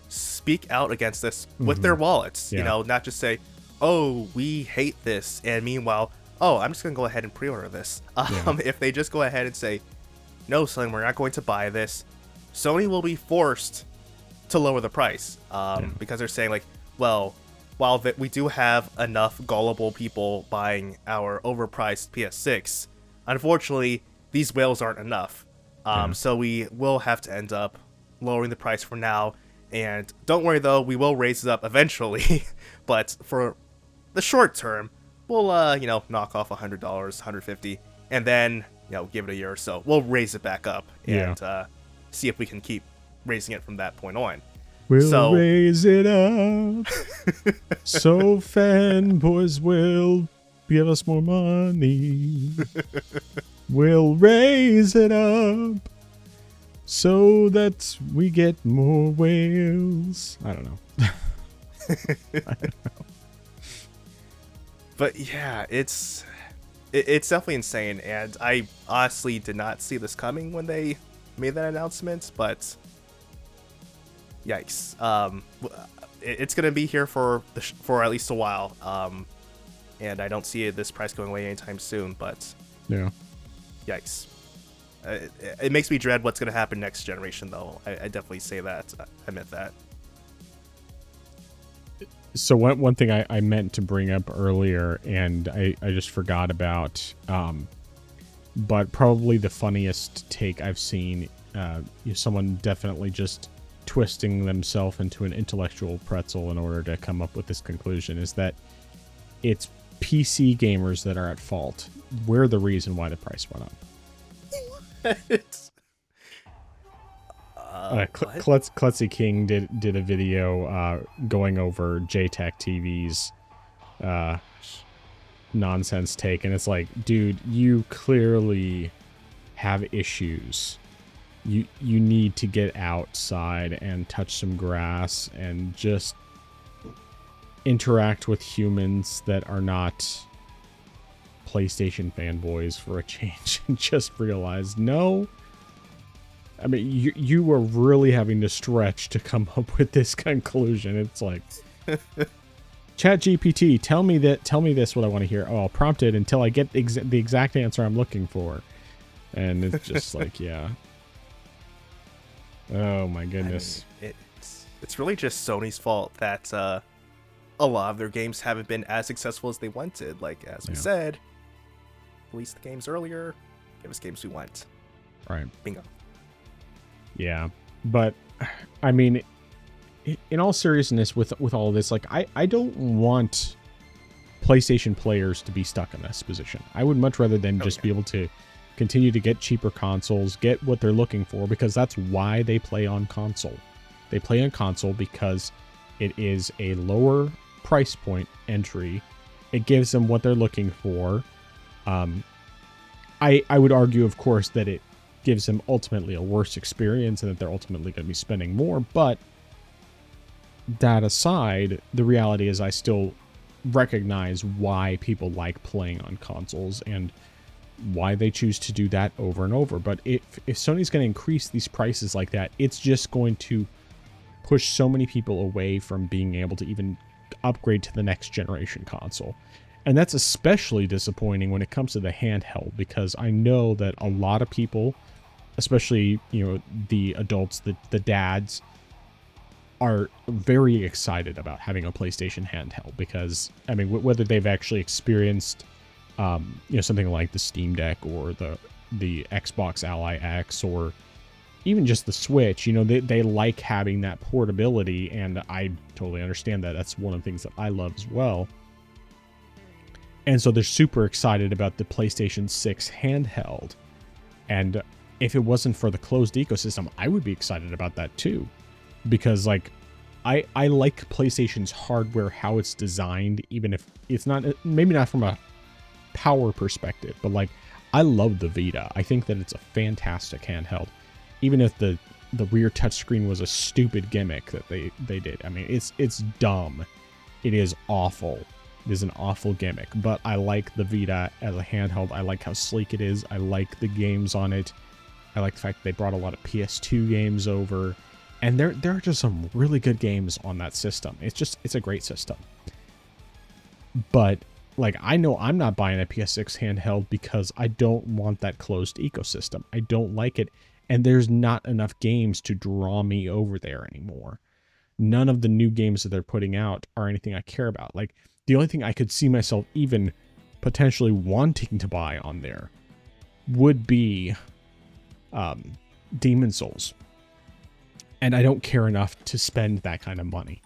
speak out against this with their wallets, you know, not just say, oh, we hate this, and meanwhile, oh, I'm just going to go ahead and pre-order this. If they just go ahead and say, no, Sony, we're not going to buy this, Sony will be forced to lower the price, because they're saying, like, well, while we do have enough gullible people buying our overpriced PS6, unfortunately, these whales aren't enough. So we will have to end up lowering the price for now. And don't worry, though, we will raise it up eventually. But for the short term, we'll, you know, knock off $100, $150, and then, you know, give it a year or so. We'll raise it back up and see if we can keep raising it from that point on. We'll raise it up so fanboys will give us more money. We'll raise it up so that we get more whales. I don't know. But yeah, it's definitely insane, and I honestly did not see this coming when they made that announcement, but yikes. It's gonna be here for at least a while, and I don't see this price going away anytime soon. But yeah, yikes. It makes me dread what's gonna happen next generation, though. I definitely say that. I admit that. So one thing I meant to bring up earlier, and I just forgot about, but probably the funniest take I've seen, someone definitely just twisting themselves into an intellectual pretzel in order to come up with this conclusion, is that it's PC gamers that are at fault. We're the reason why the price went up. Klutzy King did a video going over JTAC TVs, nonsense take, and it's like, dude, you clearly have issues. You need to get outside and touch some grass and just interact with humans that are not PlayStation fanboys for a change, and just realize, no. I mean, you were really having to stretch to come up with this conclusion. It's like, ChatGPT, tell me this, what I want to hear. Oh, I'll prompt it until I get the exact answer I'm looking for. And it's just like, yeah. Oh my goodness. I mean, it's really just Sony's fault that a lot of their games haven't been as successful as they wanted. Like, as we said, release the games earlier, give us games we want. Right. Bingo. Yeah. But, I mean, in all seriousness, with all this, like, I don't want PlayStation players to be stuck in this position. I would much rather than just be able to continue to get cheaper consoles, get what they're looking for, because that's why they play on console. They play on console because it is a lower price point entry. It gives them what they're looking for. I would argue, of course, that it gives them ultimately a worse experience and that they're ultimately going to be spending more, but that aside, the reality is I still recognize why people like playing on consoles and why they choose to do that over and over. But if Sony's going to increase these prices like that, it's just going to push so many people away from being able to even upgrade to the next generation console. And that's especially disappointing when it comes to the handheld, because I know that a lot of people, especially, the adults, the dads, are very excited about having a PlayStation handheld, because, I mean, whether they've actually experienced, something like the Steam Deck or the Xbox Ally X, or even just the Switch, they like having that portability, and I totally understand that. That's one of the things that I love as well. And so they're super excited about the PlayStation 6 handheld. And if it wasn't for the closed ecosystem, I would be excited about that too. Because, like, I like PlayStation's hardware, how it's designed, even if it's not, maybe not from a power perspective, but, like, I love the Vita. I think that it's a fantastic handheld. Even if the rear touchscreen was a stupid gimmick that they did. I mean, it's dumb. It is awful. It is an awful gimmick. But I like the Vita as a handheld. I like how sleek it is. I like the games on it. I like the fact that they brought a lot of PS2 games over. And there are just some really good games on that system. It's a great system. But, like, I know I'm not buying a PS6 handheld because I don't want that closed ecosystem. I don't like it. And there's not enough games to draw me over there anymore. None of the new games that they're putting out are anything I care about. Like, the only thing I could see myself even potentially wanting to buy on there would be Demon's Souls. And I don't care enough to spend that kind of money.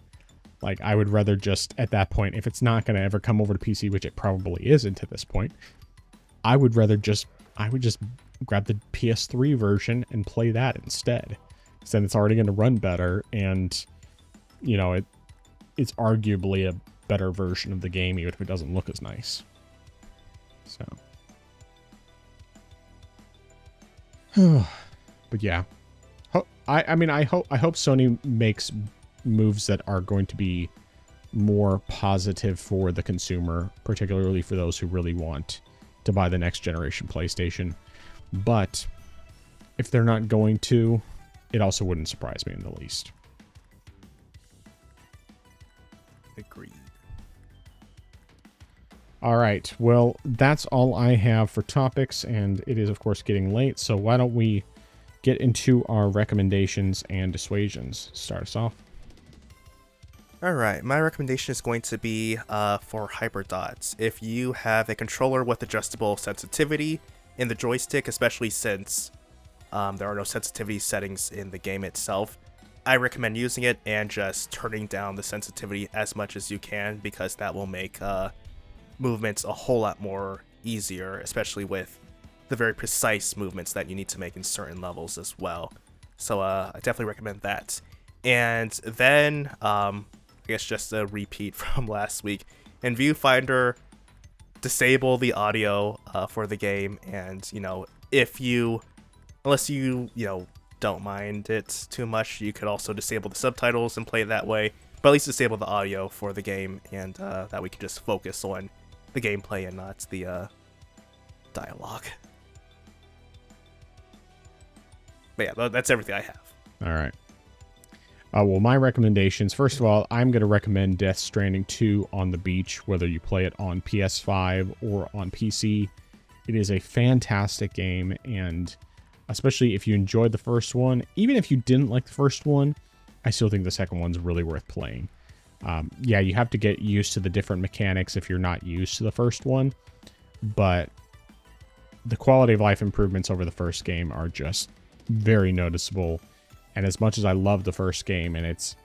Like, I would rather just, at that point, if it's not going to ever come over to PC, which it probably isn't at this point, I would just grab the PS3 version and play that instead. Because then it's already going to run better, and, it's arguably a better version of the game, even if it doesn't look as nice. So. But yeah. I hope Sony makes moves that are going to be more positive for the consumer, particularly for those who really want to buy the next generation PlayStation. But if they're not going to, it also wouldn't surprise me in the least. Agreed. All right. Well, that's all I have for topics, and it is, of course, getting late. So why don't we get into our recommendations and dissuasions? Start us off. All right, my recommendation is going to be for HyperDots. If you have a controller with adjustable sensitivity in the joystick, especially since there are no sensitivity settings in the game itself, I recommend using it and just turning down the sensitivity as much as you can, because that will make movements a whole lot more easier, especially with the very precise movements that you need to make in certain levels as well. So I definitely recommend that. And then, I guess just a repeat from last week, in Viewfinder, disable the audio for the game, and unless you don't mind it too much, you could also disable the subtitles and play it that way. But at least disable the audio for the game, and that we can just focus on the gameplay and not the dialogue. But yeah, that's everything I have. All right. Well, my recommendations, first of all, I'm going to recommend Death Stranding 2 on the beach, whether you play it on PS5 or on PC. It is a fantastic game, and especially if you enjoyed the first one, even if you didn't like the first one, I still think the second one's really worth playing. Yeah, you have to get used to the different mechanics if you're not used to the first one, but the quality of life improvements over the first game are just very noticeable. And as much as I love the first game, and it's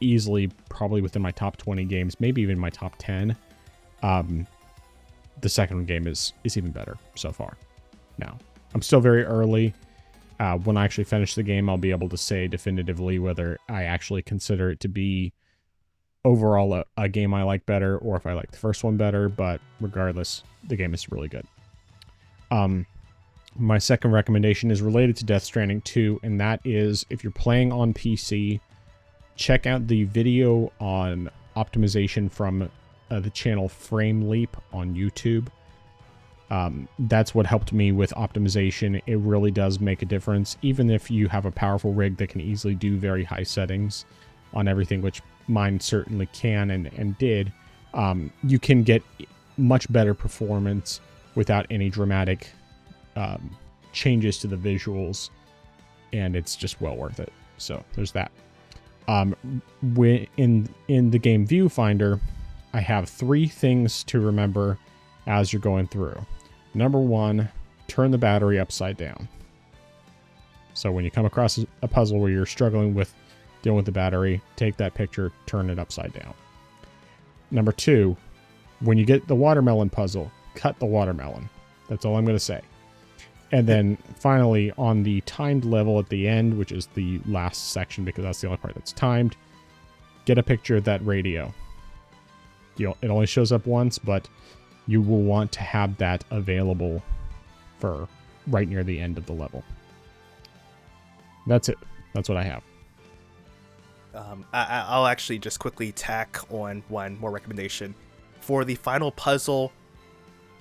easily probably within my top 20 games, maybe even my top 10, the second game is even better so far. Now, I'm still very early. When I actually finish the game, I'll be able to say definitively whether I actually consider it to be overall a game I like better, or if I like the first one better. But regardless, the game is really good. My second recommendation is related to Death Stranding 2, and that is, if you're playing on PC, check out the video on optimization from the channel Frame Leap on YouTube. That's what helped me with optimization. It really does make a difference. Even if you have a powerful rig that can easily do very high settings on everything, which mine certainly can and did, you can get much better performance without any dramatic changes to the visuals, and it's just well worth it. So there's that. In the game viewfinder, I have 3 things to remember as you're going through. Number 1, turn the battery upside down. So when you come across a puzzle where you're struggling with dealing with the battery, take that picture, turn it upside down. Number 2, when you get the watermelon puzzle, cut the watermelon. That's all I'm going to say. And then finally, on the timed level at the end, which is the last section because that's the only part that's timed, get a picture of that radio. It only shows up once, but you will want to have that available for right near the end of the level. That's it. That's what I have. I'll actually just quickly tack on one more recommendation. For the final puzzle,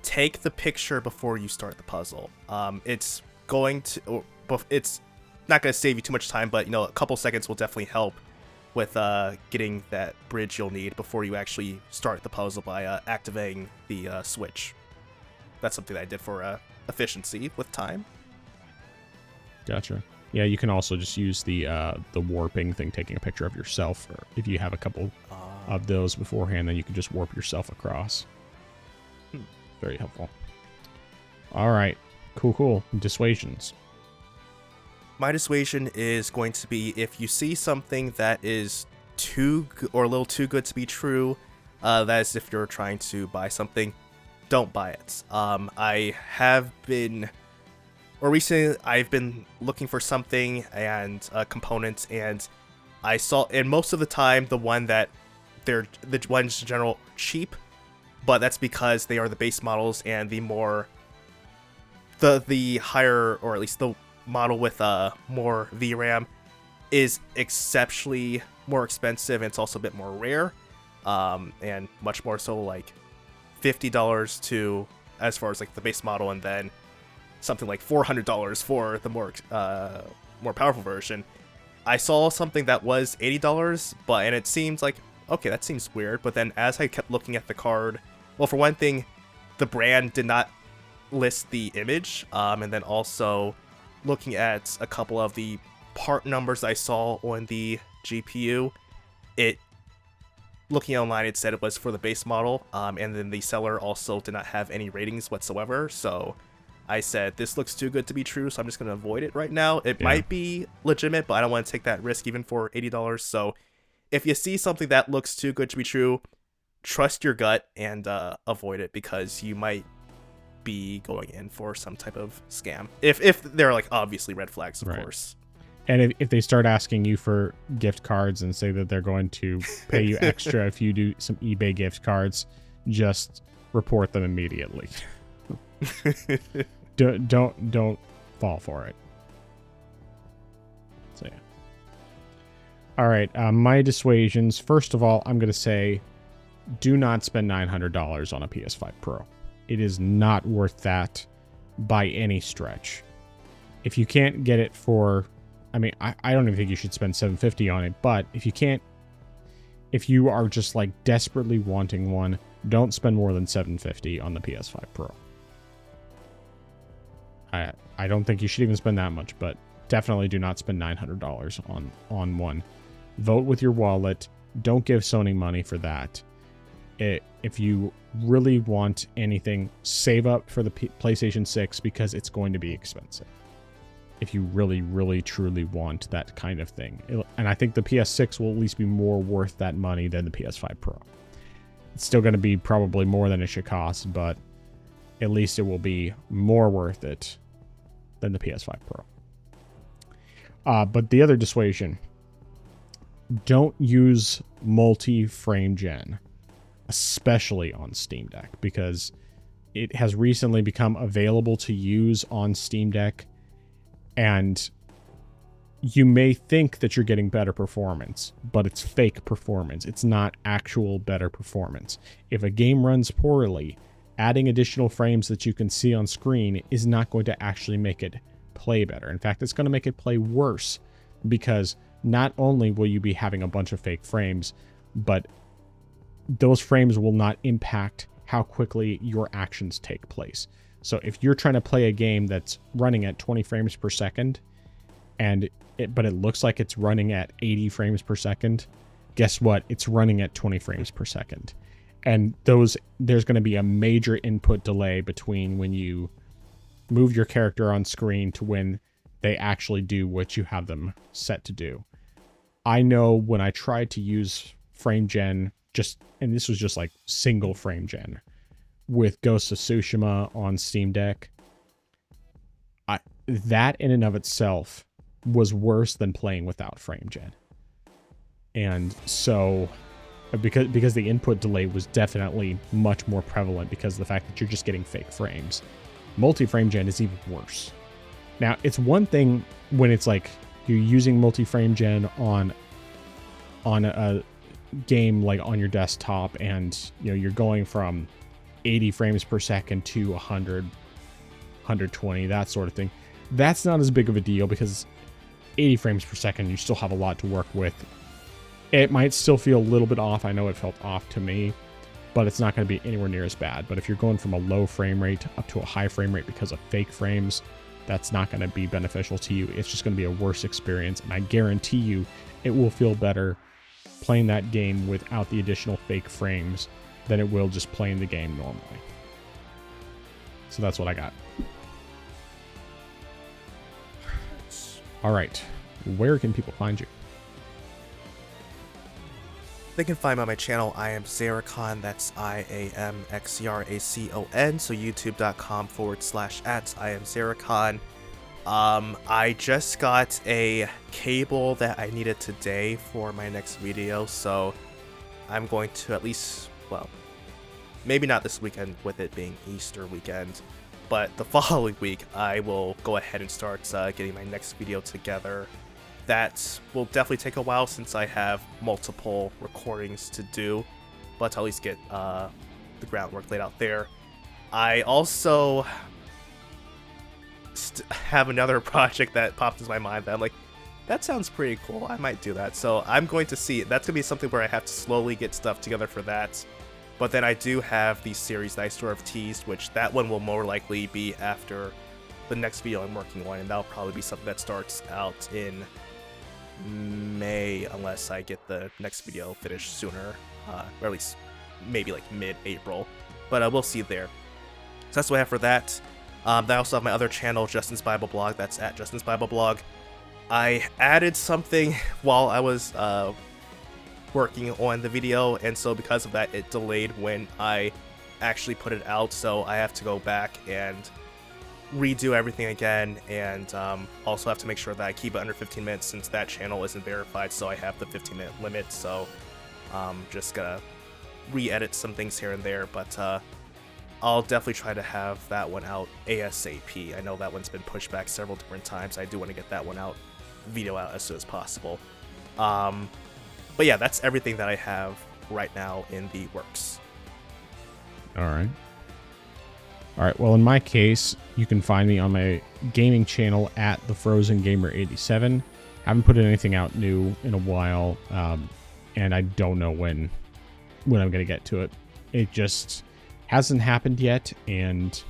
take the picture before you start the puzzle. It's not going to save you too much time, but a couple seconds will definitely help with getting that bridge you'll need before you actually start the puzzle by activating the switch. That's something that I did for efficiency with time. Gotcha. Yeah, you can also just use the warping thing, taking a picture of yourself, or if you have a couple of those beforehand, then you can just warp yourself across. Very helpful. All right. Cool. Dissuasions. My dissuasion is going to be, if you see something that is a little too good to be true, that is if you're trying to buy something, don't buy it. Recently I've been looking for something and components, and I saw, and most of the time the ones in general cheap, but that's because they are the base models, and the higher, or at least the model with more VRAM is exceptionally more expensive, and it's also a bit more rare, and much more so, like $50 to, as far as like the base model, and then something like $400 for the more powerful version. I saw something that was $80, and it seems like, okay, that seems weird, but then as I kept looking at the card, well, for one thing, the brand did not list the image, and then also looking at a couple of the part numbers I saw on the GPU, looking online, it said it was for the base model, and then the seller also did not have any ratings whatsoever, so I said, this looks too good to be true, so I'm just going to avoid it right now. It might be legitimate, but I don't want to take that risk even for $80, so if you see something that looks too good to be true, trust your gut and avoid it, because you might be going in for some type of scam. If they're like obviously red flags, of course. And if they start asking you for gift cards and say that they're going to pay you extra if you do some eBay gift cards, just report them immediately. Don't fall for it. So yeah. All right, my dissuasions. First of all, I'm going to say do not spend $900 on a PS5 Pro. It is not worth that by any stretch. If you can't get it for, I mean, I don't even think you should spend $750 on it, but if you are just like desperately wanting one, don't spend more than $750 on the PS5 Pro. I don't think you should even spend that much, but definitely do not spend $900 on one. Vote with your wallet. Don't give Sony money for that. If you really want anything, save up for the PlayStation 6 because it's going to be expensive. If you really, really, truly want that kind of thing. And I think the PS6 will at least be more worth that money than the PS5 Pro. It's still going to be probably more than it should cost, but at least it will be more worth it than the PS5 Pro. But the other dissuasion, don't use multi-frame gen, especially on Steam Deck, because it has recently become available to use on Steam Deck, and you may think that you're getting better performance, but it's fake performance. It's not actual better performance. If a game runs poorly, adding additional frames that you can see on screen is not going to actually make it play better. In fact, it's going to make it play worse, because not only will you be having a bunch of fake frames, but those frames will not impact how quickly your actions take place. So if you're trying to play a game that's running at 20 frames per second, but it looks like it's running at 80 frames per second, guess what? It's running at 20 frames per second. And there's going to be a major input delay between when you move your character on screen to when they actually do what you have them set to do. I know when I tried to use frame gen, and this was just like single frame gen with Ghost of Tsushima on Steam Deck, that in and of itself was worse than playing without frame gen. And so because the input delay was definitely much more prevalent because of the fact that you're just getting fake frames, multi-frame gen is even worse. Now, it's one thing when it's like you're using multi-frame gen on a game like on your desktop, and you're going from 80 frames per second to 100, 120, that sort of thing. That's not as big of a deal because 80 frames per second, you still have a lot to work with. It might still feel a little bit off. I know it felt off to me, but it's not going to be anywhere near as bad. But if you're going from a low frame rate up to a high frame rate because of fake frames, that's not going to be beneficial to you. It's just going to be a worse experience, and I guarantee you it will feel better playing that game without the additional fake frames than it will just playing the game normally. So that's what I got. All right. Where can people find you? They can find me on my channel. I am Xeracon. That's IAMXERACON. So youtube.com/@IamXeracon. I just got a cable that I needed today for my next video, so I'm going to at least, well, maybe not this weekend with it being Easter weekend, but the following week I will go ahead and start getting my next video together. That will definitely take a while since I have multiple recordings to do, but I'll at least get the groundwork laid out there. I also have another project that popped into my mind that I'm like, that sounds pretty cool. I might do that. So I'm going to see. That's going to be something where I have to slowly get stuff together for that. But then I do have the series that I sort of teased, which that one will more likely be after the next video I'm working on, and that'll probably be something that starts out in May, unless I get the next video finished sooner, or at least maybe like mid-April, but we'll see there. So that's what I have for that. I also have my other channel, Justin's Bible Blog. That's at Justin's Bible Blog. I added something while I was working on the video, and so because of that, it delayed when I actually put it out, so I have to go back and redo everything again, and also have to make sure that I keep it under 15 minutes since that channel isn't verified, so I have the 15-minute limit, so just gotta re-edit some things here and there, but I'll definitely try to have that one out ASAP. I know that one's been pushed back several different times. I do want to get that one out, video out as soon as possible. But yeah, that's everything that I have right now in the works. All right. All right. Well, in my case, you can find me on my gaming channel at the Frozen Gamer 87. Haven't put anything out new in a while, and I don't know when I'm gonna get to it. It just hasn't happened yet, and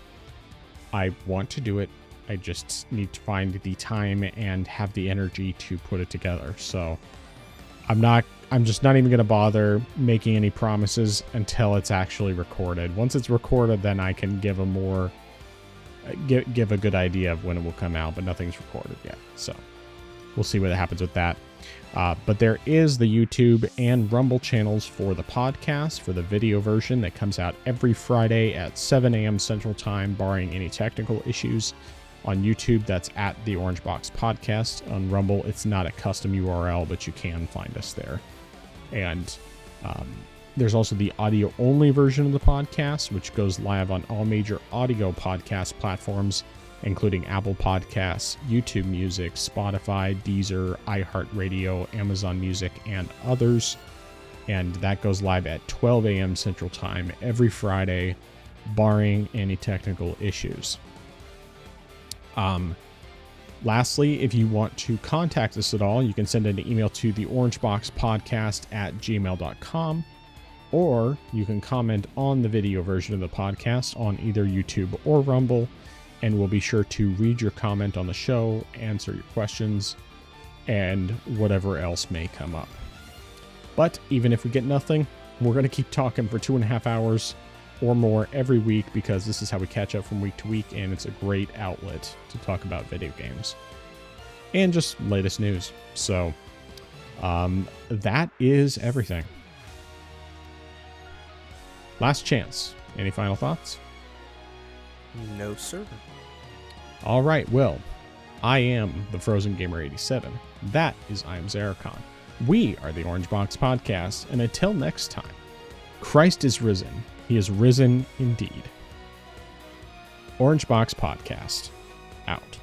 I want to do it. I just need to find the time and have the energy to put it together. So I'm just not even going to bother making any promises until it's actually recorded. Once it's recorded, then I can give a good idea of when it will come out, but nothing's recorded yet. So we'll see what happens with that. But there is the YouTube and Rumble channels for the podcast, for the video version that comes out every Friday at 7 a.m. Central Time, barring any technical issues. On YouTube, that's at the Orange Box Podcast. On Rumble, it's not a custom URL, but you can find us there. And there's also the audio-only version of the podcast, which goes live on all major audio podcast platforms, including Apple Podcasts, YouTube Music, Spotify, Deezer, iHeartRadio, Amazon Music, and others. And that goes live at 12 a.m. Central Time every Friday, barring any technical issues. Lastly, if you want to contact us at all, you can send an email to theorangeboxpodcast@gmail.com, or you can comment on the video version of the podcast on either YouTube or Rumble, and we'll be sure to read your comment on the show, answer your questions, and whatever else may come up. But even if we get nothing, we're going to keep talking for 2.5 hours or more every week, because this is how we catch up from week to week, and it's a great outlet to talk about video games and just latest news. So that is everything. Last chance. Any final thoughts? No, sir. All right, well, I am the Frozen Gamer 87. That is I am Zaracon. We are the Orange Box Podcast, and until next time, Christ is risen. He is risen indeed. Orange Box Podcast, out.